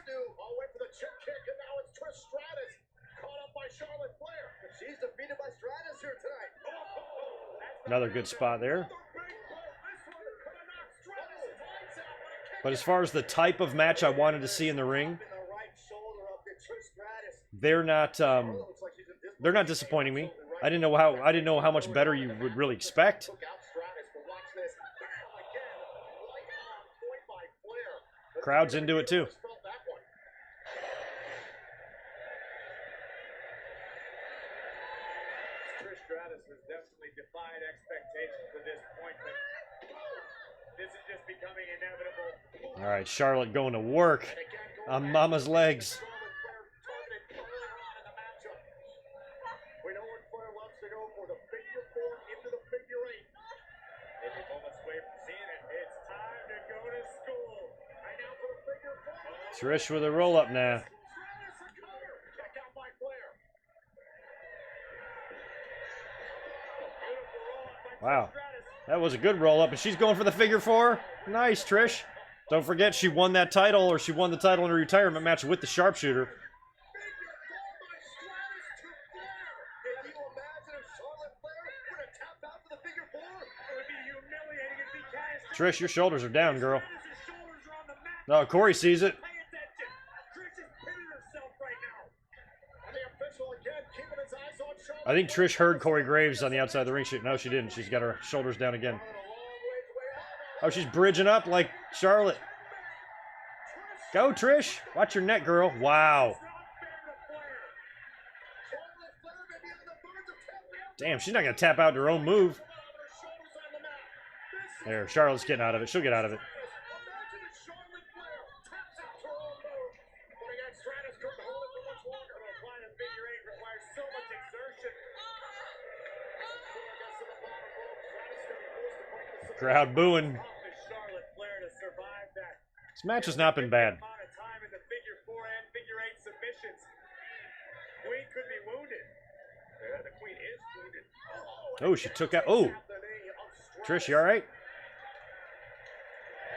Another good spot there. But as far as the type of match I wanted to see in the ring, they're not disappointing me. I didn't know how much better you would really expect. Crowd's into it too. Trish Stratus has definitely defied expectations to this point, but this is just becoming inevitable. All right, Charlotte going to work on Mama's legs. We know what Flair loves to go for, the figure 4 into the figure 8. Maybe moments away from seeing it. It's time to go to school. Right now for the figure 4. Trish with a roll up now. Check out by Flair. Wow, that was a good roll up, and she's going for the figure 4. Nice, Trish. Don't forget she won that title, or she won the title in a retirement match with the sharpshooter. Trish, your shoulders are down, girl. No, Corey sees it. I think Trish heard Corey Graves on the outside of the ring. No, she didn't. She's got her shoulders down again. Oh, she's bridging up like Charlotte. Go, Trish. Watch your neck, girl. Wow. Damn, she's not going to tap out her own move. There, Charlotte's getting out of it. She'll get out of it. Crowd booing. This match has not been bad. Oh, she took out. Oh, Trish, you all right?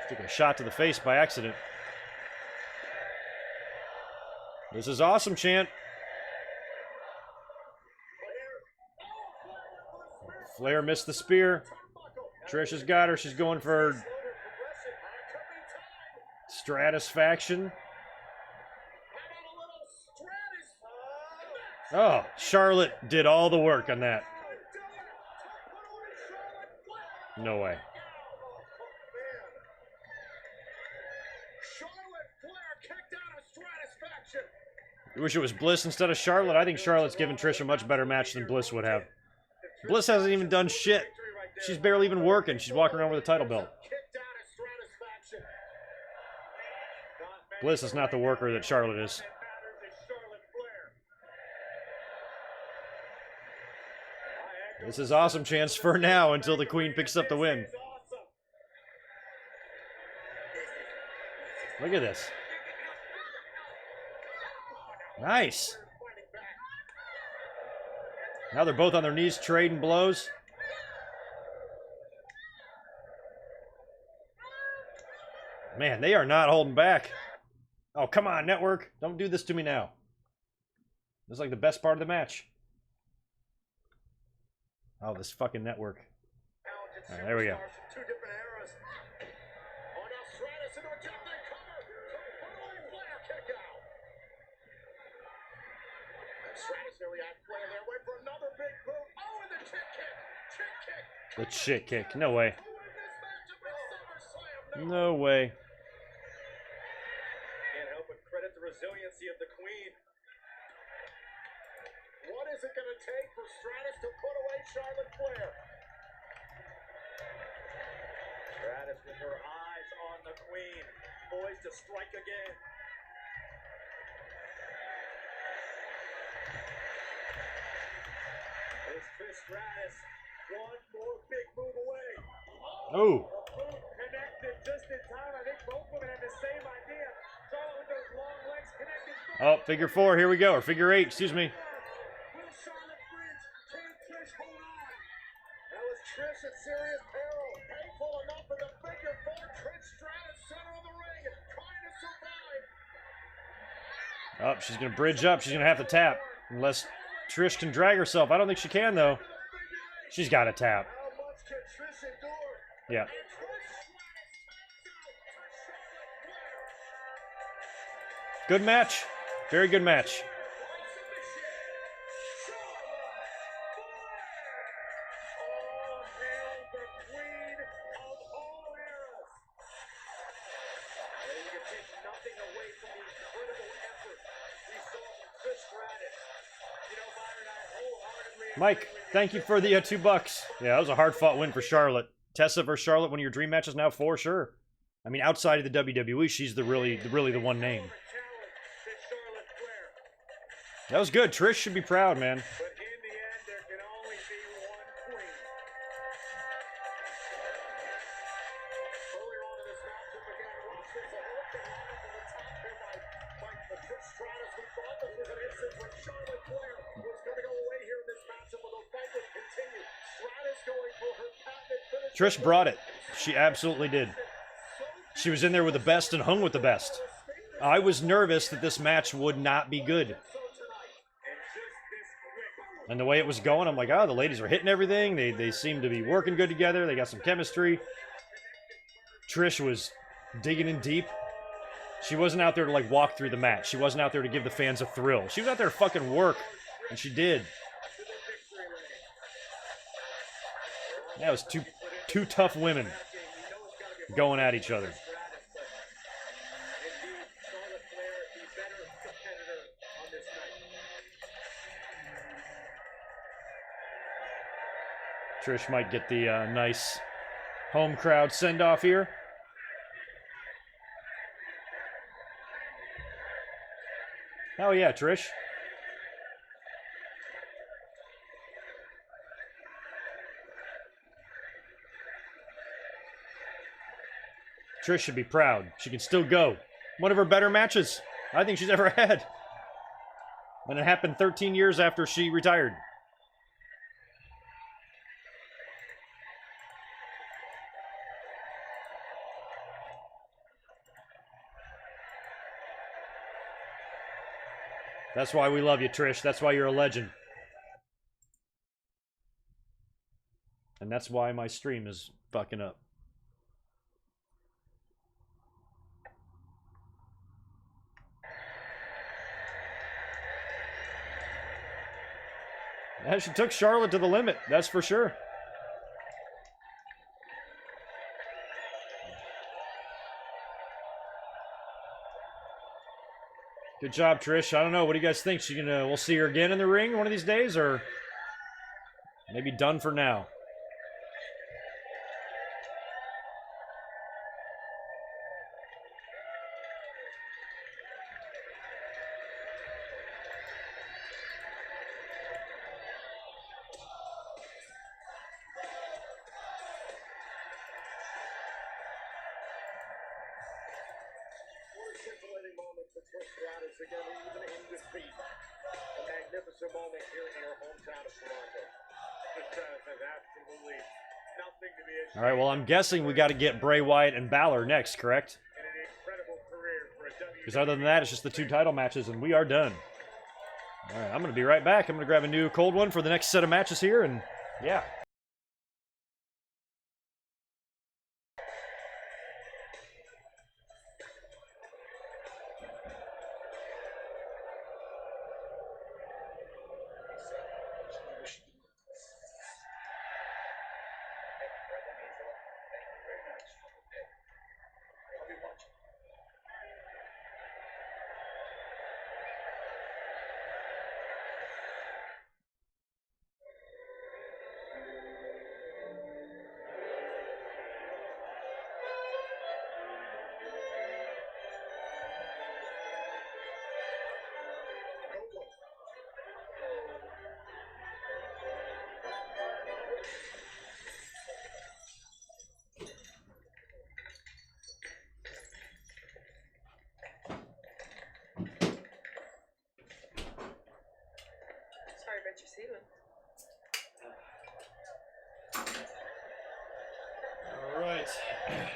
She took a shot to the face by accident. This is awesome, chant. Flair missed the spear. Trish has got her. She's going for Stratus faction. Oh, Charlotte did all the work on that. No way. You wish it was Bliss instead of Charlotte? I think Charlotte's given Trish a much better match than Bliss would have. Bliss hasn't even done shit. She's barely even working. She's walking around with a title belt. Bliss is not the worker that Charlotte is. This is awesome chance for now until the Queen picks up the win. Look at this. Nice. Now they're both on their knees trading blows. Man, they are not holding back. Oh, come on, network. Don't do this to me now. This is like the best part of the match. Oh, this fucking network. All right, there we go. The shit kick. No way. No way. Can't help but credit the resiliency of the Queen. What is it going to take for Stratus to put away Charlotte Flair? Stratus with her eyes on the Queen, poised to strike again. It's Trish Stratus, one more big move away. Oh. Connected just in time. I think both women had the same idea. Charlotte with those long legs connected. Oh, figure four. Here we go. Or figure eight. Excuse me. Will Charlotte bridge? Can Trish hold on? That was Trish at serious peril. Painful enough for the figure four. Trish Stratus, center of the ring, trying to survive. Oh, she's going to bridge up. She's going to have to tap. Unless Trish can drag herself. I don't think she can, though. She's got to tap. How much can Trish endure? Yeah. Good match. Very good match. Mike, thank you for the $2. Yeah, that was a hard-fought win for Charlotte. Tessa versus Charlotte, one of your dream matches now for sure. I mean, outside of the WWE, she's really the one name. That was good. Trish should be proud, man. But in the end, there can only be one Queen. Earlier on in this matchup, again, watch this. A hook and line from the top here by Trish Stratus. We thought this was an instance where Charlotte Flair was going to go away here in this matchup, but the fight would continue. Stratus going for her patented finish. Trish brought it. She absolutely did. She was in there with the best and hung with the best. I was nervous that this match would not be good. And the way it was going, I'm like, oh, the ladies are hitting everything. They seem to be working good together. They got some chemistry. Trish was digging in deep. She wasn't out there to, like, walk through the match. She wasn't out there to give the fans a thrill. She was out there to fucking work, and she did. That was two tough women going at each other. Trish might get the nice home crowd send-off here. Hell yeah, Trish. Trish should be proud. She can still go. One of her better matches I think she's ever had. And it happened 13 years after she retired. That's why we love you, Trish. That's why you're a legend. And that's why my stream is fucking up. Yeah, she took Charlotte to the limit, that's for sure. Good job, Trish. I don't know. What do you guys think? She gonna? We'll see her again in the ring one of these days, or maybe done for now. Scintillating moment for Trish Stratus again, even in defeat. A magnificent moment here in her hometown of Toronto. Trish Stratus has absolutely nothing to be ashamed. All right, well, I'm guessing we got to get Bray Wyatt and Balor next, correct? In an incredible career for a WWE. Because other than that, it's just the 2 title matches, and we are done. All right, I'm going to be right back. I'm going to grab a new cold one for the next set of matches here, and yeah. Sorry about your ceiling. All right,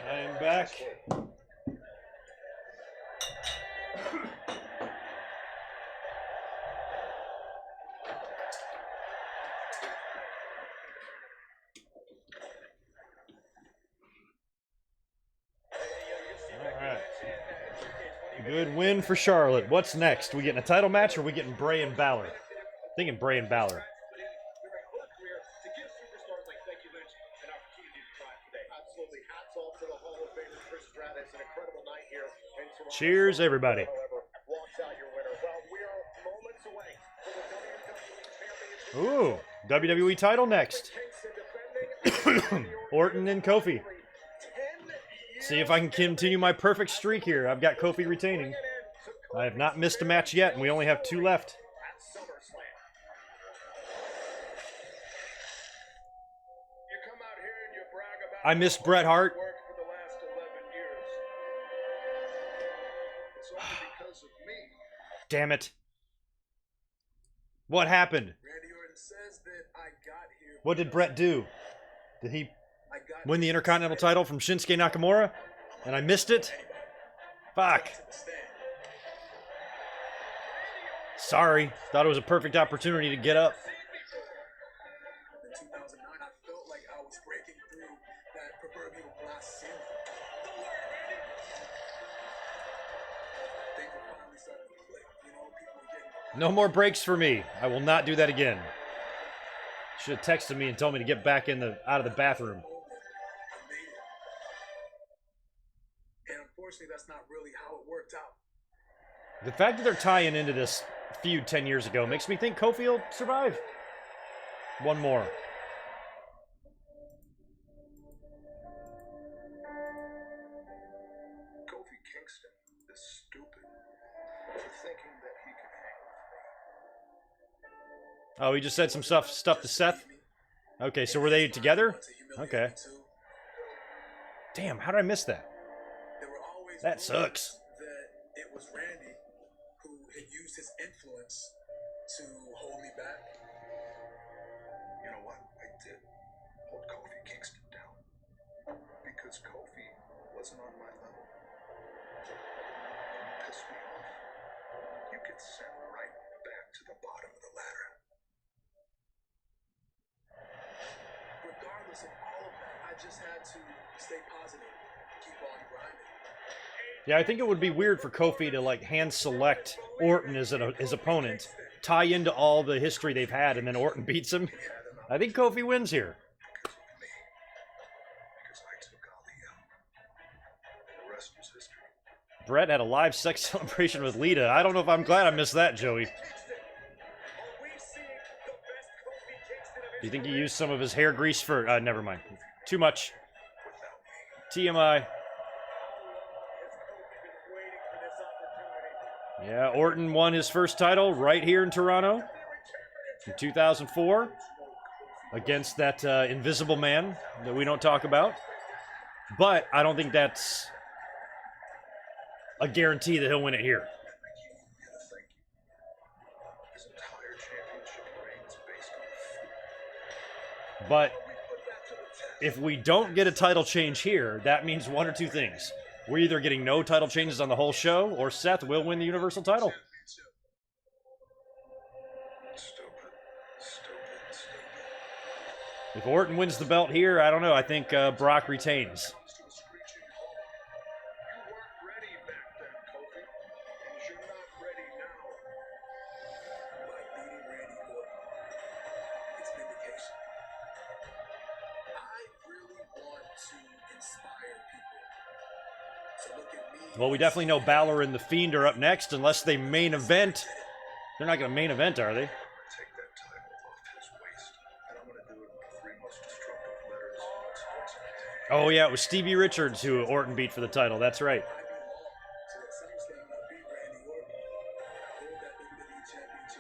I am back. Good win for Charlotte. What's next? We getting a title match or are we getting Bray and Balor? Thinking Bray and Balor. During her career to give superstars like Becky Lynch an opportunity to thrive today. Absolutely. Hats off to the Hall of Famer Trish Stratus. An incredible night here in Toronto. Cheers, everybody. However, walks out your winner. Well, we are moments away from the WWE Championship. Ooh, WWE title next. Kingston defending Orton and Kofi. See if I can continue my perfect streak here. I've got Kofi retaining. I have not missed a match yet, and we only have 2 left. at SummerSlam. You come out here and you brag about I miss Bret Hart. work for the last 11 years. It's only because of me. Damn it. What happened? Randy Orton says that I got here. What did Bret do? Did he I got win the Intercontinental title from Shinsuke Nakamura? And I missed it? Fuck. Sorry. Thought it was a perfect opportunity to get up. In 2009, I felt like I was breaking through that proverbial glass ceiling. Things were finally starting to click. You know, people were getting. No more breaks for me. I will not do that again. Should have texted me and told me to get back out of the bathroom. And unfortunately, that's not really how it worked out. The fact that they're tying into this feud 10 years ago makes me think Kofi will survive. One more. Kofi Kingston is stupid for thinking that he can hang with me. Oh, he just said some stuff to Seth? Okay, so were they together? Okay. Damn, how did I miss that? That sucks. That it was Randy who had used his influence to hold me back. You know what? I did hold Kofi Kingston down because Kofi wasn't on my level. You pissed me off. You get sent right back to the bottom of the ladder. Regardless of all of that, I just had to stay positive, keep on grinding. Yeah, I think it would be weird for Kofi to like hand select Orton as his opponent, tie into all the history they've had, and then Orton beats him. I think Kofi wins here. Because I took Ali out. The rest was history. Brett had a live sex celebration with Lita. I don't know if I'm glad I missed that, Joey. Do you think he used some of his hair grease for... never mind. Too much. TMI. Yeah, Orton won his first title right here in Toronto in 2004 against that invisible man that we don't talk about. But I don't think that's a guarantee that he'll win it here. But if we don't get a title change here, that means one or two things. We're either getting no title changes on the whole show, or Seth will win the Universal title. If Orton wins the belt here, I don't know. I think Brock retains. Well, we definitely know Balor and The Fiend are up next, unless they main event. They're not going to main event, are they? Oh, yeah, it was Stevie Richards who Orton beat for the title. That's right.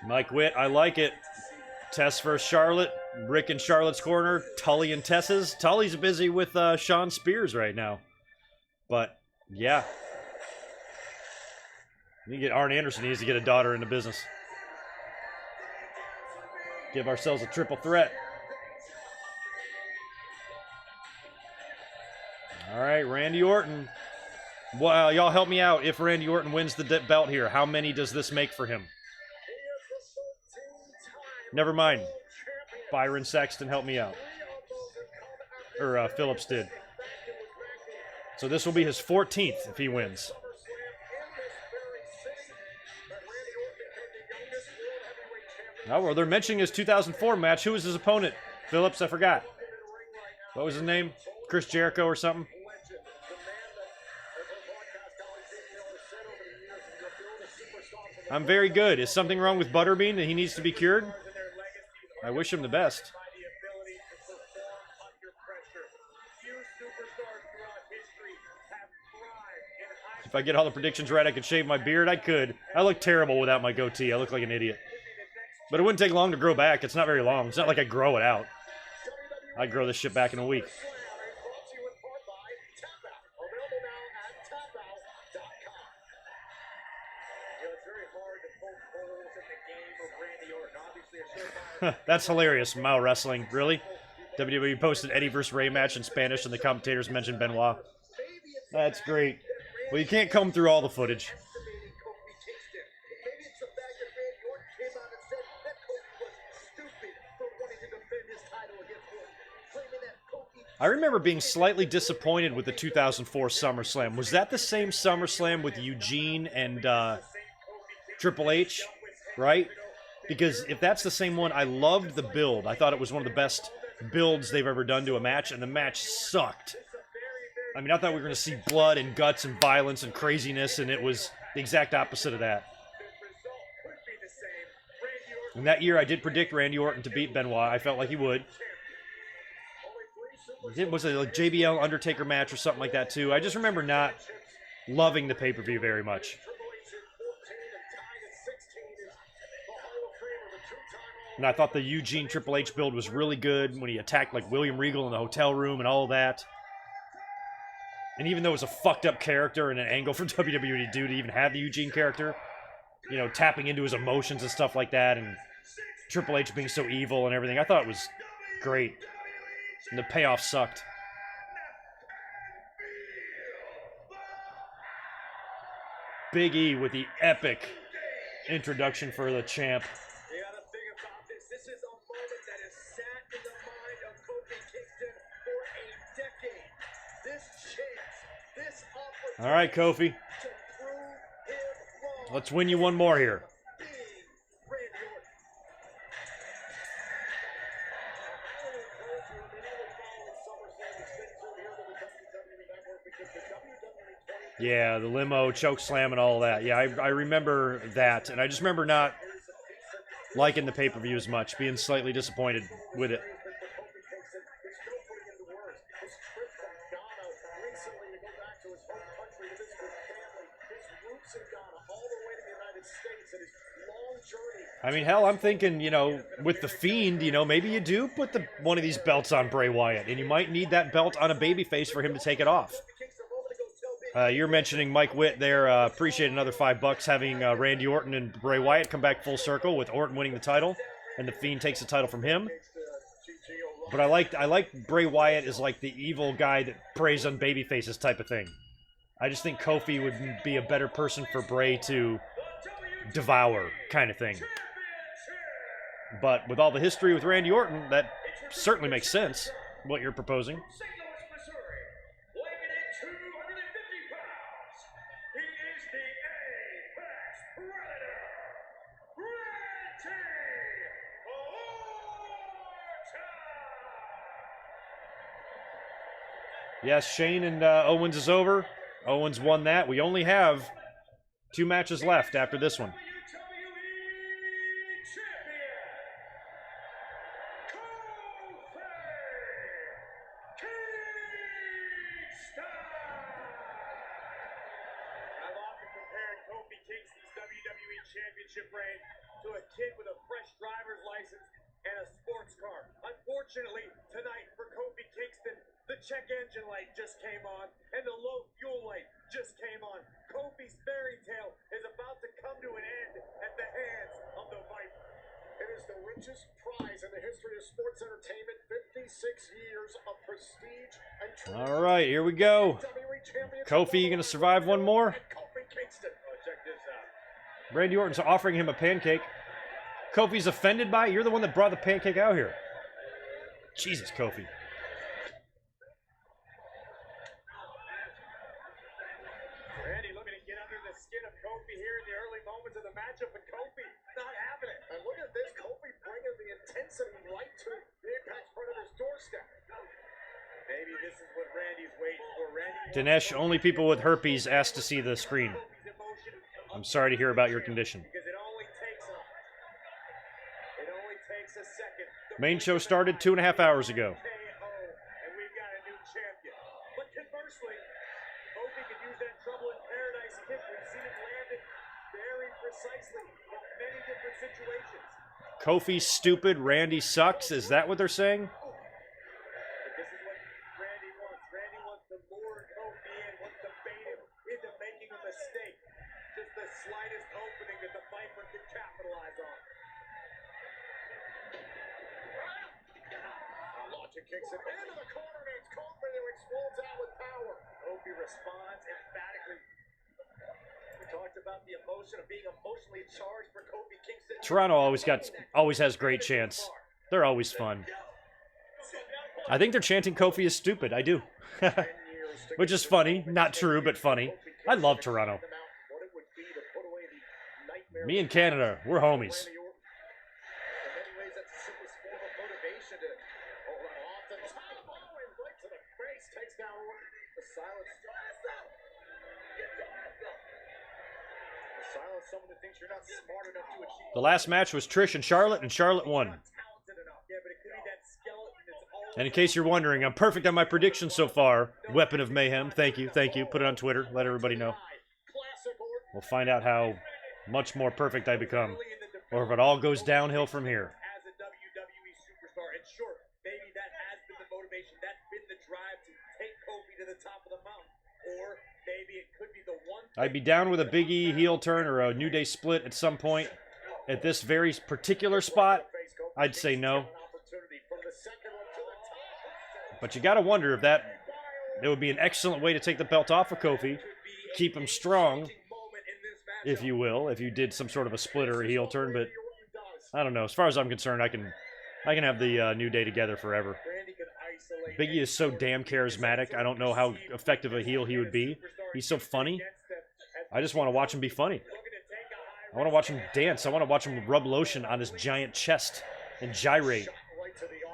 Mike Witt, I like it. Tess versus Charlotte. Rick in Charlotte's corner. Tully and Tess's. Tully's busy with Sean Spears right now. But, yeah. You get Arn Anderson needs to get a daughter in the business. Give ourselves a triple threat. All right, Randy Orton. Well, y'all help me out. If Randy Orton wins the belt here, how many does this make for him? Never mind. Byron Saxton, help me out. Or Phillips did. So this will be his 14th if he wins. Oh, well, they're mentioning his 2004 match. Who was his opponent? Phillips, I forgot. What was his name? Chris Jericho or something? I'm very good. Is something wrong with Butterbean that he needs to be cured? I wish him the best. If I get all the predictions right, I could shave my beard. I could. I look terrible without my goatee. I look like an idiot. But it wouldn't take long to grow back. It's not very long. It's not like I grow it out. I grow this shit back in a week. That's hilarious. Mao Wrestling. Really? WWE posted Eddie vs. Ray match in Spanish and the commentators mentioned Benoit. That's great. Well, you can't comb through all the footage. I remember being slightly disappointed with the 2004 SummerSlam. Was that the same SummerSlam with Eugene and Triple H? Right? because if that's the same one, I loved the build. I thought it was one of the best builds they've ever done to a match, and the match sucked. I mean, I thought we were going to see blood and guts and violence and craziness, and it was the exact opposite of that. And that year, I did predict Randy Orton to beat Benoit. I felt like he would. It was a like, JBL Undertaker match or something like that, too. I just remember not loving the pay-per-view very much. And I thought the Eugene Triple H build was really good when he attacked like William Regal in the hotel room and all that. And even though it was a fucked up character and an angle for WWE to do to even have the Eugene character, you know, tapping into his emotions and stuff like that, and Triple H being so evil and everything, I thought it was great. And the payoff sucked. Big E with the epic introduction for the champ. You gotta think about this. This is a moment that has sat in the mind of Kofi Kingston for a decade. This chance, this opportunity. All right, Kofi. To prove him wrong. Let's win you one more here. Being Randy Orton. I would encourage you immediately following SummerSlam to stay tuned here to the WWE Network because the WWE 20. Yeah, the limo, choke slam, and all that. Yeah, I remember that. And I just remember not liking the pay-per-view as much, being slightly disappointed with it. I mean, hell, I'm thinking, you know, with The Fiend, you know, maybe you do put one of these belts on Bray Wyatt, and you might need that belt on a babyface for him to take it off. You're mentioning Mike Witt there. Appreciate another $5 having Randy Orton and Bray Wyatt come back full circle with Orton winning the title, and The Fiend takes the title from him. But I like Bray Wyatt as like the evil guy that preys on babyfaces type of thing. I just think Kofi would be a better person for Bray to devour kind of thing. But with all the history with Randy Orton, that certainly makes sense, what you're proposing. Yes, Shane and Owens is over. Owens won that. We only have 2 matches left after this one. I've often compared Kofi Kingston's WWE Championship reign to a kid with a fresh driver's license and a sports car. Unfortunately, tonight for Kofi Kingston, the check engine light just came on, and the low fuel light just came on. Kofi's fairy tale is about to come to an end at the hands of the Viper. It is the richest prize in the history of sports entertainment. 56 years of prestige and All right, here we go. Kofi, you going to survive one more? Kofi Kingston. Oh, check this out. Randy Orton's offering him a pancake. Kofi's offended by it. You're the one that brought the pancake out here. Jesus, Kofi. Randy looking to get under the skin of Kofi here in the early moments of the matchup, but Kofi not having it. And look at this, Kofi bringing the intensity right to the Impact Predator's doorstep. Maybe this is what Randy's waiting for. Dinesh, only people with herpes asked to see the screen. I'm sorry to hear about your condition. Because it only takes a second. Main show started 2.5 hours ago. And we've got a new champion. But conversely, Kofi could use that trouble in paradise kick. We've seen it landed very precisely in many different situations. Kofi's stupid, Randy sucks. Is that what they're saying? But this is what Randy wants. Randy wants to lure Kofi in, wants to bait him into making a mistake. Just the slightest opening that the Viper can capitalize on. Launching kicks it into the corner, and it's Kofi who explodes out with power. Kofi responds emphatically. We talked about the emotion of being emotionally charged for Kofi Kingston. Toronto always has great chants. They're always fun. I think they're chanting Kofi is stupid. I do. Which is funny. Not true, but funny. I love Toronto. Me and Canada, we're homies. off the top. Owens right to the face. Takes down Orton. The silence. Silence someone who thinks you're not smart enough to achieve. The last match was Trish and Charlotte won. And in case you're wondering, I'm perfect on my predictions so far. Weapon of Mayhem. Thank you. Thank you. Put it on Twitter. Let everybody know. We'll find out how much more perfect I become. Or if it all goes downhill from here. As a WWE superstar, and sure, maybe that has been the motivation. That's been the drive to take Kofi to the top of the mountain. Or maybe it could be the one. I'd be down with a Big E heel turn or a New Day split at some point. At this very particular spot, I'd say no. But you got to wonder if it would be an excellent way to take the belt off of Kofi, keep him strong, if you will, if you did some sort of a split or a heel turn. But I don't know. As far as I'm concerned, I can have the New Day together forever. Big E is so damn charismatic. I don't know how effective a heel he would be. He's so funny. I just want to watch him be funny. I want to watch him dance. I want to watch him rub lotion on his giant chest and gyrate.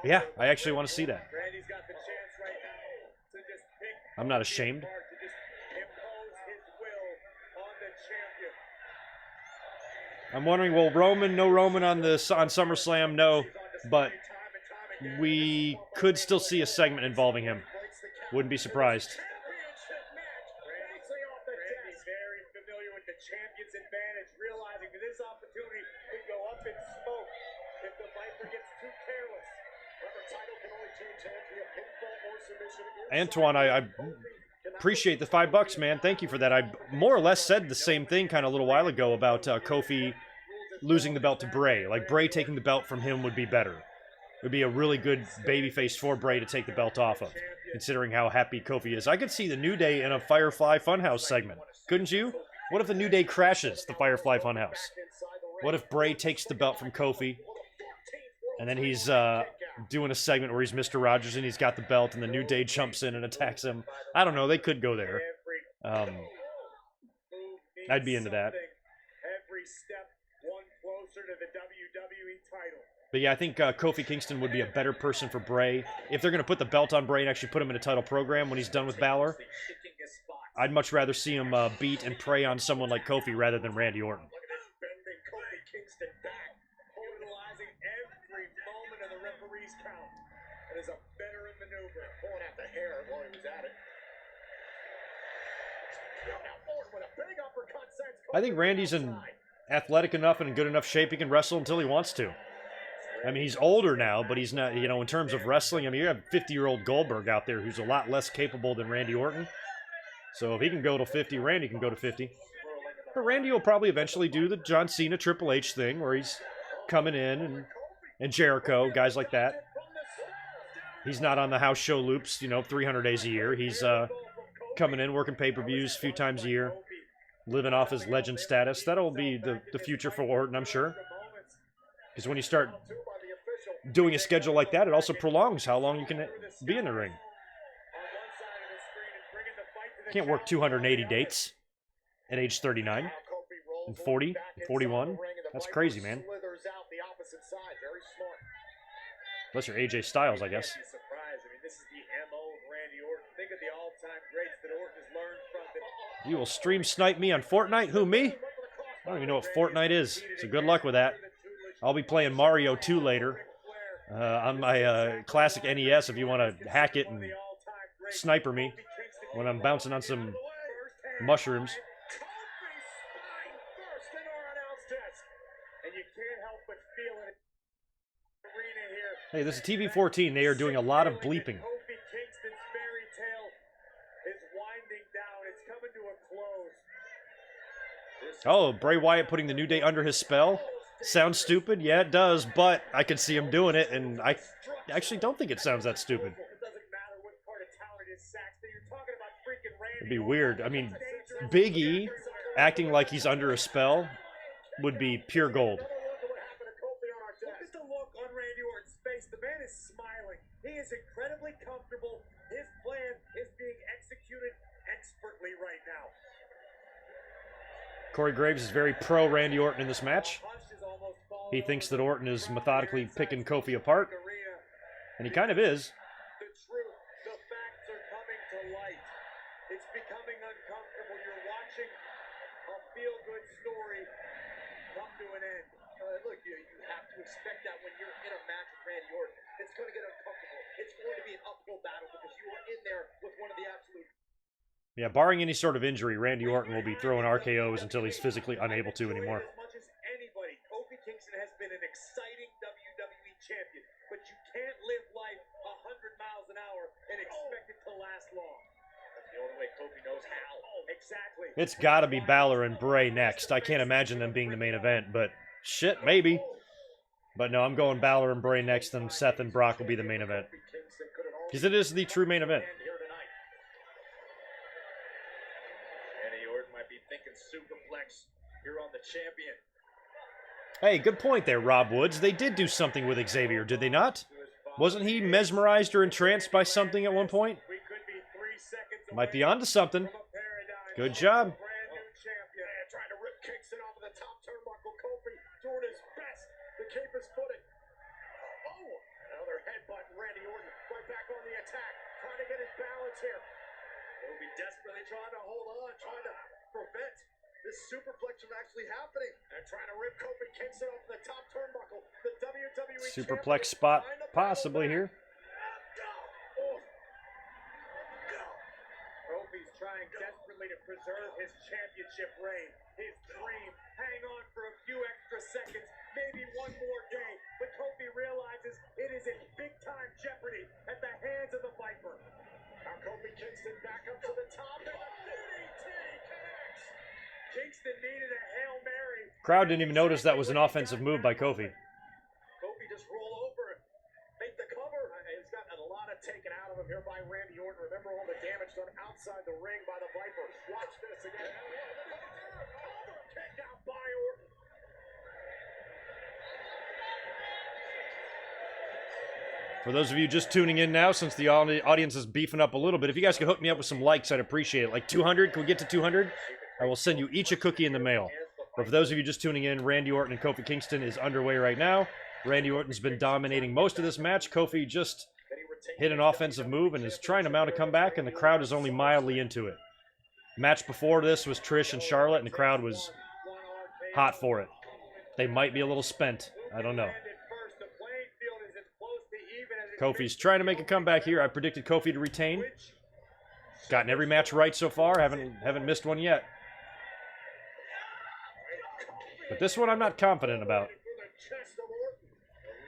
Yeah, I actually want to see that. I'm not ashamed. I'm wondering, will Roman, no Roman on SummerSlam? No, but we could still see a segment involving him. Wouldn't be surprised. Antoine, I appreciate the $5, man. Thank you for that. I more or less said the same thing kind of a little while ago about Kofi losing the belt to Bray. Like, Bray taking the belt from him would be better. It would be a really good babyface for Bray to take the belt off of, considering how happy Kofi is. I could see the New Day in a Firefly Funhouse segment. Couldn't you? What if the New Day crashes the Firefly Funhouse? What if Bray takes the belt from Kofi, and then he's doing a segment where he's Mr. Rogers and he's got the belt and the New Day jumps in and attacks him? I don't know. They could go there. I'd be into that. But yeah, I think Kofi Kingston would be a better person for Bray. If they're going to put the belt on Bray and actually put him in a title program when he's done with Balor, I'd much rather see him beat and prey on someone like Kofi rather than Randy Orton. I think Randy's athletic enough and in good enough shape he can wrestle until he wants to. I mean, he's older now, but he's not, you know, in terms of wrestling, I mean, you have 50-year-old Goldberg out there who's a lot less capable than Randy Orton. So if he can go to 50, Randy can go to 50. But Randy will probably eventually do the John Cena Triple H thing where he's coming in, and Jericho, guys like that. He's not on the house show loops, you know, 300 days a year. He's coming in, working pay-per-views a few times a year, living off his legend status. That'll be the future for Orton, I'm sure. Because when you start doing a schedule like that, it also prolongs how long you can be in the ring. You can't work 280 dates at age 39 and 40 and 41. That's crazy, man. Unless you're AJ Styles, I guess. You will stream snipe me on Fortnite? Who, me? I don't even know what Fortnite is, so good luck with that. I'll be playing Mario 2 later on my classic NES if you want to hack it and sniper me when I'm bouncing on some mushrooms. Hey, this is TV-14. They are doing a lot of bleeping. Oh, Bray Wyatt putting the New Day under his spell? Sounds stupid? Yeah, it does, but I can see him doing it, and I actually don't think it sounds that stupid. It'd be weird. I mean, Big E acting like he's under a spell would be pure gold. Look at the look on Randy Orton's face. The man is smiling. He is incredibly comfortable. His plan is being executed expertly right now. Corey Graves is very pro Randy Orton in this match. He thinks that Orton is methodically picking Kofi apart. And he kind of is. The truth, the facts are coming to light. It's becoming uncomfortable. You're watching a feel-good story come to an end. Look, you have to expect that when you're in a match with Randy Orton. It's going to get uncomfortable. It's going to be an uphill battle because you are in there with one of the absolute... Yeah, barring any sort of injury, Randy Orton will be throwing RKOs until he's physically unable to anymore. As much as anybody, Kofi Kingston has been an exciting WWE champion, but you can't live life 100 miles an hour and expect it to last long. That's the only way Kofi knows how. Exactly. It's got to be Balor and Bray next. I can't imagine them being the main event, but shit, maybe. But no, I'm going Balor and Bray next, and Seth and Brock will be the main event. Because it is the true main event. Superplex here on the champion. Hey, good point there, Rob Woods. They did do something with Xavier, did they not? Wasn't he mesmerized or entranced by something at one point? Might be onto something. Good job. Brand new champion. Trying to rip Kingston off of the top turnbuckle. Kofi doing his best to keep his footing. Oh, another headbutt. Randy Orton right back on the attack. Trying to get his balance here. Kofi desperately trying to hold on, trying to prevent this superplex from actually happening. And trying to rip Kofi Kingston off the top turnbuckle. The WWE Superplex spot possibly here. Kofi's trying desperately to preserve his championship reign. His dream, hang on for a few extra seconds, maybe one more day. But Kofi realizes it is in big-time jeopardy at the hands of the Viper. Now Kofi Kingston back up to the top, and the DDT connects. Kingston needed a Hail Mary. Crowd didn't even notice that was an offensive move by Kofi. Kofi just roll over, make the cover. He's gotten a lot of taken out of him here by Randy Orton. Remember all the damage done outside the ring by the Viper. Watch this again. Cover kick out by Orton. For those of you just tuning in now, since the audience is beefing up a little bit, if you guys could hook me up with some likes, I'd appreciate it. Like 200, can we get to 200? I will send you each a cookie in the mail. But for those of you just tuning in, Randy Orton and Kofi Kingston is underway right now. Randy Orton's been dominating most of this match. Kofi just hit an offensive move and is trying to mount a comeback, and the crowd is only mildly into it. Match before this was Trish and Charlotte, and the crowd was hot for it. They might be a little spent. I don't know. Kofi's trying to make a comeback here. I predicted Kofi to retain. Gotten every match right so far. Haven't missed one yet. But this one I'm not confident about. We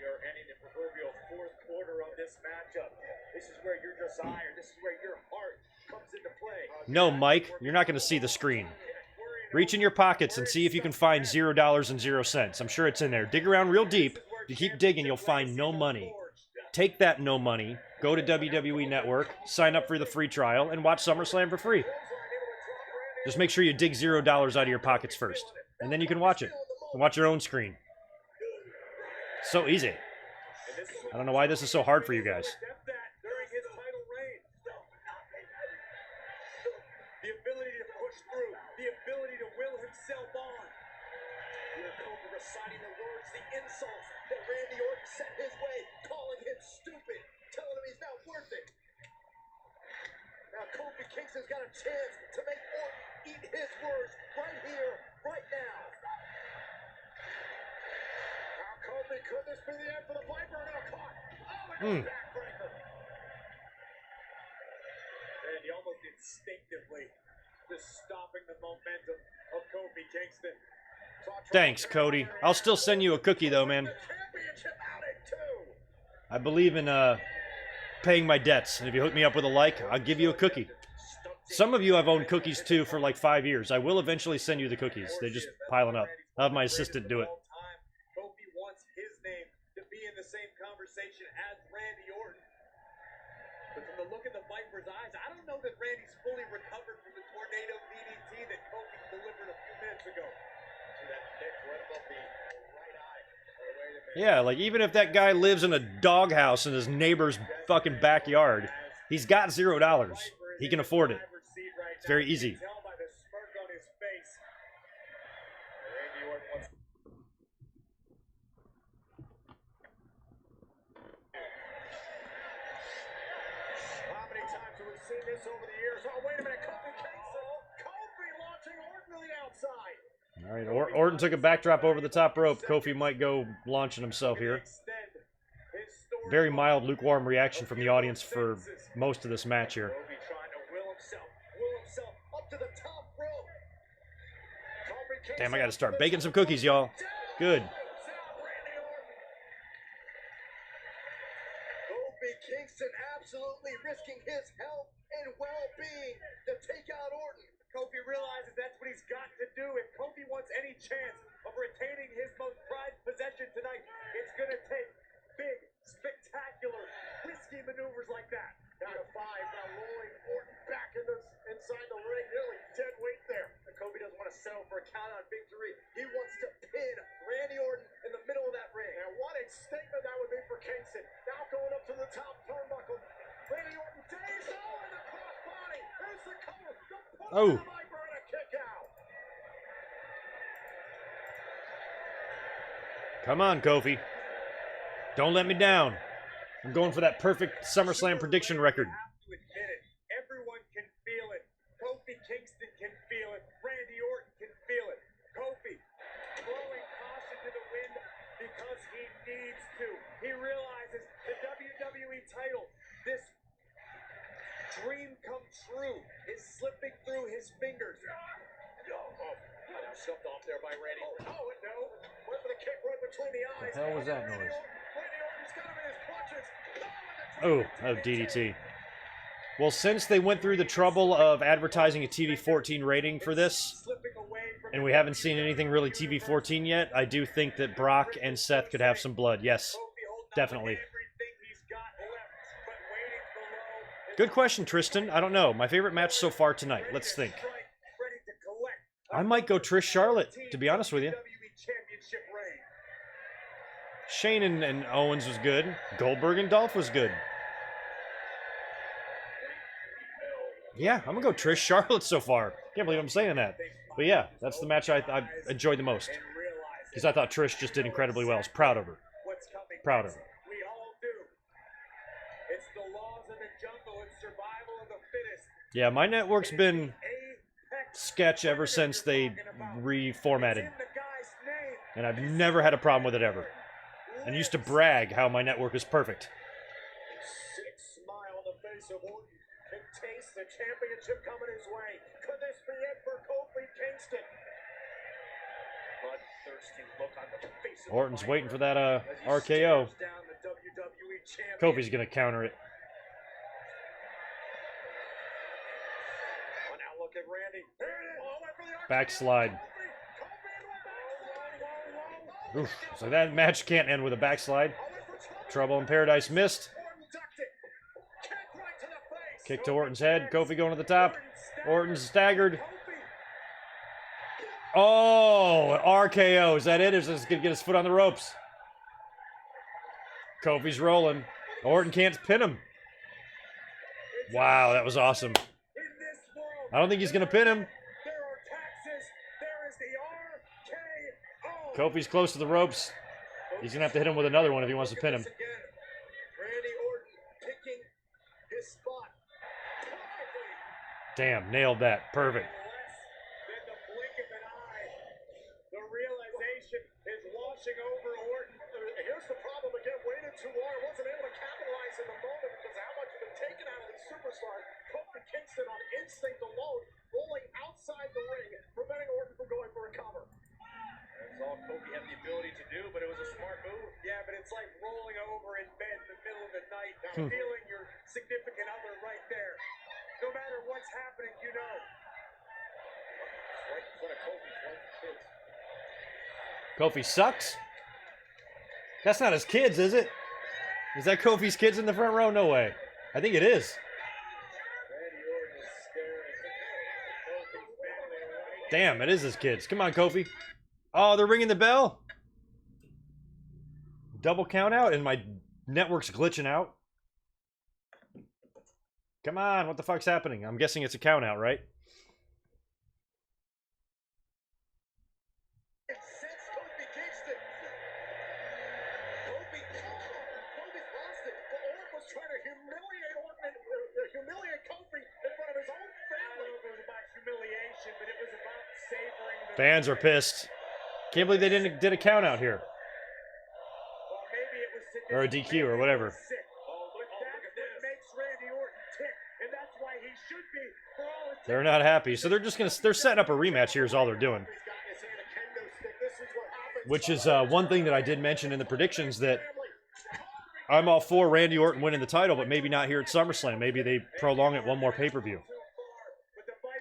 are ending the proverbial fourth quarter of this matchup. This is where your desire, this is where your heart comes into play. No, Mike, you're not going to see the screen. Reach in your pockets and see if you can find $0.00. I'm sure it's in there. Dig around real deep. If you keep digging, you'll find no money. Take that no money, go to WWE Network, sign up for the free trial, and watch SummerSlam for free. Just make sure you dig $0 out of your pockets first, and then you can watch it. And watch your own screen. So easy. I don't know why this is so hard for you guys. The ability to push through, the ability to will himself on. Here Kofi reciting the words, the insults that Randy Orton sent his way, calling him stupid, telling him he's not worth it. Now Kofi Kingston's got a chance to make Orton eat his words right here, right now. Now Kofi, could this be the end for the Viper? Now caught. Oh, and a backbreaker. And he almost instinctively just stopping the momentum of Kofi Kingston. Thanks, Cody. I'll still send you a cookie, though, man. I believe in paying my debts, and if you hook me up with a like, I'll give you a cookie. Some of you have owned cookies, too, for like 5 years. I will eventually send you the cookies. They're just piling up. I'll have my assistant do it. Kofi wants his name to be in the same conversation as Randy Orton. But from the look in the Viper's eyes, I don't know that Randy's fully recovered from the tornado DDT that Kofi delivered a few minutes ago. See that nick right above the right eye. Yeah, like even if that guy lives in a doghouse in his neighbor's fucking backyard, he's got $0. He can afford it. It's very easy. seen this over the years. Oh, wait a minute. Kofi Kingston. Kofi launching Orton to the outside. All right, Orton took a backdrop over the top rope. Kofi might go launching himself here. Very mild, lukewarm reaction from the audience for most of this match here. Kofi trying to will himself up to the top rope. Damn, I got to start baking some cookies, y'all. Good. Kofi Kingston absolutely risking his health and well-being to take out Orton. Kofi realizes that's what he's got to do. If Kofi wants any chance of retaining his most prized possession tonight, it's going to take big, spectacular, risky maneuvers like that. Down to 5, now rolling Orton back inside the ring, nearly dead weight there. And Kofi doesn't want to settle for a count-out victory. He wants to pin Randy Orton in the middle of that ring. And what a statement that would be for Kingston. Now going up to the top turnbuckle. Randy Orton days and the crossbody. There's the cover. Oh. Viper and a kick out. Come on, Kofi. Don't let me down. I'm going for that perfect SummerSlam prediction record. You have to admit it. Everyone can feel it. Kofi Kingston can feel it. Randy Orton can feel it. Kofi blowing caution to the wind because he needs to. He realizes the WWE title, this dream come true, is slipping through his fingers. Shoved off there by Randy. Oh, no. Went for the kick right between the eyes. The hell was that noise? Randy Orton's got him in his clutches. Oh, DDT. Well, since they went through the trouble of advertising a TV-14 rating for this, and we haven't seen anything really TV-14 yet, I do think that Brock and Seth could have some blood. Yes, definitely. Good question, Tristan. I don't know. My favorite match so far tonight. Let's think. I might go Trish Charlotte, to be honest with you. Shane and Owens was good. Goldberg and Dolph was good. Yeah, I'm going to go Trish Charlotte so far. Can't believe I'm saying that. But yeah, that's the match I enjoyed the most. Because I thought Trish just did incredibly well. I was proud of her. Proud of her. We all do. It's the laws of the jungle and survival of the fittest. Yeah, my network's been sketch ever since they reformatted. And I've never had a problem with it ever. And used to brag how my network is perfect. Sick smile on the face of Orton. Can taste the championship coming his way. Could this be it for Kofi Kingston? Bloodthirsty look on the face of Orton's waiting for that RKO. Kofi's gonna counter it. Oh, now look at Randy. Backslide. Oof. So that match can't end with a backslide. Trouble in Paradise missed. Kick to Orton's head. Kofi going to the top. Orton's staggered. Oh, RKO. Is that it? Is this going to get his foot on the ropes? Kofi's rolling. Orton can't pin him. Wow, that was awesome. I don't think he's going to pin him. Kofi's close to the ropes. He's going to have to hit him with another one if he wants to pin him. Randy Orton picking his spot. Damn, nailed that. Perfect. Than the blink of an eye. The realization is washing over Orton. Here's the problem again. Waited too long. Wasn't able to capitalize in the moment because how much has been taken out of these superstars. Kofi Kingston on instinct alone, rolling outside the ring, preventing Orton from going for a cover. That's all Kofi had the ability to do, but it was a smart move. Yeah, but it's like rolling over in bed in the middle of the night, now feeling your significant other right there. No matter what's happening, you know. Right in front of Kofi, right kids. Kofi sucks? That's not his kids, is it? Is that Kofi's kids in the front row? No way. I think it is. Randy Orton is staring. Kofi's family right. Damn, it is his kids. Come on, Kofi. Oh, they're ringing the bell. Double count out and my network's glitching out. Come on, what the fuck's happening? I'm guessing it's a count out, right? It sets Kofi Kingston. Kofi's lost it. But Orton was trying to humiliate Kofi savoring the Fans are victory. pissed. Can't believe they did a count out here. Well, maybe it was to Or a DQ or whatever. sick. But that's what makes Randy Orton tick, and that's why he should be for all intents They're not happy, so they're setting up a rematch here is all they're doing. He's got in his hand a kendo stick. This is what happens. Which is one thing that I did mention in the predictions, that I'm all for Randy Orton winning the title, but maybe not here at SummerSlam. Maybe they prolong it one more pay-per-view.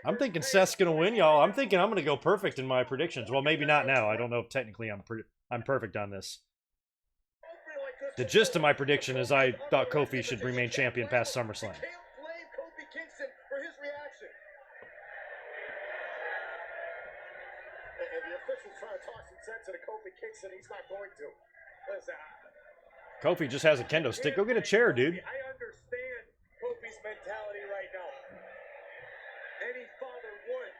I'm thinking Seth's going to win, y'all. I'm thinking I'm going to go perfect in my predictions. Well, maybe not now. I don't know if technically I'm perfect on this. The gist of my prediction is I thought Kofi should remain champion past SummerSlam. Can't blame Kofi Kingston for his reaction. And the official's trying to talk some sense into Kofi Kingston. He's not going to. Listen, Kofi just has a kendo stick. Go get a chair, dude. I understand Kofi's mentality right now. Any father would.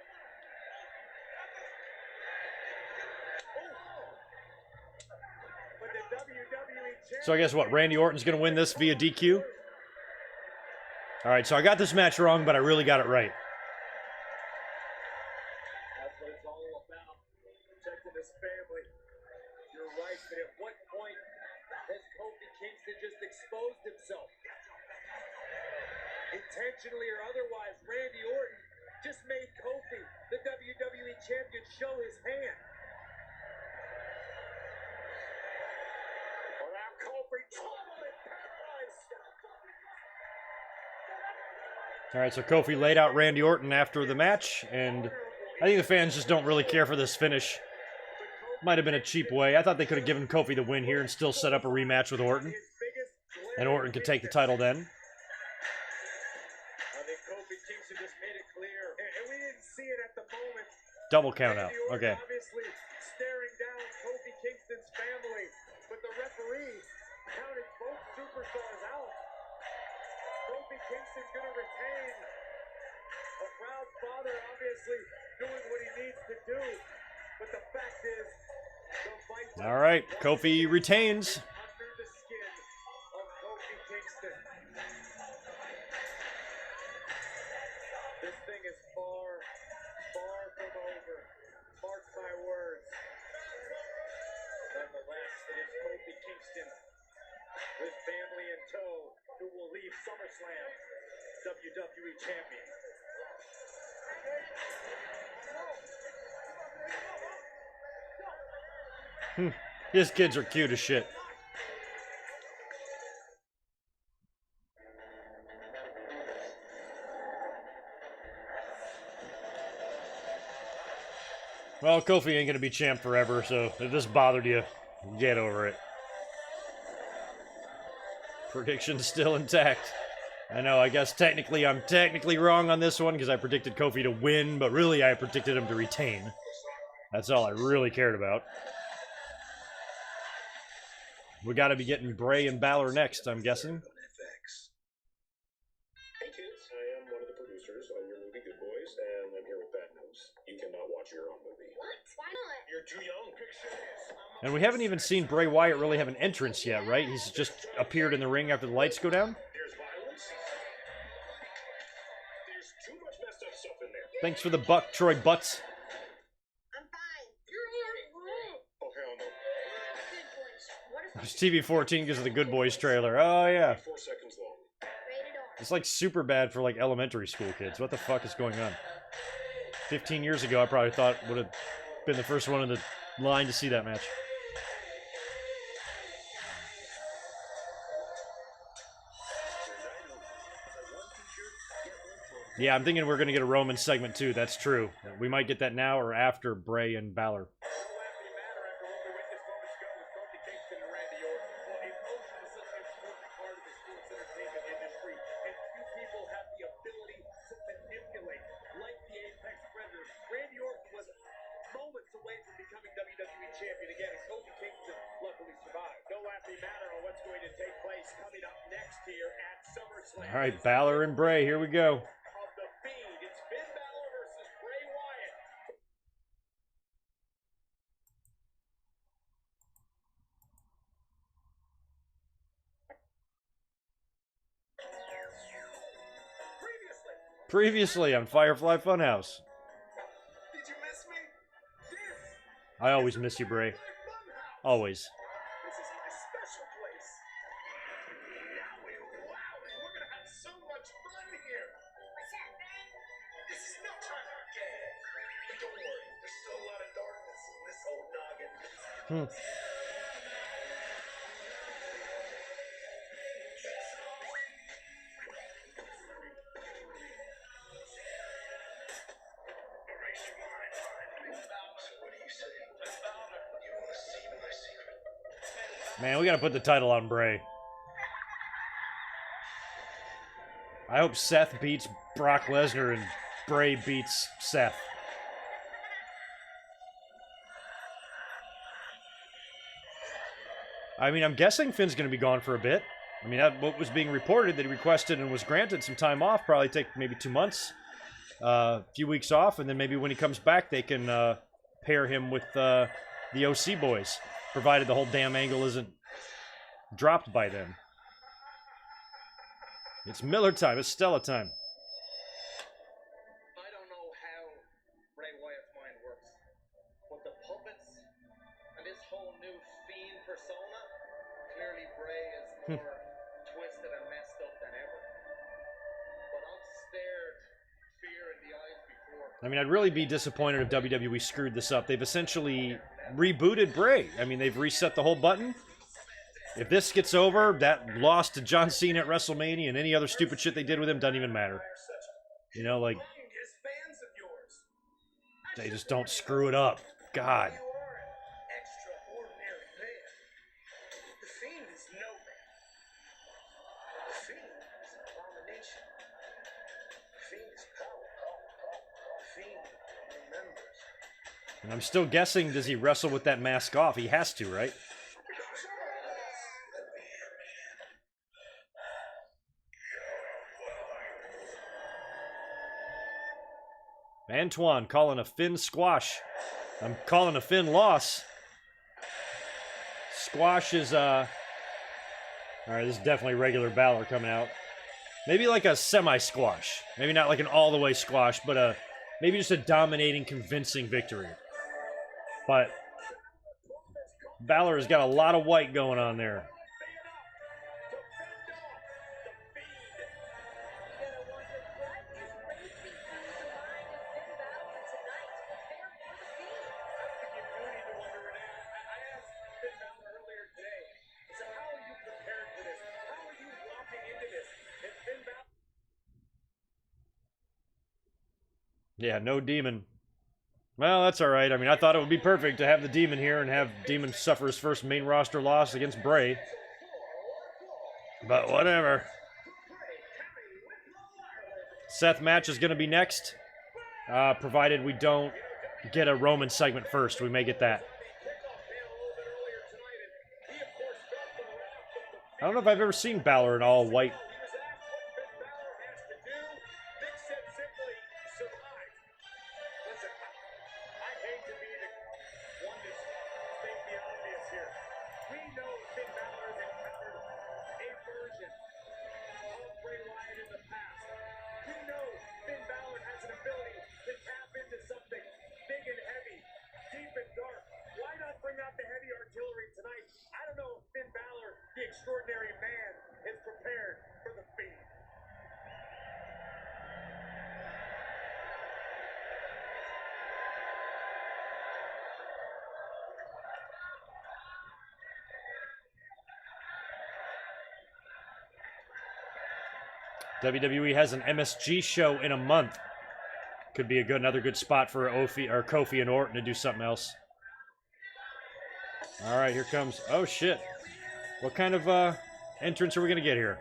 But the WWE So I guess what, Randy Orton's going to win this via DQ? All right, so I got this match wrong, but I really got it right. That's what it's all about. Protecting his family. You're right, but at what point has Kofi Kingston just exposed himself? Intentionally or otherwise, Randy Orton just made Kofi, the WWE champion, show his hand. Well, now Kofi trouble in paradise. All right, so Kofi laid out Randy Orton after the match, and I think the fans just don't really care for this finish. Might have been a cheap way. I thought they could have given Kofi the win here and still set up a rematch with Orton, and Orton could take the title then. I think Kofi Kingston just made it clear, and we didn't see it at the moment. Double count out. Randy Orton Okay. obviously staring down Kofi Kingston's family, but the referee counted both superstars out. Kofi Kingston's going to retain. A proud father, obviously doing what he needs to do, but the fact is, the fight. All right, Kofi retains. Under the skin of Kofi Kingston. This thing is far, far from over. Mark my words. Nonetheless, it is Kofi Kingston with family in tow who will leave SummerSlam WWE champion. His kids are cute as shit. Well, Kofi ain't gonna be champ forever, so if this bothered you, get over it. Prediction's still intact. I know, I guess technically I'm wrong on this one because I predicted Kofi to win, but really I predicted him to retain. That's all I really cared about. We gotta be getting Bray and Balor next, I'm guessing. Hey kids, I am one of the producers on your movie Good Boys, and I'm here with bad news. You cannot watch your own movie. What? Why not? You're too young. Picture this. And we haven't even seen Bray Wyatt really have an entrance yet, right? He's just appeared in the ring after the lights go down. There's violence. There's too much messed up stuff in there. Thanks for the buck, Troy Butts. I'm fine. Oh hell no. Good boys. What if It's TV 14 because of the Good Boys trailer. Oh yeah. 4 seconds long. rated R? It's like super bad for like elementary school kids. What the fuck is going on? 15 years ago, I probably thought would have been the first one in the line to see that match. Yeah, I'm thinking we're going to get a Roman segment too. That's true. We might get that now or after Bray and Balor. Champion again, and Kofi Kingston luckily survived. No laughing matter on what's going to take place coming up next here at SummerSlam. All right, Balor and Bray, here we go. Of the Fiend, it's Finn Balor versus Bray Wyatt. Previously on Firefly Funhouse. Did you miss me? I always miss you, Bray. Always. This is my special place. Wowie, wowie, we're gonna have so much fun here. What's up, man? This is no time for games. But don't worry, there's still a lot of darkness in this old noggin. Erase your mind, fine. So what do you say? You want to see my secret? Man, we gotta put the title on Bray. I hope Seth beats Brock Lesnar and Bray beats Seth. I mean, I'm guessing Finn's going to be gone for a bit. I mean, that what was being reported that he requested and was granted some time off, probably take maybe 2 months, a few weeks off, and then maybe when he comes back, they can pair him with the OC boys, provided the whole damn angle isn't dropped by then. It's Miller time. It's Stella time. I don't know how Bray Wyatt's mind works, but the puppets and this whole new fiend persona, clearly Bray is more twisted and messed up than ever. But I've stared fear in the eyes before. I mean, I'd really be disappointed if WWE screwed this up. They've essentially rebooted Bray. I mean, they've reset the whole button. If this gets over, that loss to John Cena at WrestleMania and any other stupid shit they did with him doesn't even matter. You know, like, As fans of yours, they just don't screw it up. God. you are an extraordinary man. The Fiend is no man. The Fiend is an abomination. The Fiend is power. The Fiend remembers. And I'm still guessing, does he wrestle with that mask off? He has to, right? Antoine calling a Finn squash. I'm calling a Finn loss. Squash is, Alright, this is definitely regular Balor coming out. Maybe like a semi-squash. Maybe not like an all-the-way squash, but maybe just a dominating, convincing victory. But Balor has got a lot of white going on there. Yeah, no Demon. Well, that's all right. I mean, I thought it would be perfect to have the Demon here and have Demon suffer his first main roster loss against Bray. But whatever. Seth match is going to be next, provided we don't get a Roman segment first. We may get that. I don't know if I've ever seen Balor in all white. Extraordinary man is prepared for the Fiend. WWE has an MSG show in a month. Could be another good spot for Kofi and Orton to do something else. All right, here comes. Oh shit! What kind of entrance are we gonna get here?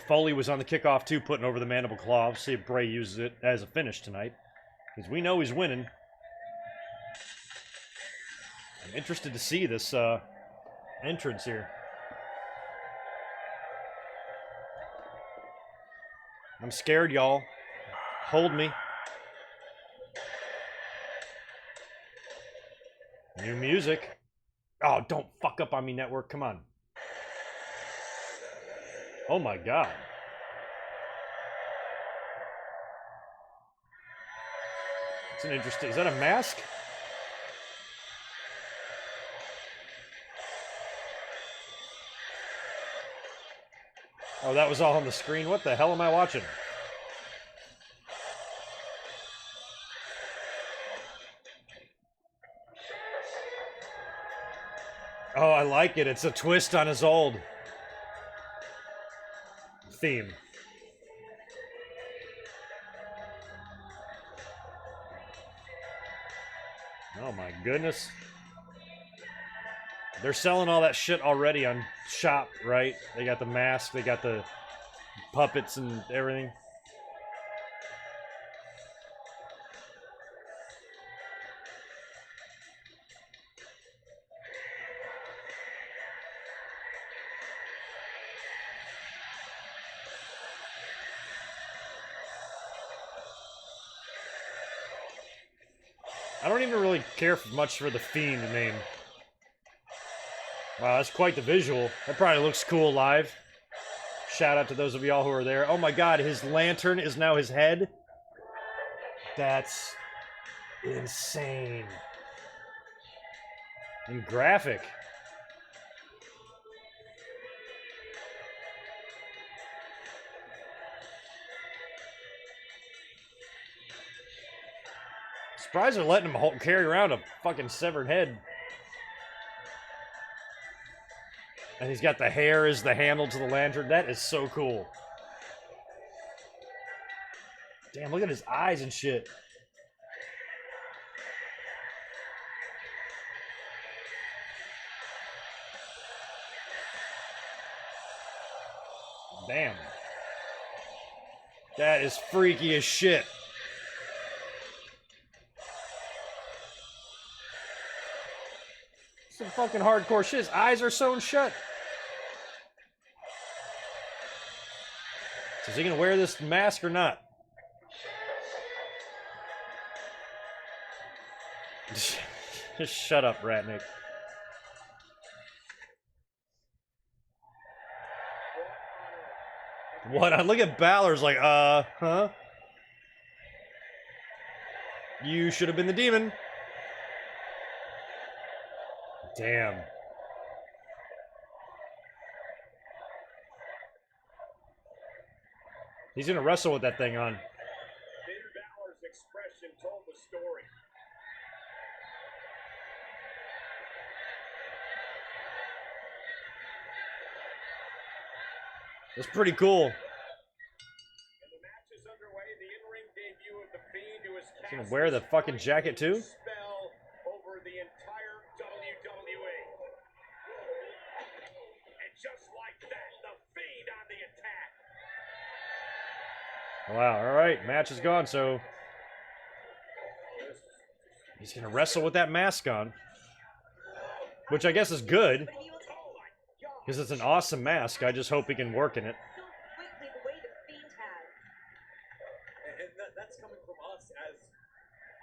Foley was on the kickoff too, putting over the mandible claw. We'll see if Bray uses it as a finish tonight, because we know he's winning. I'm interested to see this entrance here. I'm scared, y'all. Hold me. New music. Oh, don't fuck up on me, network. Come on. Oh my God. It's an interesting. Is that a mask? Oh, that was all on the screen. What the hell am I watching? Oh, I like it. It's a twist on his old theme. Oh my goodness. They're selling all that shit already on Shop, right? They got the mask, they got the puppets and everything. I don't even really care much for the Fiend name. Wow, that's quite the visual. That probably looks cool live. Shout out to those of y'all who are there. Oh my God, his lantern is now his head. That's insane. And graphic. Surprised they're letting him carry around a fucking severed head. And he's got the hair as the handle to the lantern. That is so cool. Damn, look at his eyes and shit. Damn. That is freaky as shit. Some fucking hardcore shit. His eyes are sewn shut. So is he gonna wear this mask or not? Just shut up, Ratnick. What? Look at Balor's like, huh? You should have been the demon. Damn. He's gonna wrestle with that thing on. Finn Balor's expression told the story. That's pretty cool. And the match is underway. The in-ring debut of the Fiend, who is He's gonna wear the fucking jacket too? spell over the entire WWE. And just like that, the Fiend on the attack. Wow, alright, match is gone, so he's gonna wrestle with that mask on. Which I guess is good. Because it's an awesome mask. I just hope he can work in it. So quickly, the way the Fiend has. And that's coming from us as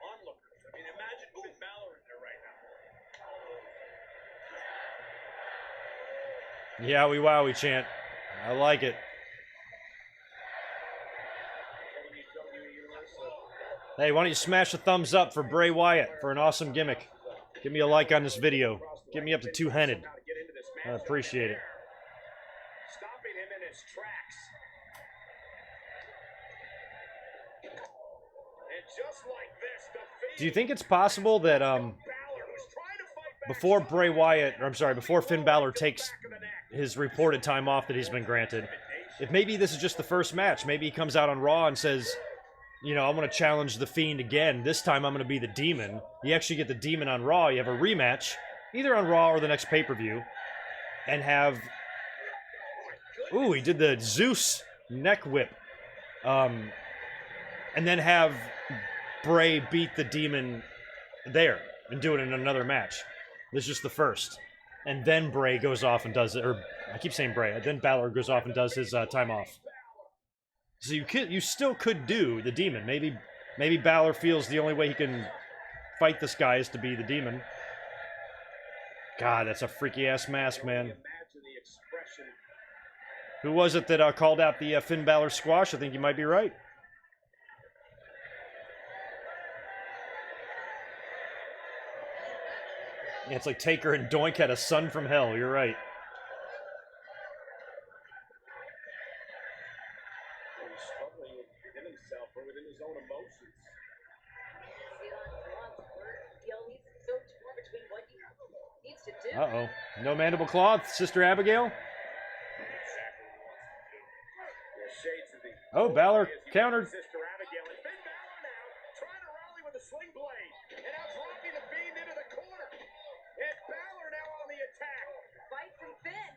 onlookers. I mean, imagine Finn Balor in there right now. Yeah, we wowie chant. I like it. Hey, why don't you smash the thumbs up for Bray Wyatt for an awesome gimmick? Give me a like on this video. Get me up to 200. I appreciate it. Stopping him in his tracks. And just like this, the Fiend. Do you think it's possible that Balor, who's trying to fight back, before Bray Wyatt, or I'm sorry, before Finn Balor takes his reported time off that he's been granted, if maybe this is just the first match, maybe he comes out on Raw and says, you know, I'm going to challenge the Fiend again. This time I'm going to be the Demon. You actually get the Demon on Raw. You have a rematch, either on Raw or the next pay-per-view, and have... Ooh, he did the Zeus neck whip. And then have Bray beat the Demon there and do it in another match. This is just the first. And then Bray goes off and does it, or I keep saying Bray, then Balor goes off and does his time off. So you still could do the Demon. Maybe Balor feels the only way he can fight this guy is to be the Demon. God, that's a freaky ass mask, man. Imagine the expression Who was it that called out the Finn Balor squash? I think you might be right. Yeah, it's like Taker and Doink had a son from hell. You're right. He's struggling within himself or within his own emotions. He's so torn between what he needs to do. Uh-oh. No mandible claw, Sister Abigail? Shades of the Oh, Balor countered. Sister Abigail and Finn Balor now trying to rally with a sling blade and now dropping the Fiend into the corner. And Balor now on the attack. Fight from Finn.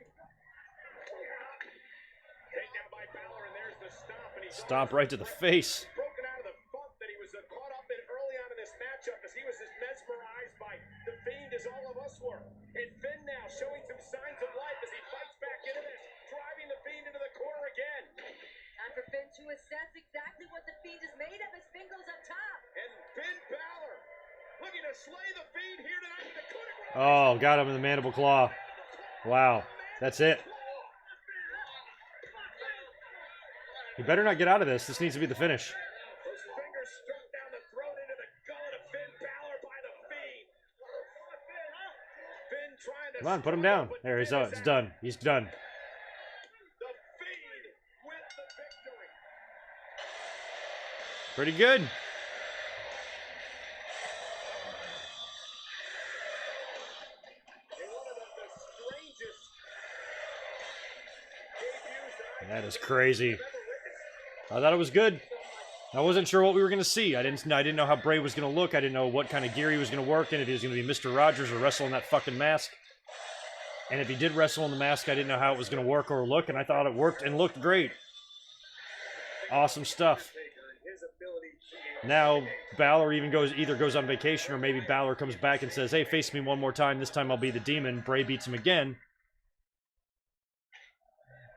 Takedown by Balor and there's the stomp. And he's Stomp right to the face. broken out of the funk that he was caught up in early on in this matchup as he was as mesmerized by the Fiend as all of us were. And Finn now showing some signs of life as he fights back into this, driving the Fiend into the corner again. Time for Finn to assess exactly what the Fiend is made of as Finn goes up top. And Finn Balor looking to slay the Fiend here tonight with the coup de grace. Oh, got him in the mandible claw. Wow. That's it. He better not get out of this. This needs to be the finish. Those fingers struck down the throat into the gullet of Finn Balor by the Fiend. Finn trying to Come on, put him down. There, he's Finn is it's out. done. He's done. The Fiend with the victory. Pretty good. In one of the strangest debuts that That is crazy. I thought it was good. I wasn't sure what we were going to see. I didn't know how Bray was going to look. I didn't know what kind of gear he was going to work in, if he was going to be Mr. Rogers or wrestle in that fucking mask. And if he did wrestle in the mask, I didn't know how it was going to work or look, and I thought it worked and looked great. Awesome stuff. Now, Balor either goes on vacation, or maybe Balor comes back and says, hey, face me one more time. This time I'll be the demon. Bray beats him again.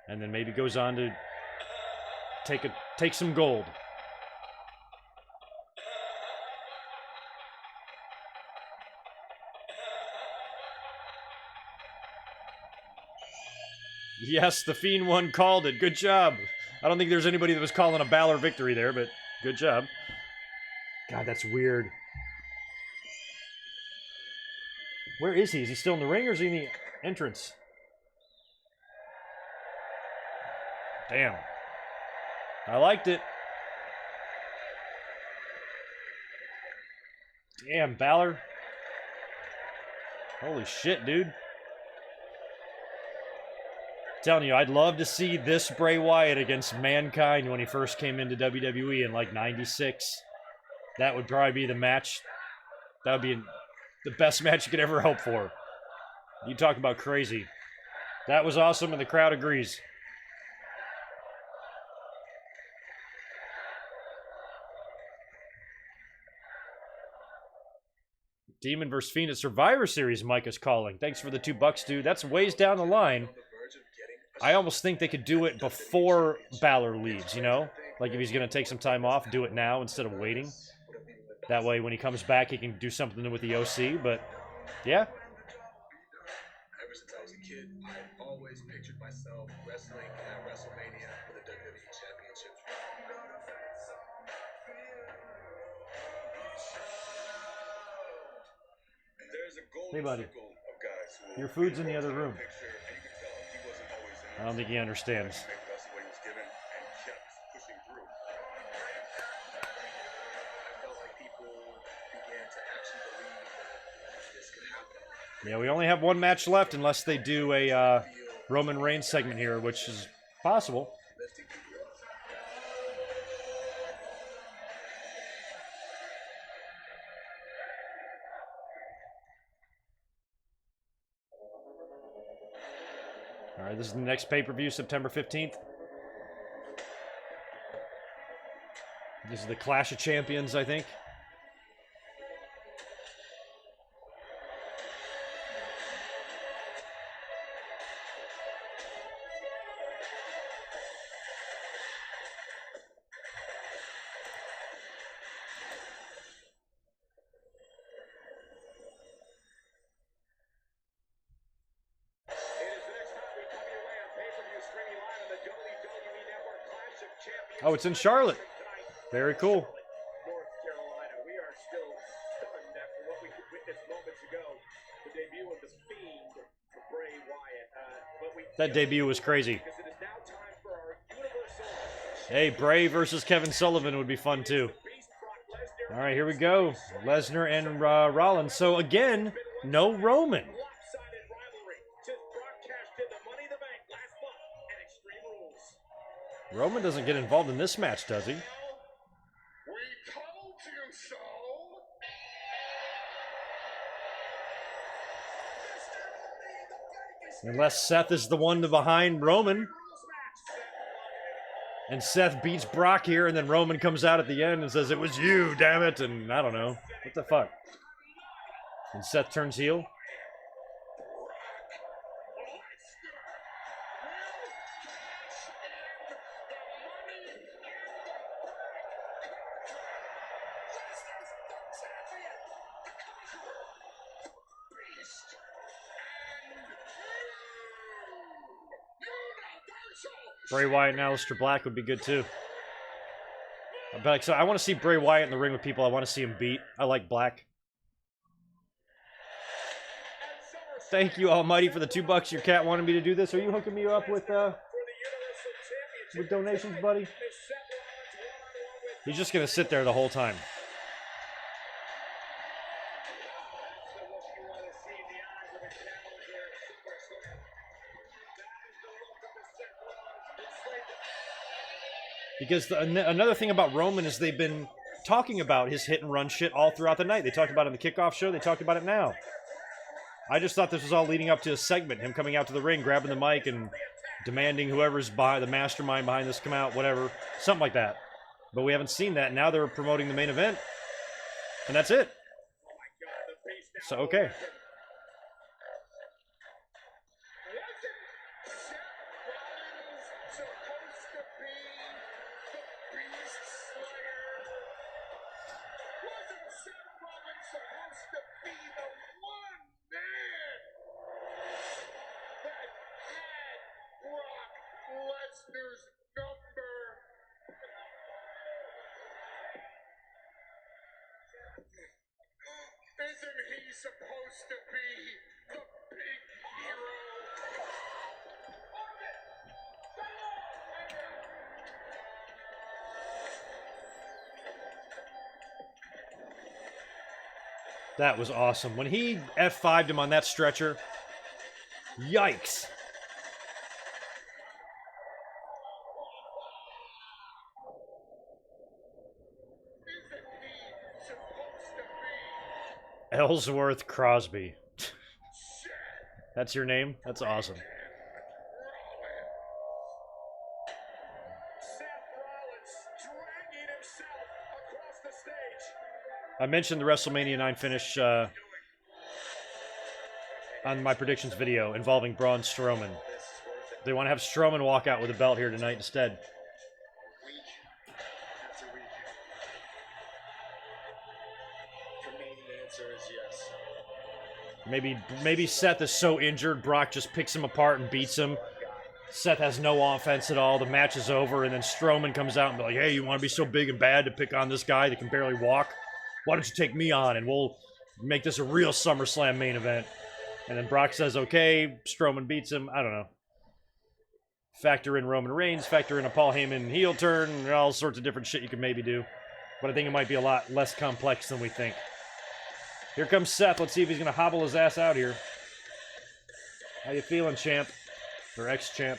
And then maybe goes on to take some gold. Yes, the Fiend one called it. Good job. I don't think there's anybody that was calling a Balor victory there, but good job. God, that's weird. Where is he? Is he still in the ring or is he in the entrance? Damn. I liked it. Damn, Balor. Holy shit, dude. Telling you, I'd love to see this Bray Wyatt against Mankind when he first came into WWE in like '96. That would probably be the match. That would be the best match you could ever hope for. You talk about crazy. That was awesome, and the crowd agrees. Demon vs. Fiend at Survivor Series, Mike is calling. Thanks for the $2, dude. That's ways down the line. I almost think they could do it before Balor leaves, you know? Like if he's going to take some time off, do it now instead of waiting. That way when he comes back, he can do something with the OC, but yeah. Ever since I was a kid, I've always pictured myself wrestling at WrestleMania for the WWE Championship. There's a golden Hey, buddy. circle of guys who Your food's in the other room. picture, and you can tell he wasn't always in I don't think he understands. make the best of what he was given and kept pushing through. I felt like people began to actually believe that this could happen. Yeah, we only have one match left unless they do a Roman Reigns segment here, which is possible. Lifting people up. All right, this is the next pay-per-view, September 15th. This is the Clash of Champions, I think. It is the next time we come your way on pay-per-view streaming live on the Oh, it's in Charlotte. Very cool. North Carolina. We are still stunned after what we witnessed moments ago. The debut of the Fiend for Bray Wyatt. That debut was crazy. Because it is now time for our Universal. Hey, Bray versus Kevin Sullivan would be fun too. All right, here we go. Lesnar and Rollins. So again, no Roman. Lopsided rivalry since Brock cashed in the Money in the Bank last month at Extreme Rules. Roman doesn't get involved in this match, does he? We told you so. Unless Seth is the one behind Roman. And Seth beats Brock here, and then Roman comes out at the end and says, "It was you, damn it," and I don't know. What the fuck? And Seth turns heel. Bray Wyatt and Aleister Black would be good too. But like, so I want to see Bray Wyatt in the ring with people I want to see him beat. I like Black. Thank you, Almighty, for the $2 your cat wanted me to do this. Are you hooking me up with donations, buddy? He's just gonna sit there the whole time. Because another thing about Roman is they've been talking about his hit and run shit all throughout the night. They talked about it in the kickoff show. They talked about it now. I just thought this was all leading up to a segment, him coming out to the ring, grabbing the mic, and demanding whoever's behind the mastermind behind this come out, whatever, something like that. But we haven't seen that. Now they're promoting the main event, and that's it. So okay. Lesnar's number. Isn't he supposed to be the big hero? That was awesome. When he F5'd him on that stretcher, yikes. Ellsworth Crosby. That's your name? That's awesome. Seth Rollins dragging himself across the stage. I mentioned the WrestleMania 9 finish on my predictions video involving Braun Strowman. They want to have Strowman walk out with a belt here tonight instead. Maybe Seth is so injured, Brock just picks him apart and beats him. Seth has no offense at all. The match is over, and then Strowman comes out and be like, "Hey, you want to be so big and bad to pick on this guy that can barely walk? Why don't you take me on, and we'll make this a real SummerSlam main event?" And then Brock says, "Okay." Strowman beats him. I don't know. Factor in Roman Reigns, factor in a Paul Heyman heel turn, and all sorts of different shit you could maybe do. But I think it might be a lot less complex than we think. Here comes Seth. Let's see if he's going to hobble his ass out here. How you feeling, champ? Or ex-champ?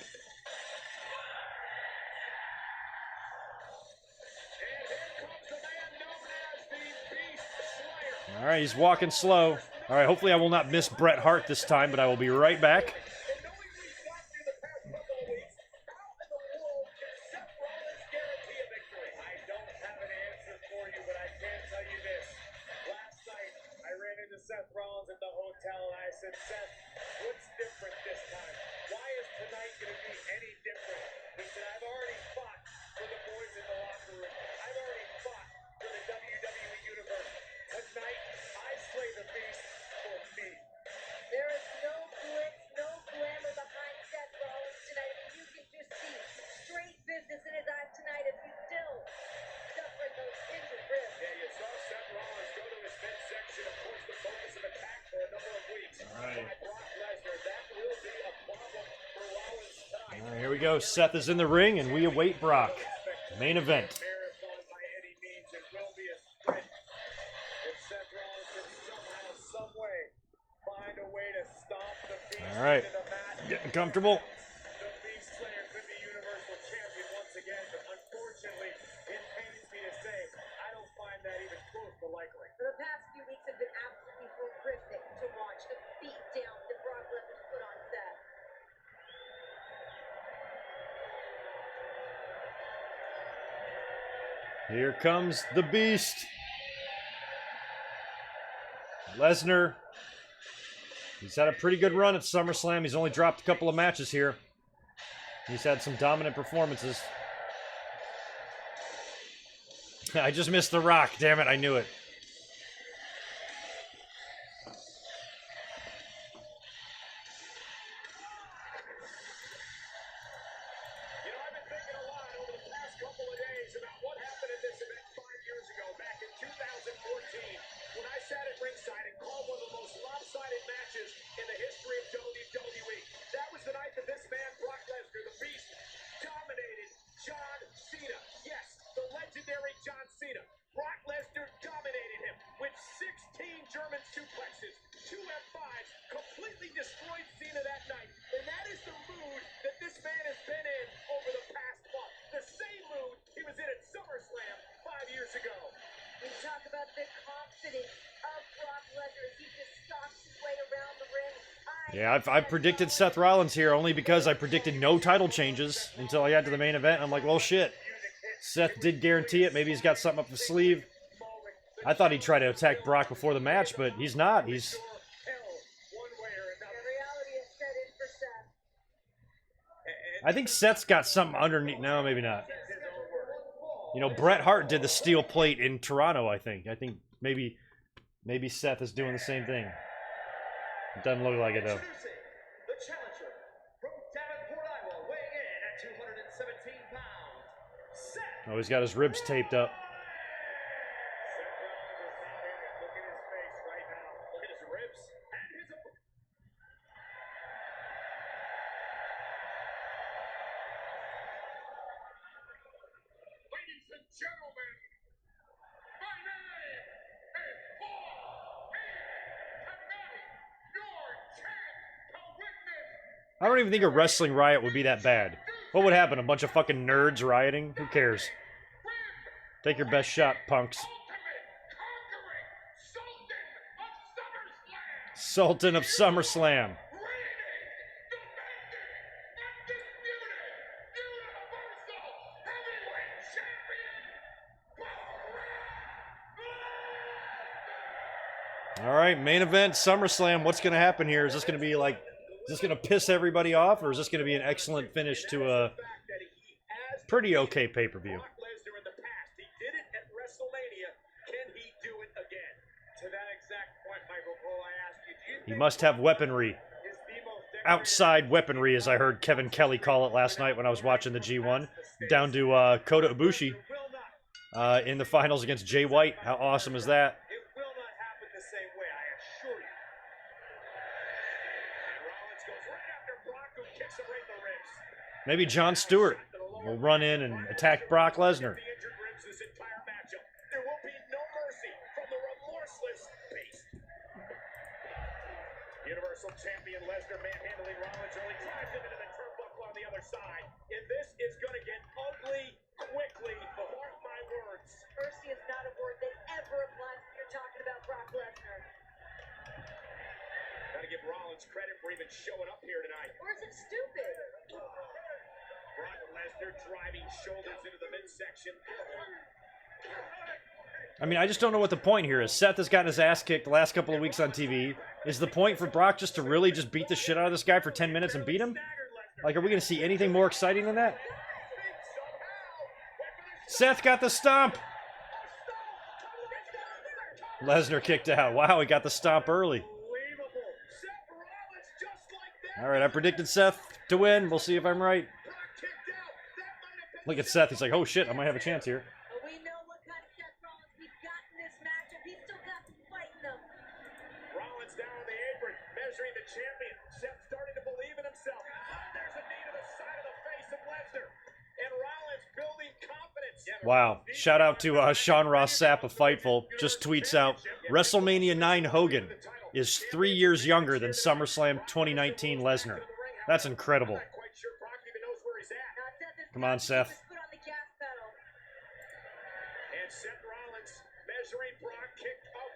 All right, he's walking slow. All right, hopefully I will not miss Bret Hart this time, but I will be right back. Seth Rollins at the hotel, and I said, "Seth, what's different this time? Why is tonight going to be any different?" He said, "I've already fought for the boys in the locker room. I've already fought for the WWE Universe. Tonight, I slay the beast for me." There is no glitz, no glamour behind Seth Rollins tonight. I mean, you can just see straight business in his eyes tonight as he's Here we go. Seth is in the ring, and we await Brock. Main event. Marathon by any means, it will be a sprint. If Seth Rollins can somehow, some way, find a way to stomp the beast All right. into the mat. Getting comfortable. The Beast Slayer could be Universal Champion once again, but unfortunately, it pains me to say, I don't find that even close to likely. The past few weeks have been absolutely horrific to watch. The beatdown that Brock Lesnar put on Seth. Here comes the Beast. Lesnar. He's had a pretty good run at SummerSlam. He's only dropped a couple of matches here. He's had some dominant performances. I just missed the Rock. Damn it, I knew it. You know, I've been thinking a lot over the past couple of days about what happened at this event 5 years ago, back in 2014, when I sat at ringside and called one of the most lopsided matches in the history of WWE. That was the night that this man, Brock Lesnar, the Beast, dominated John Cena. Yes, the legendary John Cena. Brock Lesnar dominated him with 16 German suplexes, 2 F5s, completely destroyed Cena that night. And that is the mood that this man has been in over the past month. The same mood he was in at SummerSlam 5 years ago. We talk about the confidence of Brock Lesnar as he just stalks his way around the ring. Yeah, I've predicted Seth Rollins here only because I predicted no title changes until I got to the main event. I'm like, well, shit. Seth did guarantee it. Maybe he's got something up his sleeve. I thought he'd try to attack Brock before the match, but he's not. He's... One way or The another. reality is set in for Seth. I think Seth's got something underneath. No, maybe not. You know, Bret Hart did the steel plate in Toronto, I think. I think maybe Seth is doing the same thing. It doesn't look like it, though. Introducing the challenger from Davenport, Iowa, weighing in at 217 pounds, Seth. Oh, he's got his ribs taped up. Seth Rollins is not in it. Look at his face right now. Look at his ribs and his. Ladies and gentlemen, my name is Paul, and tonight your chance to witness. I don't even think a wrestling riot would be that bad. What would happen? A bunch of fucking nerds rioting? Who cares? Take your best shot, punks. Sultan of SummerSlam. Sultan of SummerSlam. Reigning, defending, undisputed, universal heavyweight champion, All right, main event, SummerSlam. What's going to happen here? Is this going to be like, is this going to piss everybody off, or is this going to be an excellent finish to a pretty okay pay-per-view? Brock Lesnar in the past, he did it at WrestleMania. Can he do it again? To that exact point, Michael Cole, I ask you, do you He think must have weaponry. is the most Outside weaponry, as I heard Kevin Kelly call it last night when I was watching the G1. Down to Kota Ibushi will not, in the finals against Jay White. How awesome is that? it will not happen the same way, I assure you. And Rollins goes right after Brock, who kicks him right in the ribs. Maybe Jon Stewart will run in and attack Brock Lesnar. The injured ribs this entire matchup. There will be no mercy from the remorseless Beast. Universal Champion Lesnar manhandling Rollins early, drives him into the turnbuckle on the other side. And this is going to get ugly quickly. Mark my words. Mercy is not a word that ever applies when you're talking about Brock Lesnar. Got to give Rollins credit for even showing up here tonight. Or is it stupid? Brock Lesnar driving shoulders into the midsection. I mean, I just don't know what the point here is. Seth has gotten his ass kicked the last couple of weeks on TV. Is the point for Brock just to really just beat the shit out of this guy for 10 minutes and beat him? Like, are we going to see anything more exciting than that? Seth got the stomp. Lesnar kicked out. Wow, he got the stomp early. All right, I predicted Seth to win. We'll see if I'm right. Look at Seth. He's like, oh shit, I might have a chance here. We know what kind of Seth Rollins we've got in this matchup. He's still got some fight in him. Rollins down on the apron, measuring the champion. Seth starting to believe in himself. There's a knee to the side of the face. Wow. Shout out to Sean Ross Sapp of Fightful. Just tweets out, WrestleMania 9 Hogan is 3 years younger than SummerSlam 2019 Lesnar. That's incredible. Come on, Seth. And Seth Rollins measuring Brock, kick, caught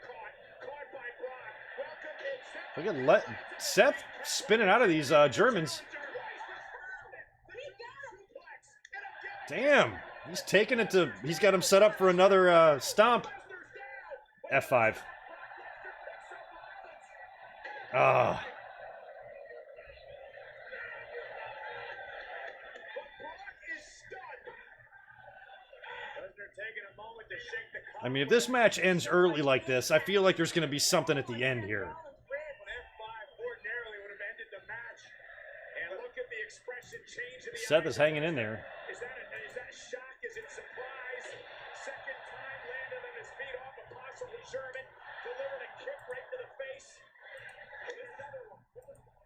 by Brock. Welcome in Seth. Look at Seth spinning out of these Germans. Damn. He's taking it to... He's got him set up for another stomp. F5. Ah. I mean, if this match ends early like this, I feel like there's going to be something at the end here. Seth is hanging in there. Is that shock? Is it surprise? Second time landed on his feet off a possible German. Delivered a kick right to the face.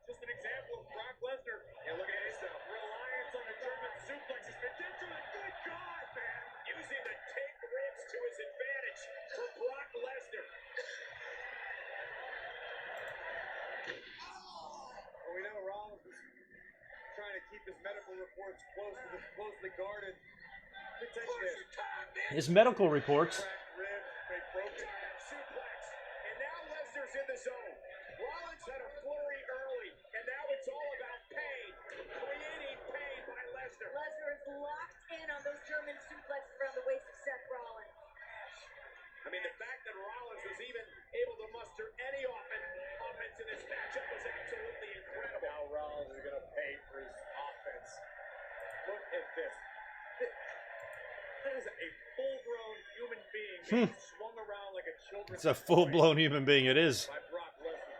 Just an example of Brock Lesnar. And look at his reliance on the German suplex. He's been into it. Good God, man. Using the take ribs to his advantage for Brock Lesnar. Well, we know Rollins is trying to keep his medical reports closely guarded. His medical reports. Suplex. And now Lesnar's in the zone. Rollins had a flurry early, and now it's all about pain. Creating pain by Lesnar. Lesnar is locked in on those German suplexes around the waist of Seth Rollins. I mean, the fact that Rollins was even able to muster any offense in this matchup was absolutely incredible. Now Rollins is going to pay for his offense. Look at this. That is a full-grown human being being swung around like a children's It's a full-blown human being. It is. by Brock Lesnar.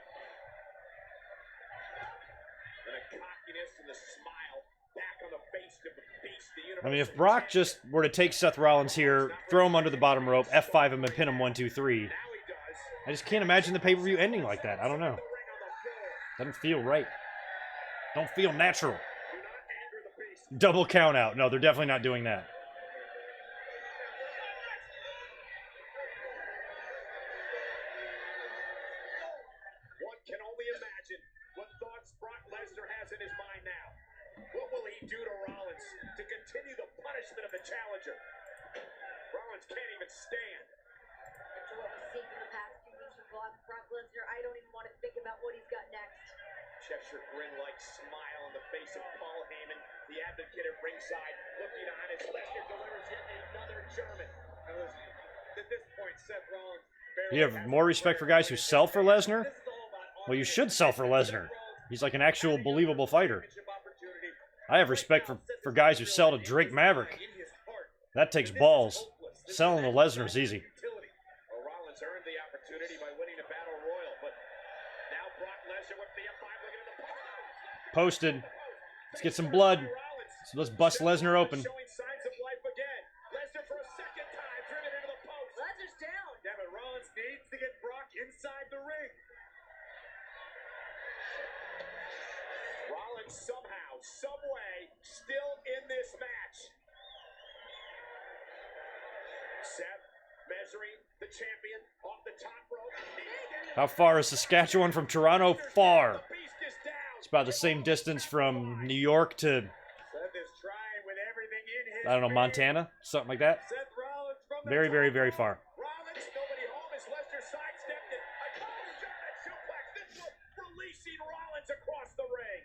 And a cockiness and a smile back on the face of the beast. I mean, if Brock just were to take Seth Rollins here, throw him under the bottom rope, F5 him and pin him 1, 2, 3, I just can't imagine the pay-per-view ending like that. I don't know. Doesn't feel right. Don't feel natural. Double count out. No, they're definitely not doing that. One can only imagine what thoughts Brock Lesnar has in his mind now. What will he do to Rollins to continue the punishment of the challenger? Rollins can't even stand. After what we've seen from the past 2 weeks from Brock Lesnar, I don't even want to think about what he's got next. Cheshire grin-like smile on the face of Paul Heyman, the advocate at ringside, looking on as Lesnar delivers yet another German. Now listen, at this point, Seth Rollins You have more respect for guys who sell for Lesnar? Well, you should sell for Lesnar. He's like an actual believable fighter. I have respect for guys who sell to Drake Maverick. That takes balls. Selling to Lesnar is easy. Well, Rollins earned the opportunity by winning a battle royal, but now Brock Lesnar with the F5 looking at the post. Posted. Let's get some blood. So let's bust Lesnar open. Showing signs of life again. Lesnar for a second time driven into the post. Lesnar's down. Yeah, but Rollins needs to get Brock inside the ring. Rollins somehow, someway, still in this match. Seth measuring the champion off the top rope. How far is Saskatchewan from Toronto? Far. It's about the same distance from New York to, Seth is trying with everything in his I don't know, Montana? Something like that. Seth Rollins from the Very, very, very far. Rollins, nobody home as Lesnar sidestepped it. A German suplex. This one releasing Rollins across the ring.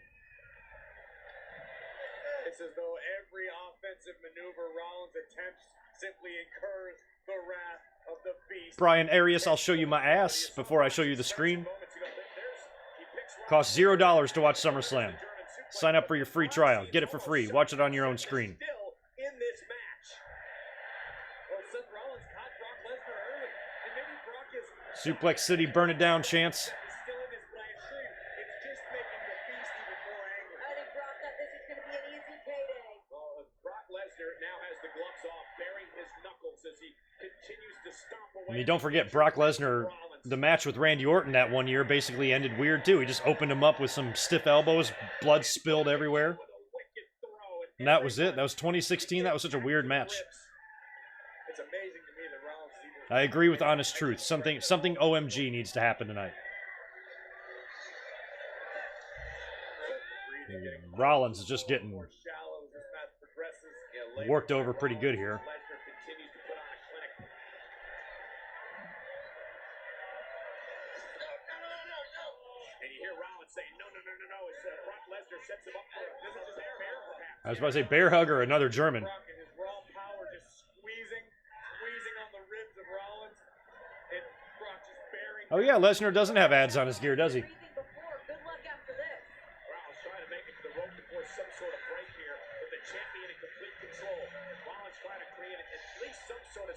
It's as though every offensive maneuver Rollins attempts simply incurs the wrath of the beast. Brian Arias, I'll show you my ass before I show you the screen. Costs $0 to watch SummerSlam. Sign up for your free trial. Get it for free. Watch it on your own screen. Still in this match. Well, Seth Rollins caught Brock Lesnar early, and maybe Brock is Suplex City, burn it down, chance. still in this, but I assure you, it's just making the beast even more angry. I think Brock thought this was going to be an easy payday. Well, Brock Lesnar now has the gloves off, baring his knuckles as he continues to stomp away. I mean, don't forget, Brock Lesnar, the match with Randy Orton that one year basically ended weird, too. He just opened him up with some stiff elbows, blood spilled everywhere. And that was it. That was 2016. That was such a weird match. I agree with honest truth. Something OMG needs to happen tonight. Rollins is just getting worked over pretty good here. I was about to say bear hug or another German. Oh yeah, Lesnar doesn't have ads on his gear, does he?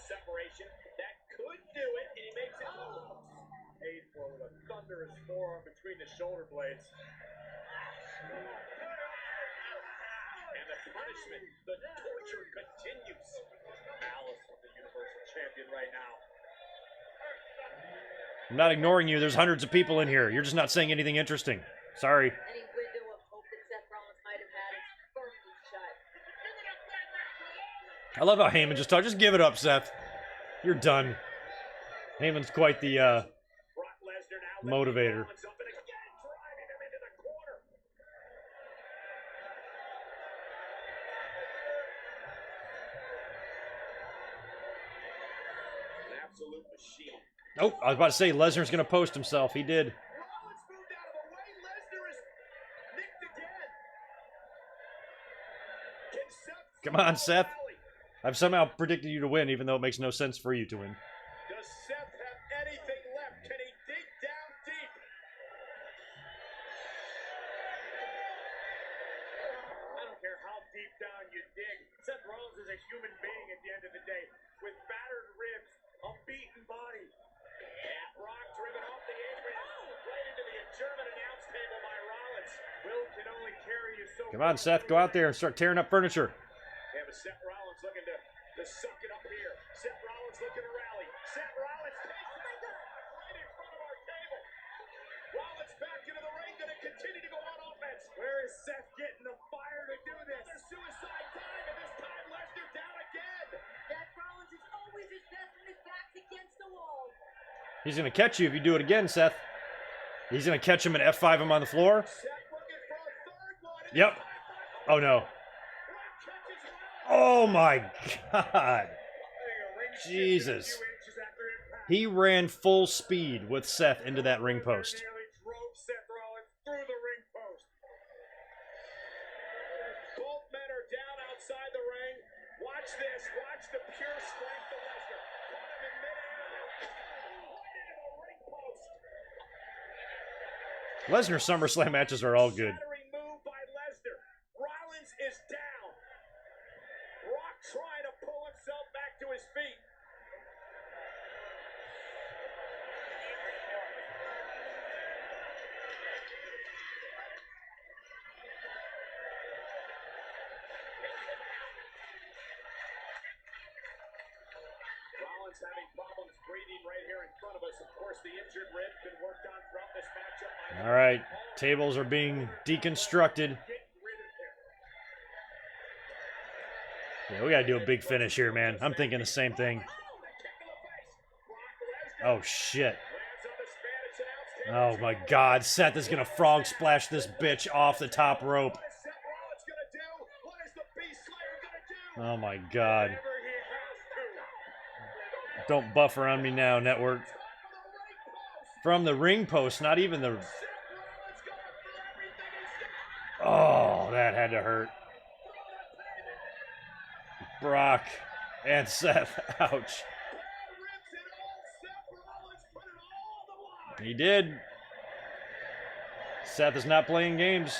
Separation that could do it, and he makes it. Paid for with a thunderous forearm between the shoulder blades. And the punishment, the torture continues. Alice with the Universal Champion right now. I'm not ignoring you. There's hundreds of people in here. You're just not saying anything interesting. Sorry. Any window of hope that Seth Rollins might have had is firmly shut. I love how Heyman just talked. Just give it up, Seth. You're done. Heyman's quite the motivator. Absolute machine. Oh, I was about to say Lesnar's going to post himself. He did. Rollins moved out of the way. Lesnar is nicked again. Can Seth Come on, Seth. I've somehow predicted you to win, even though it makes no sense for you to win. Does Seth have anything left? Can he dig down deep? I don't care how deep down you dig. Seth Rollins is a human being at the end of the day, with battered ribs, a beaten body. Yeah, Brock driven off the apron, right into the German announce table by Rollins. Will can only carry you so. Come on, Seth. Go out there and start tearing up furniture. Yeah, but Seth Rollins looking to suck it up here. Seth Rollins looking to rally. Seth Rollins takes it right in front of our table. Rollins back into the ring, going to continue to go on offense. Where is Seth getting the fire to do this? Another suicide dive, and this time Lesnar down again. Seth Rollins is always his best when his back's against the wall. He's going to catch you if you do it again, Seth. He's going to catch him and F5 him on the floor. Seth looking for a third one. Yep. Oh, no. Oh, my God. Jesus. He ran full speed with Seth into that ring post. Nearly drove Seth Rollins through the ring post. Both men are down outside the ring. Watch this. Watch the pure strength of Lesnar. Caught him in midair. Right into the ring post. Lesnar SummerSlam matches are all good. Shattering move by Lesnar. Rollins is down. Brock trying to pull himself back to his feet. Rollins having problems breathing right here in front of us. Of course, the injured rib been worked on throughout this matchup. All right. Tables are being deconstructed. Yeah, we got to do a big finish here, man. I'm thinking the same thing. Oh, shit. Oh, my God. Seth is going to frog splash this bitch off the top rope. Oh, my God. Don't buffer on me now, network. From the ring post, not even the... Oh, that had to hurt. Brock and Seth. Ouch. He did. Seth is not playing games.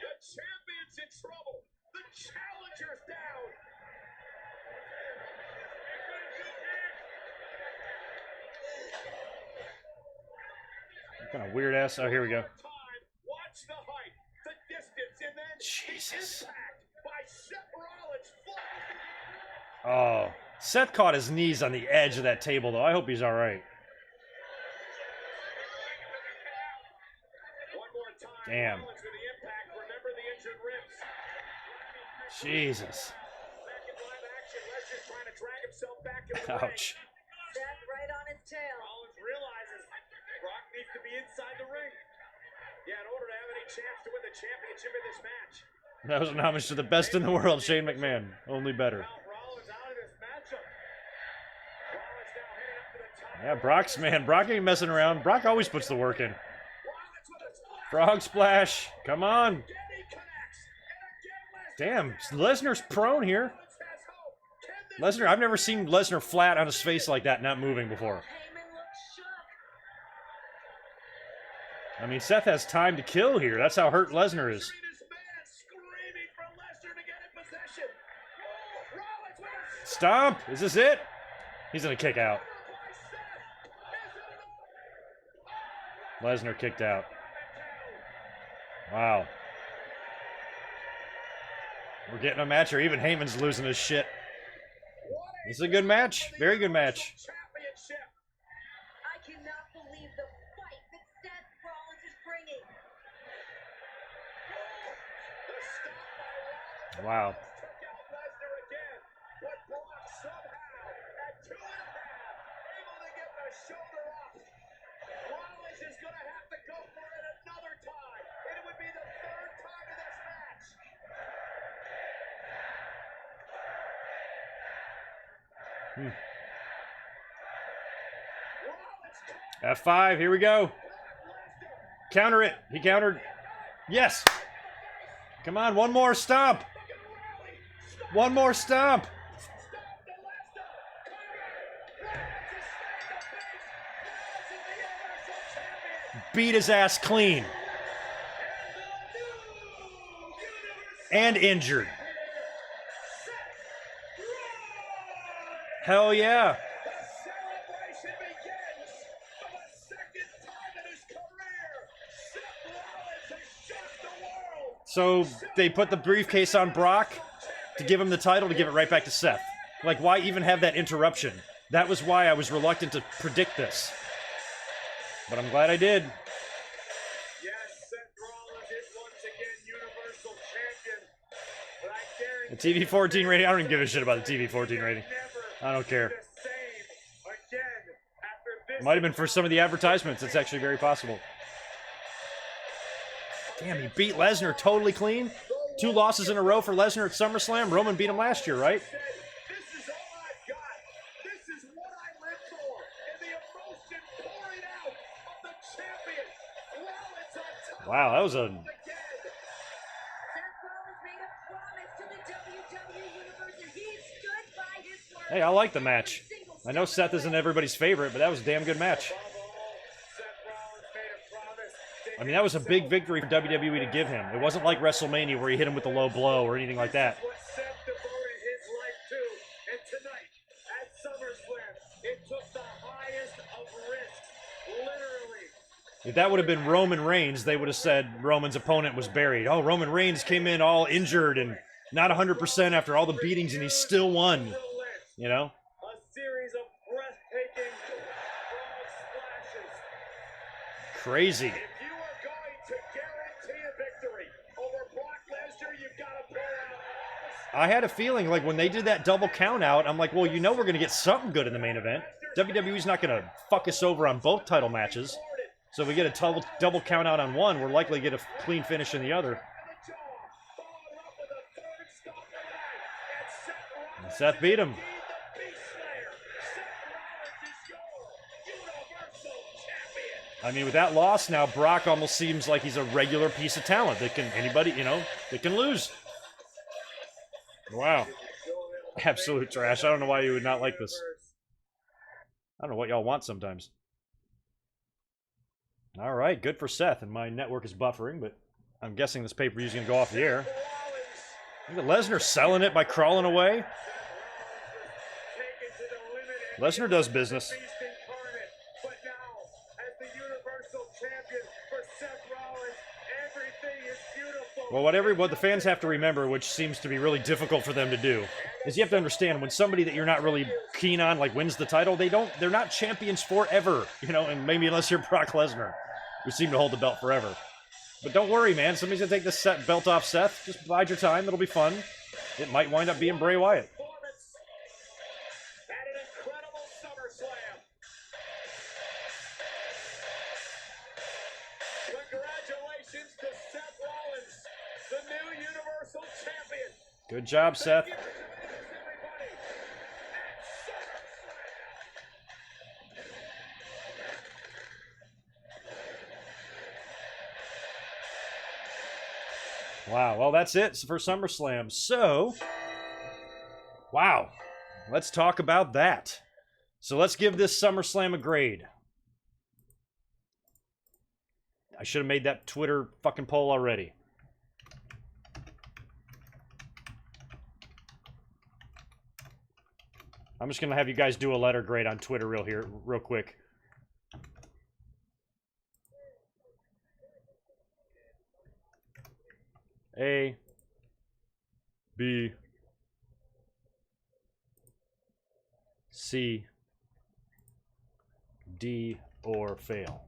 The champion's in trouble. The challenger's down. What kind of weird ass. Oh, here we go. Watch the height, the distance, and then Jesus. impact by Seth Rollins. Oh, Seth caught his knees on the edge of that table, though. I hope he's all right. One more time. Damn. Rollins with the impact. Remember the injured ribs. Jesus. Back in line himself back in the ring. Ouch. Seth right on his tail. Rollins realizes Brock needs to be inside the ring. Yeah, in order to have any chance to win the championship in this match. That was an homage to the best in the world, Shane McMahon. Only better. Now Rollins out of this matchup. Rollins now headed up to the top. Yeah, Brock's, man. Brock ain't messing around. Brock always puts the work in. Rollins with a splash. Frog splash. Come on. Again he connects. And again Damn, Lesnar's prone here. Rollins has hope. Can this Lesnar, I've never seen Lesnar flat on his face like that, not moving before. Heyman looks shocked. I mean, Seth has time to kill here. That's how hurt Lesnar is. this man screaming for Lesnar to get in possession. Rollins with a Stomp. Is this it? He's gonna kick out. Lesnar kicked out. Wow. We're getting a match, or even Heyman's losing his shit. This is a good match. Very good match. Championship. I cannot believe the fight that Seth Rollins is bringing. The stop by Rollins Wow. took out Lesnar again. But Brock somehow, at 2.5, able to get the shoulder up. Rollins is going to have to go for it another time. And it would be the third time in this match. Rollins F5. Here we go. caught Lesnar. Counter it. He countered. Yes. Come on. One more stomp. Look at the rally. Stop. One more stomp. Stop to Lesnar. Cover. Rollins is staying the pace. Rollins is the Universal Champion. Beat his ass clean. And injured. Hell yeah. The celebration begins for the second time in his career. Seth Rollins has shocked the world. So they put the briefcase on Brock to give him the title to give it right back to Seth. Like, why even have that interruption? That was why I was reluctant to predict this. But I'm glad I did. Yes, Seth Rollins is once again Universal Champion. But I guarantee The TV 14 rating, I don't even give a shit about the TV 14 rating. never I don't care. the same again after this. Might have been for some of the advertisements. It's actually very possible. Damn, he beat Lesnar totally clean. 2 losses in a row for Lesnar at SummerSlam. Roman beat him last year, right? Said, this is all I've got. This is what I live for. And the emotion pouring out of the champion. Rollins on top Wow, that was a... again. Seth Rollins made a promise to the WWE Universe, and he stood by his word. Hey, I like the match. I know Seth isn't everybody's favorite, but that was a damn good match. Above all, Seth Rollins made a promise to I mean, that was a big victory for WWE to give him. It wasn't like WrestleMania where he hit him with a low blow or anything like that. what Seth devoted his life to. And tonight, at SummerSlam, it took the highest of risks, literally. If that would have been Roman Reigns, they would have said Roman's opponent was buried. Oh, Roman Reigns came in all injured and not 100% after all the beatings, and he still won. Lynch, You know? a series of breathtaking frog splashes. Crazy. If you are going to guarantee a victory over Brock Lesnar, you've got to pull out all I had a feeling like when they did that double count out, I'm like, well, you know we're going to get something good in the main event. WWE's not going to fuck us over on both title matches. So if we get a double count out on one, we're likely to get a clean finish in the other. the jaw. Followed up with a third stop of the night. And Seth Rollins Seth beat him. indeed the Beast Slayer. Seth Rollins is your Universal Champion. I mean, with that loss now, Brock almost seems like he's a regular piece of talent that can, anybody, you know, that can lose. Wow. Absolute trash. I don't know why you would not like this. I don't know what y'all want sometimes. All right, good for Seth, and my network is buffering, but I'm guessing this pay-per-view is going to go off the air. Look at Lesnar selling it by crawling away. Lesnar does business. Beast incarnate, but now, as the Universal Champion for Seth Rollins, everything is beautiful. What the fans have to remember, which seems to be really difficult for them to do, is you have to understand when somebody that you're not really keen on like wins the title, they're not champions forever, you know, and maybe unless you're Brock Lesnar, who seem to hold the belt forever. But don't worry, man. Somebody's gonna take this belt off Seth. Just bide your time. It'll be fun. It might wind up being Bray Wyatt. Good job, Seth. Wow, well, that's it for SummerSlam. So, wow, let's talk about that. So let's give this SummerSlam a grade. I should have made that Twitter fucking poll already. I'm just going to have you guys do a letter grade on Twitter real quick. A, B, C, D, or fail.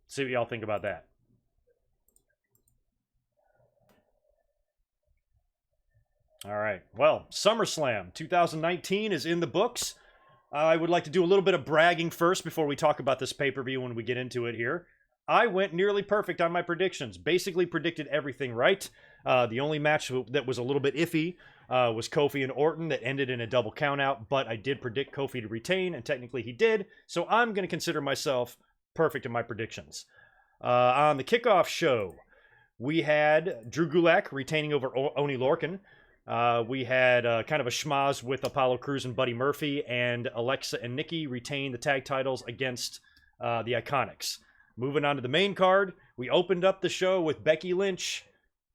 See what y'all think about that. All right. Well, SummerSlam 2019 is in the books. I would like to do a little bit of bragging first before we talk about this pay-per-view when we get into it here. I went nearly perfect on my predictions. Basically predicted everything right. The only match that was a little bit iffy was Kofi and Orton that ended in a double countout, but I did predict Kofi to retain, and technically he did, so I'm going to consider myself perfect in my predictions. On the kickoff show, we had Drew Gulak retaining over Oney Lorcan. We had kind of a schmaz with Apollo Crews and Buddy Murphy, and Alexa and Nikki retain the tag titles against the Iconics. Moving on to the main card, we opened up the show with Becky Lynch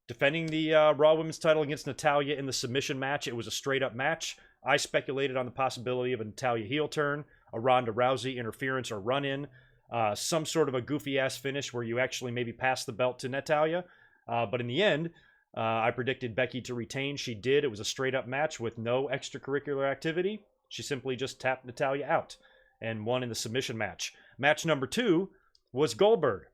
defending the Raw Women's title against Natalya in the submission match. It was a straight-up match. I speculated on the possibility of a Natalya heel turn, a Ronda Rousey interference or run-in, some sort of a goofy-ass finish where you actually maybe pass the belt to Natalya. But in the end, I predicted Becky to retain. She did. It was a straight-up match with no extracurricular activity. She simply just tapped Natalya out and won in the submission match. Match number 2 was Goldberg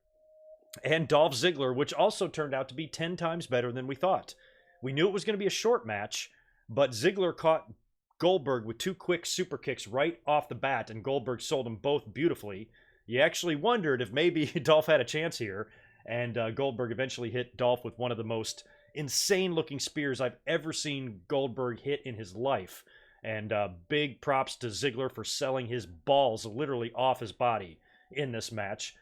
and Dolph Ziggler, which also turned out to be 10 times better than we thought. We knew it was going to be a short match, but Ziggler caught Goldberg with 2 quick super kicks right off the bat, and Goldberg sold them both beautifully. You actually wondered if maybe Dolph had a chance here, and Goldberg eventually hit Dolph with one of the most insane-looking spears I've ever seen Goldberg hit in his life. And big props to Ziggler for selling his balls literally off his body in this match.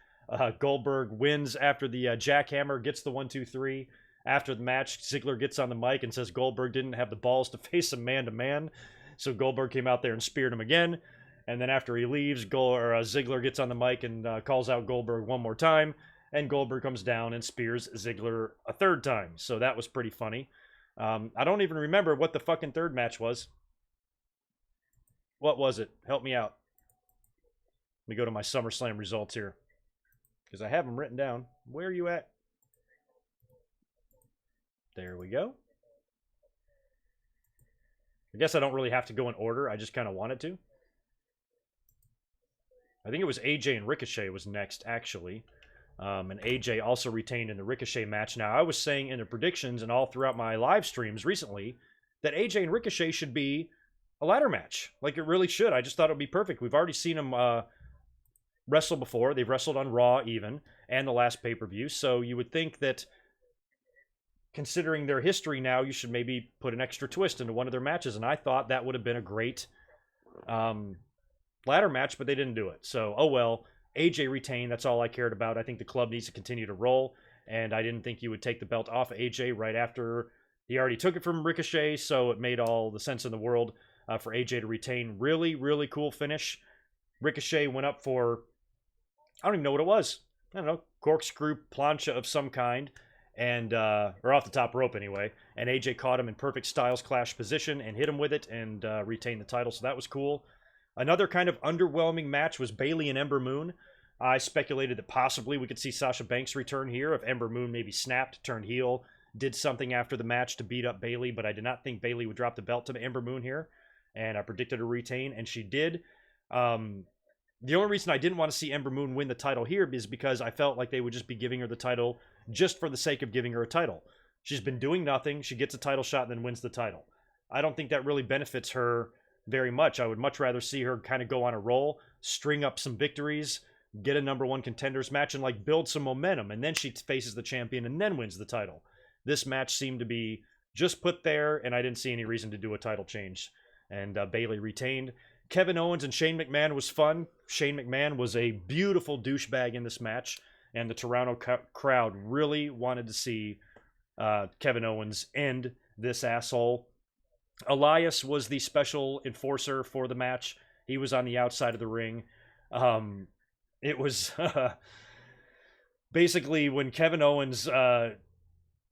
Goldberg wins after the jackhammer, gets the 1-2-3. After the match, Ziggler gets on the mic and says Goldberg didn't have the balls to face him man-to-man. So Goldberg came out there and speared him again. And then after he leaves, Ziggler gets on the mic and calls out Goldberg one more time. And Goldberg comes down and spears Ziggler a 3rd time. So that was pretty funny. I don't even remember what the fucking 3rd match was. What was it? Help me out. Let me go to my SummerSlam results here, because I have them written down. Where are you at? There we go. I guess I don't really have to go in order. I just kind of wanted to. I think it was AJ and Ricochet was next, actually. And AJ also retained in the Ricochet match. Now, I was saying in the predictions and all throughout my live streams recently that AJ and Ricochet should be a ladder match. Like, it really should. I just thought it would be perfect. We've already seen them wrestle before. They've wrestled on Raw even, and the last pay-per-view. So you would think that, considering their history now, you should maybe put an extra twist into one of their matches. And I thought that would have been a great ladder match, but they didn't do it. So, oh well. AJ retained. That's all I cared about. I think the club needs to continue to roll. And I didn't think you would take the belt off AJ right after he already took it from Ricochet. So it made all the sense in the world for AJ to retain. Really, really cool finish. Ricochet went up for, I don't even know what it was. I don't know, corkscrew plancha of some kind, and or off the top rope anyway. And AJ caught him in perfect Styles Clash position and hit him with it and retained the title. So that was cool. Another kind of underwhelming match was Bayley and Ember Moon. I speculated that possibly we could see Sasha Banks return here if Ember Moon maybe snapped, turned heel, did something after the match to beat up Bayley, but I did not think Bayley would drop the belt to Ember Moon here, and I predicted a retain, and she did. The only reason I didn't want to see Ember Moon win the title here is because I felt like they would just be giving her the title just for the sake of giving her a title. She's been doing nothing, she gets a title shot and then wins the title. I don't think that really benefits her very much. I would much rather see her kind of go on a roll, string up some victories, get a #1 contenders match, and like build some momentum, and then she faces the champion and then wins the title. This match seemed to be just put there, and I didn't see any reason to do a title change. And Bayley retained. Kevin Owens and Shane McMahon was fun. Shane McMahon was a beautiful douchebag in this match, and the Toronto crowd really wanted to see Kevin Owens end this asshole. Elias was the special enforcer for the match. He was on the outside of the ring. It was basically when Kevin Owens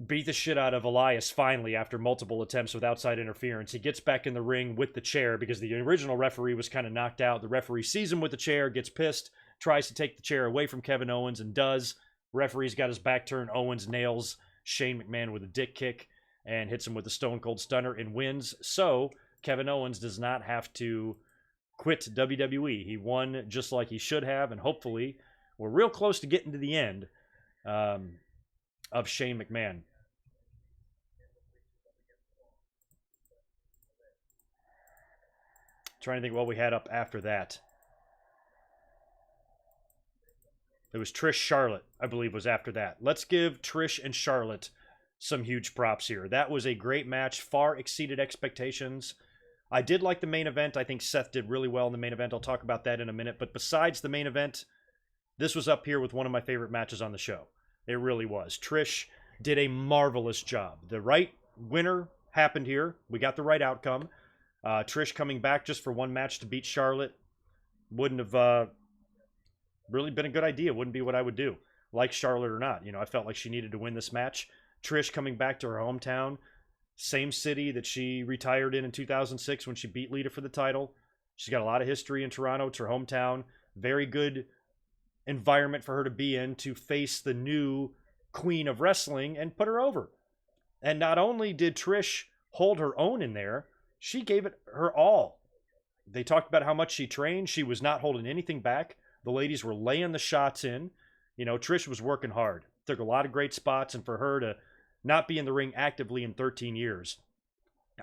beat the shit out of Elias finally after multiple attempts with outside interference. He gets back in the ring with the chair because the original referee was kind of knocked out. The referee sees him with the chair, gets pissed, tries to take the chair away from Kevin Owens, and does. Referee's got his back turned. Owens nails Shane McMahon with a dick kick and hits him with a Stone Cold Stunner and wins. So Kevin Owens does not have to quit WWE. He won just like he should have, and hopefully we're real close to getting to the end of Shane McMahon. Trying to think what we had up after that. It was Trish Charlotte, I believe, was after that. Let's give Trish and Charlotte some huge props here. That was a great match, far exceeded expectations. I did like the main event. I think Seth did really well in the main event. I'll talk about that in a minute. But besides the main event, this was up here with one of my favorite matches on the show. It really was. Trish did a marvelous job. The right winner happened here. We got the right outcome. Trish coming back just for one match to beat Charlotte wouldn't have really been a good idea. Wouldn't be what I would do, like Charlotte or not. You know, I felt like she needed to win this match. Trish coming back to her hometown, same city that she retired in 2006 when she beat Lita for the title. She's got a lot of history in Toronto. It's her hometown. Very good environment for her to be in to face the new queen of wrestling and put her over. And not only did Trish hold her own in there, she gave it her all. They talked about how much she trained. She was not holding anything back. The ladies were laying the shots in. You know, Trish was working hard. Took a lot of great spots, and for her to not be in the ring actively in 13 years,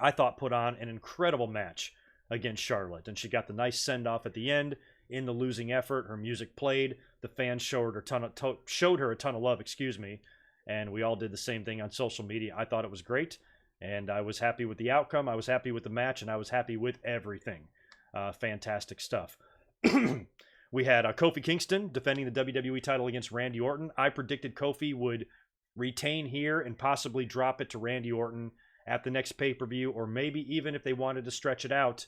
I thought put on an incredible match against Charlotte. And she got the nice send-off at the end in the losing effort. Her music played. The fans showed her a ton of love, and we all did the same thing on social media. I thought it was great, and I was happy with the outcome. I was happy with the match, and I was happy with everything. Fantastic stuff. We had Kofi Kingston defending the WWE title against Randy Orton. I predicted Kofi would retain here and possibly drop it to Randy Orton at the next pay-per-view, or maybe even if they wanted to stretch it out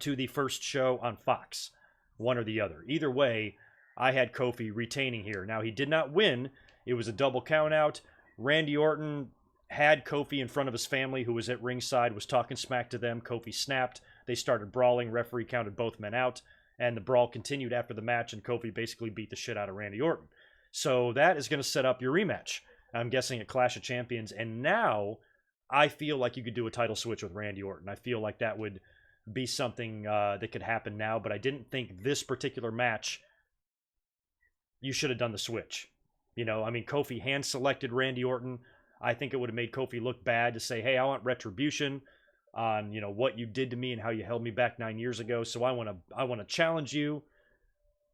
to the first show on Fox, one or the other. Either way, I had Kofi retaining here. Now, he did not win. It was a double countout. Randy Orton had Kofi in front of his family, who was at ringside, was talking smack to them. Kofi snapped. They started brawling. Referee counted both men out, and the brawl continued after the match, and Kofi basically beat the shit out of Randy Orton. So that is going to set up your rematch, I'm guessing, at Clash of Champions. And now I feel like you could do a title switch with Randy Orton. I feel like that would be something that could happen now, but I didn't think this particular match you should have done the switch. You know, I mean, Kofi hand-selected Randy Orton. I think it would have made Kofi look bad to say, hey, I want retribution on, you know, what you did to me and how you held me back 9 years ago. So I want to challenge you,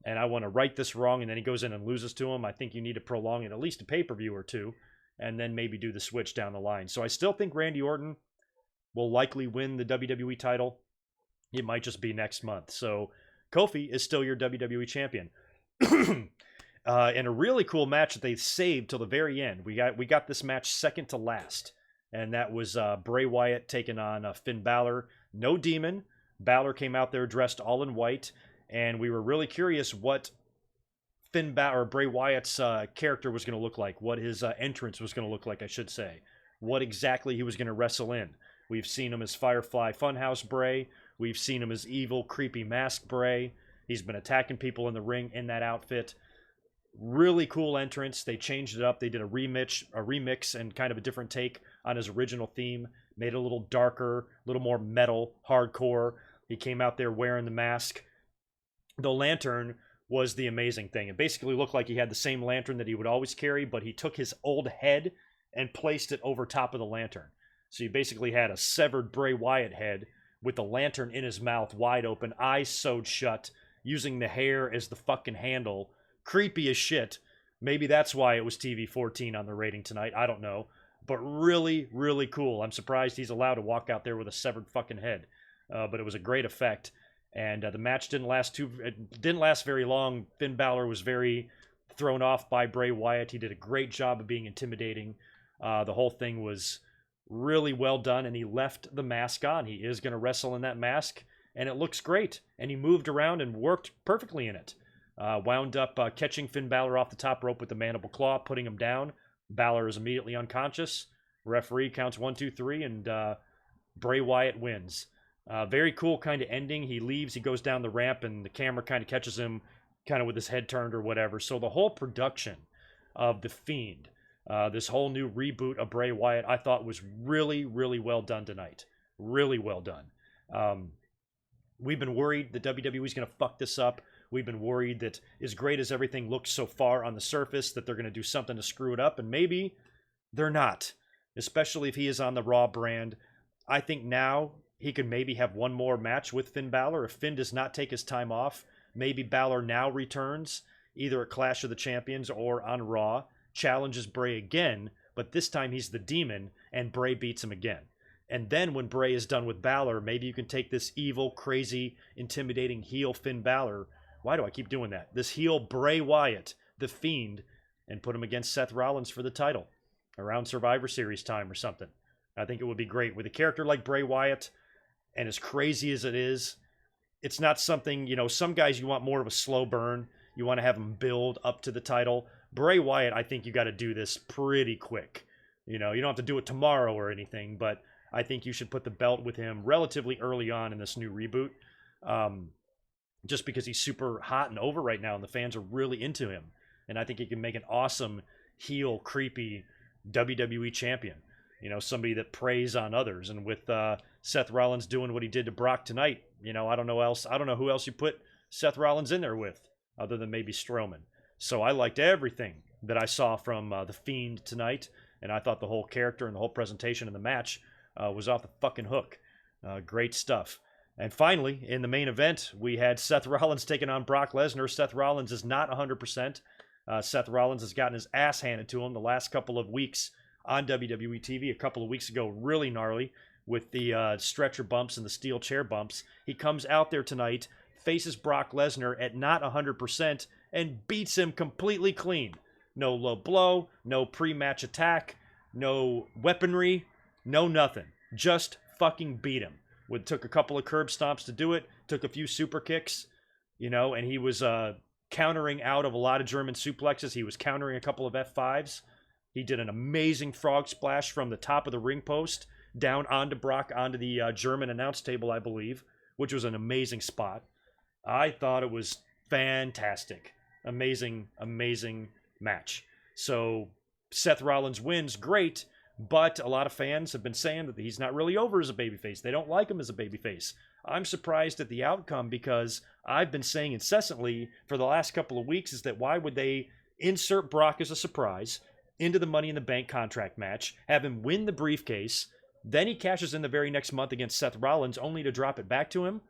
and I want to right this wrong. And then he goes in and loses to him. I think you need to prolong it at least a pay-per-view or two, and then maybe do the switch down the line. So I still think Randy Orton will likely win the WWE title. It might just be next month. So Kofi is still your WWE champion. And a really cool match that they saved till the very end. We got this match second to last, and that was Bray Wyatt taking on Finn Balor. No Demon. Balor came out there dressed all in white, and we were really curious what Bray Wyatt's character was going to look like, what his entrance was going to look like, I should say, what exactly he was going to wrestle in. We've seen him as Firefly Funhouse Bray. We've seen him as evil, creepy mask Bray. He's been attacking people in the ring in that outfit. Really cool entrance. They changed it up. They did a remix and kind of a different take on his original theme. Made it a little darker, a little more metal, hardcore. He came out there wearing the mask. The lantern was the amazing thing. It basically looked like he had the same lantern that he would always carry, but he took his old head and placed it over top of the lantern. So you basically had a severed Bray Wyatt head with the lantern in his mouth, wide open, eyes sewed shut, using the hair as the fucking handle. Creepy as shit. Maybe that's why it was TV 14 on the rating tonight. I don't know. but really, really cool. I'm surprised he's allowed to walk out there with a severed fucking head. But it was a great effect. And the match didn't last very long. Finn Balor was very thrown off by Bray Wyatt. He did a great job of being intimidating. The whole thing was really well done, and he left the mask on. He is going to wrestle in that mask, and it looks great. And he moved around and worked perfectly in it. Wound up catching Finn Balor off the top rope with the mandible claw, putting him down. Balor is immediately unconscious. Referee counts 1, 2, 3, and Bray Wyatt wins. Very cool kind of ending. He leaves, he goes down the ramp, and the camera kind of catches him kind of with his head turned or whatever. So the whole production of The Fiend, this whole new reboot of Bray Wyatt, I thought was really, really well done tonight. Really well done. We've been worried that WWE's going to fuck this up. We've been worried that as great as everything looks so far on the surface, that they're going to do something to screw it up, and maybe they're not, especially if he is on the Raw brand. I think now he could maybe have one more match with Finn Balor. If Finn does not take his time off, maybe Balor now returns, either at Clash of the Champions or on Raw, challenges Bray again, but this time he's the demon, and Bray beats him again. And then when Bray is done with Balor, maybe you can take this evil, crazy, intimidating heel Finn Balor. Why do I keep doing that? This heel Bray Wyatt, the Fiend, and put him against Seth Rollins for the title around Survivor Series time or something. I think it would be great. With a character like Bray Wyatt, and as crazy as it is, it's not something, some guys you want more of a slow burn. You want to have them build up to the title. Bray Wyatt, I think you got to do this pretty quick. You don't have to do it tomorrow or anything, but I think you should put the belt with him relatively early on in this new reboot. Just because he's super hot and over right now, and the fans are really into him. And I think he can make an awesome heel, creepy WWE champion. Somebody that preys on others. And with Seth Rollins doing what he did to Brock tonight, I don't know who else you put Seth Rollins in there with, other than maybe Strowman. So I liked everything that I saw from The Fiend tonight, and I thought the whole character and the whole presentation of the match was off the fucking hook. Great stuff. And finally, in the main event, we had Seth Rollins taking on Brock Lesnar. Seth Rollins is not 100%. Seth Rollins has gotten his ass handed to him the last couple of weeks on WWE TV. A couple of weeks ago, really gnarly with the stretcher bumps and the steel chair bumps. He comes out there tonight, faces Brock Lesnar at not 100%, and beats him completely clean. No low blow, no pre-match attack, no weaponry, no nothing. Just fucking beat him. Took a couple of curb stomps to do it, took a few super kicks, and he was countering out of a lot of German suplexes. He was countering a couple of F5s. He did an amazing frog splash from the top of the ring post down onto Brock, onto the German announce table, I believe, which was an amazing spot. I thought it was fantastic. Amazing, amazing match. So Seth Rollins wins, great. But a lot of fans have been saying that he's not really over as a babyface. They don't like him as a babyface. I'm surprised at the outcome, because I've been saying incessantly for the last couple of weeks is that why would they insert Brock as a surprise into the Money in the Bank contract match, have him win the briefcase, then he cashes in the very next month against Seth Rollins only to drop it back to him?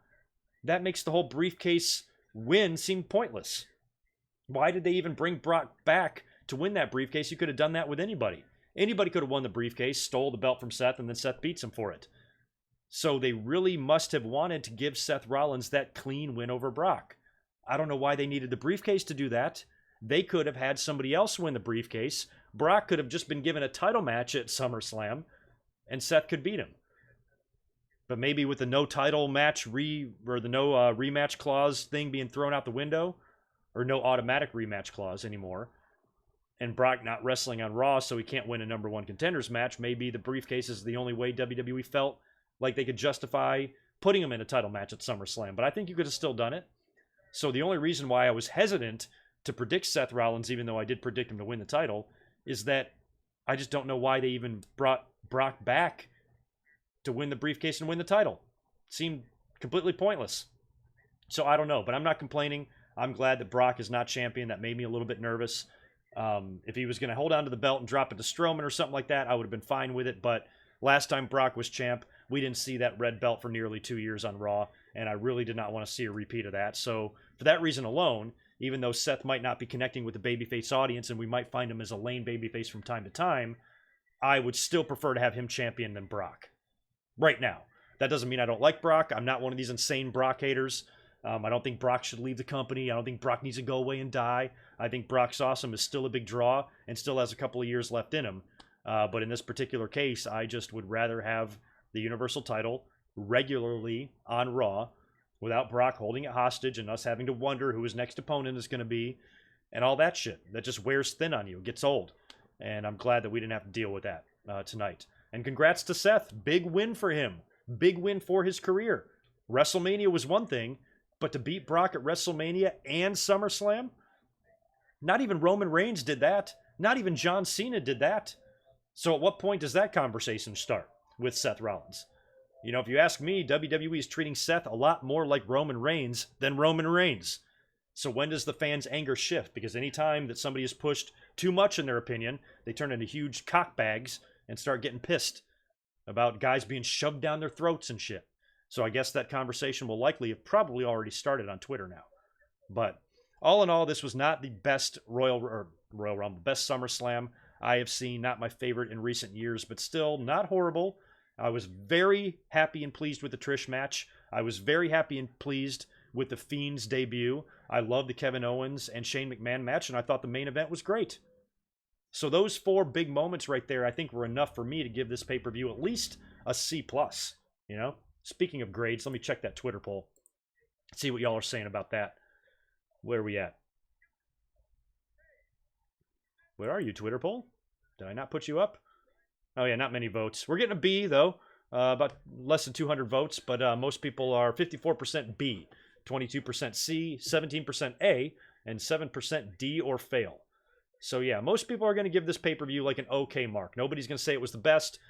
That makes the whole briefcase win seem pointless. Why did they even bring Brock back to win that briefcase? You could have done that with anybody. Anybody could have won the briefcase, stole the belt from Seth, and then Seth beats him for it. So they really must have wanted to give Seth Rollins that clean win over Brock. I don't know why they needed the briefcase to do that. They could have had somebody else win the briefcase. Brock could have just been given a title match at SummerSlam, and Seth could beat him. But maybe with the no title match no rematch clause thing being thrown out the window, or no automatic rematch clause anymore, and Brock not wrestling on Raw so he can't win a number one contenders match, maybe the briefcase is the only way WWE felt like they could justify putting him in a title match at SummerSlam. But I think you could have still done it. So the only reason why I was hesitant to predict Seth Rollins, even though I did predict him to win the title, is that I just don't know why they even brought Brock back to win the briefcase and win the title. It seemed completely pointless. So I don't know, but I'm not complaining. I'm glad that Brock is not champion. That made me a little bit nervous. If he was going to hold on to the belt and drop it to Strowman or something like that, I would have been fine with it. But last time Brock was champ, we didn't see that red belt for nearly 2 years on Raw, and I really did not want to see a repeat of that. So for that reason alone, even though Seth might not be connecting with the babyface audience and we might find him as a lame babyface from time to time, I would still prefer to have him champion than Brock right now. That doesn't mean I don't like Brock. I'm not one of these insane Brock haters. I don't think Brock should leave the company. I don't think Brock needs to go away and die. I think Brock's awesome, is still a big draw, and still has a couple of years left in him. But in this particular case, I just would rather have the Universal title regularly on Raw without Brock holding it hostage and us having to wonder who his next opponent is going to be and all that shit. That just wears thin on you. It gets old. And I'm glad that we didn't have to deal with that tonight. And congrats to Seth. Big win for him. Big win for his career. WrestleMania was one thing, but to beat Brock at WrestleMania and SummerSlam? Not even Roman Reigns did that. Not even John Cena did that. So at what point does that conversation start with Seth Rollins? You know, if you ask me, WWE is treating Seth a lot more like Roman Reigns than Roman Reigns. So when does the fans' anger shift? Because anytime that somebody is pushed too much in their opinion, they turn into huge cockbags and start getting pissed about guys being shoved down their throats and shit. So I guess that conversation will likely have probably already started on Twitter now. But all in all, this was not the best Royal Rumble, best SummerSlam I have seen. Not my favorite in recent years, but still not horrible. I was very happy and pleased with the Trish match. I was very happy and pleased with the Fiend's debut. I love the Kevin Owens and Shane McMahon match, and I thought the main event was great. So those 4 big moments right there, I think, were enough for me to give this pay-per-view at least a C+. You know? Speaking of grades, let me check that Twitter poll. See what y'all are saying about that. Where are we at? Where are you, Twitter poll? Did I not put you up? Oh, yeah, not many votes. We're getting a B, though. About less than 200 votes, but most people are 54% B, 22% C, 17% A, and 7% D or fail. So, yeah, most people are going to give this pay-per-view like an okay mark. Nobody's going to say it was the best,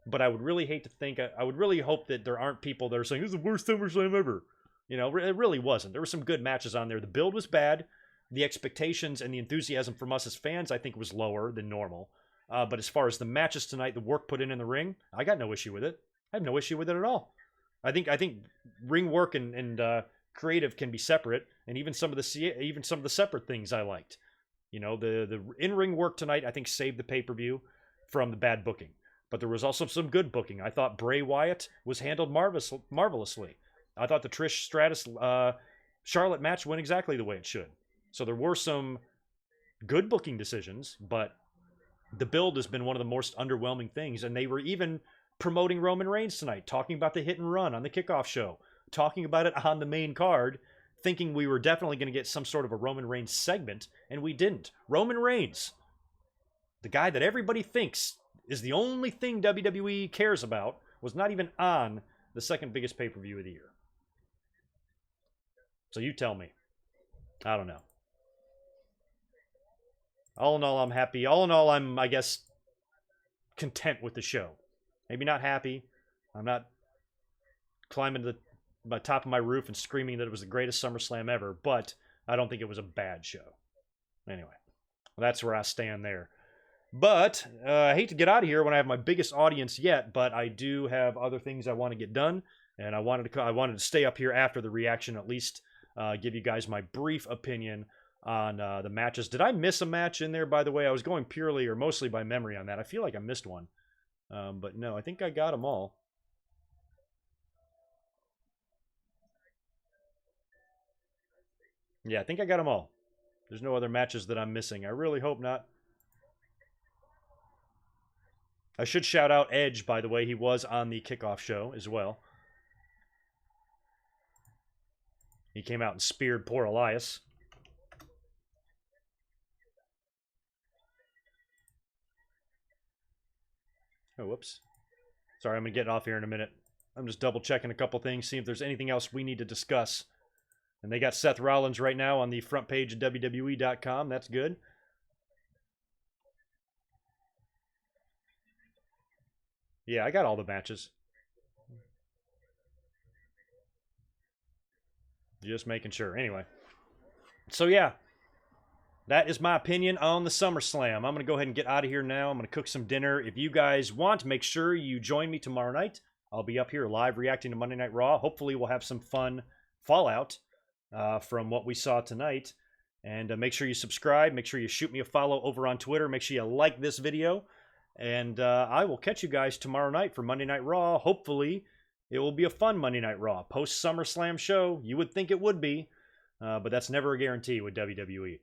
but I would really hate to think, I would really hope that there aren't people that are saying, this is the worst SummerSlam ever. You know, it really wasn't. There were some good matches on there. The build was bad. The expectations and the enthusiasm from us as fans, I think, was lower than normal. But as far as the matches tonight, the work put in the ring, I got no issue with it. I have no issue with it at all. I think ring work and creative can be separate, and even some of the separate things I liked. You know, the in-ring work tonight, I think, saved the pay-per-view from the bad booking. But there was also some good booking. I thought Bray Wyatt was handled marvelously. I thought the Trish Stratus Charlotte match went exactly the way it should. So there were some good booking decisions, but the build has been one of the most underwhelming things. And they were even promoting Roman Reigns tonight, talking about the hit and run on the kickoff show, talking about it on the main card, thinking we were definitely going to get some sort of a Roman Reigns segment, and we didn't. Roman Reigns, the guy that everybody thinks is the only thing WWE cares about, was not even on the second biggest pay-per-view of the year. So you tell me. I don't know. All in all, I'm happy. All in all, I'm, I guess, content with the show. Maybe not happy. I'm not climbing to the top of my roof and screaming that it was the greatest SummerSlam ever, but I don't think it was a bad show. Anyway, that's where I stand there. But I hate to get out of here when I have my biggest audience yet, but I do have other things I want to get done, and I wanted to stay up here after the reaction, at least give you guys my brief opinion on the matches. Did I miss a match in there, by the way? I was going purely or mostly by memory on that. I feel like I missed one. But no, I think I got them all. Yeah, I think I got them all. There's no other matches that I'm missing. I really hope not. I should shout out Edge, by the way. He was on the kickoff show as well. He came out and speared poor Elias. Oh, whoops. Sorry, I'm going to get off here in a minute. I'm just double checking a couple things, see if there's anything else we need to discuss. And they got Seth Rollins right now on the front page of WWE.com. That's good. Yeah, I got all the matches. Just making sure. Anyway. So, yeah. That is my opinion on the SummerSlam. I'm going to go ahead and get out of here now. I'm going to cook some dinner. If you guys want, make sure you join me tomorrow night. I'll be up here live reacting to Monday Night Raw. Hopefully we'll have some fun fallout from what we saw tonight. And make sure you subscribe. Make sure you shoot me a follow over on Twitter. Make sure you like this video. And I will catch you guys tomorrow night for Monday Night Raw. Hopefully, it will be a fun Monday Night Raw. Post SummerSlam show, you would think it would be, but that's never a guarantee with WWE.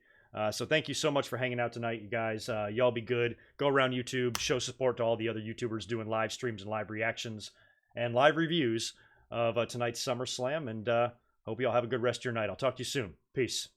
So thank you so much for hanging out tonight, you guys. Y'all be good. Go around YouTube, show support to all the other YouTubers doing live streams and live reactions and live reviews of tonight's SummerSlam. And hope y'all have a good rest of your night. I'll talk to you soon. Peace.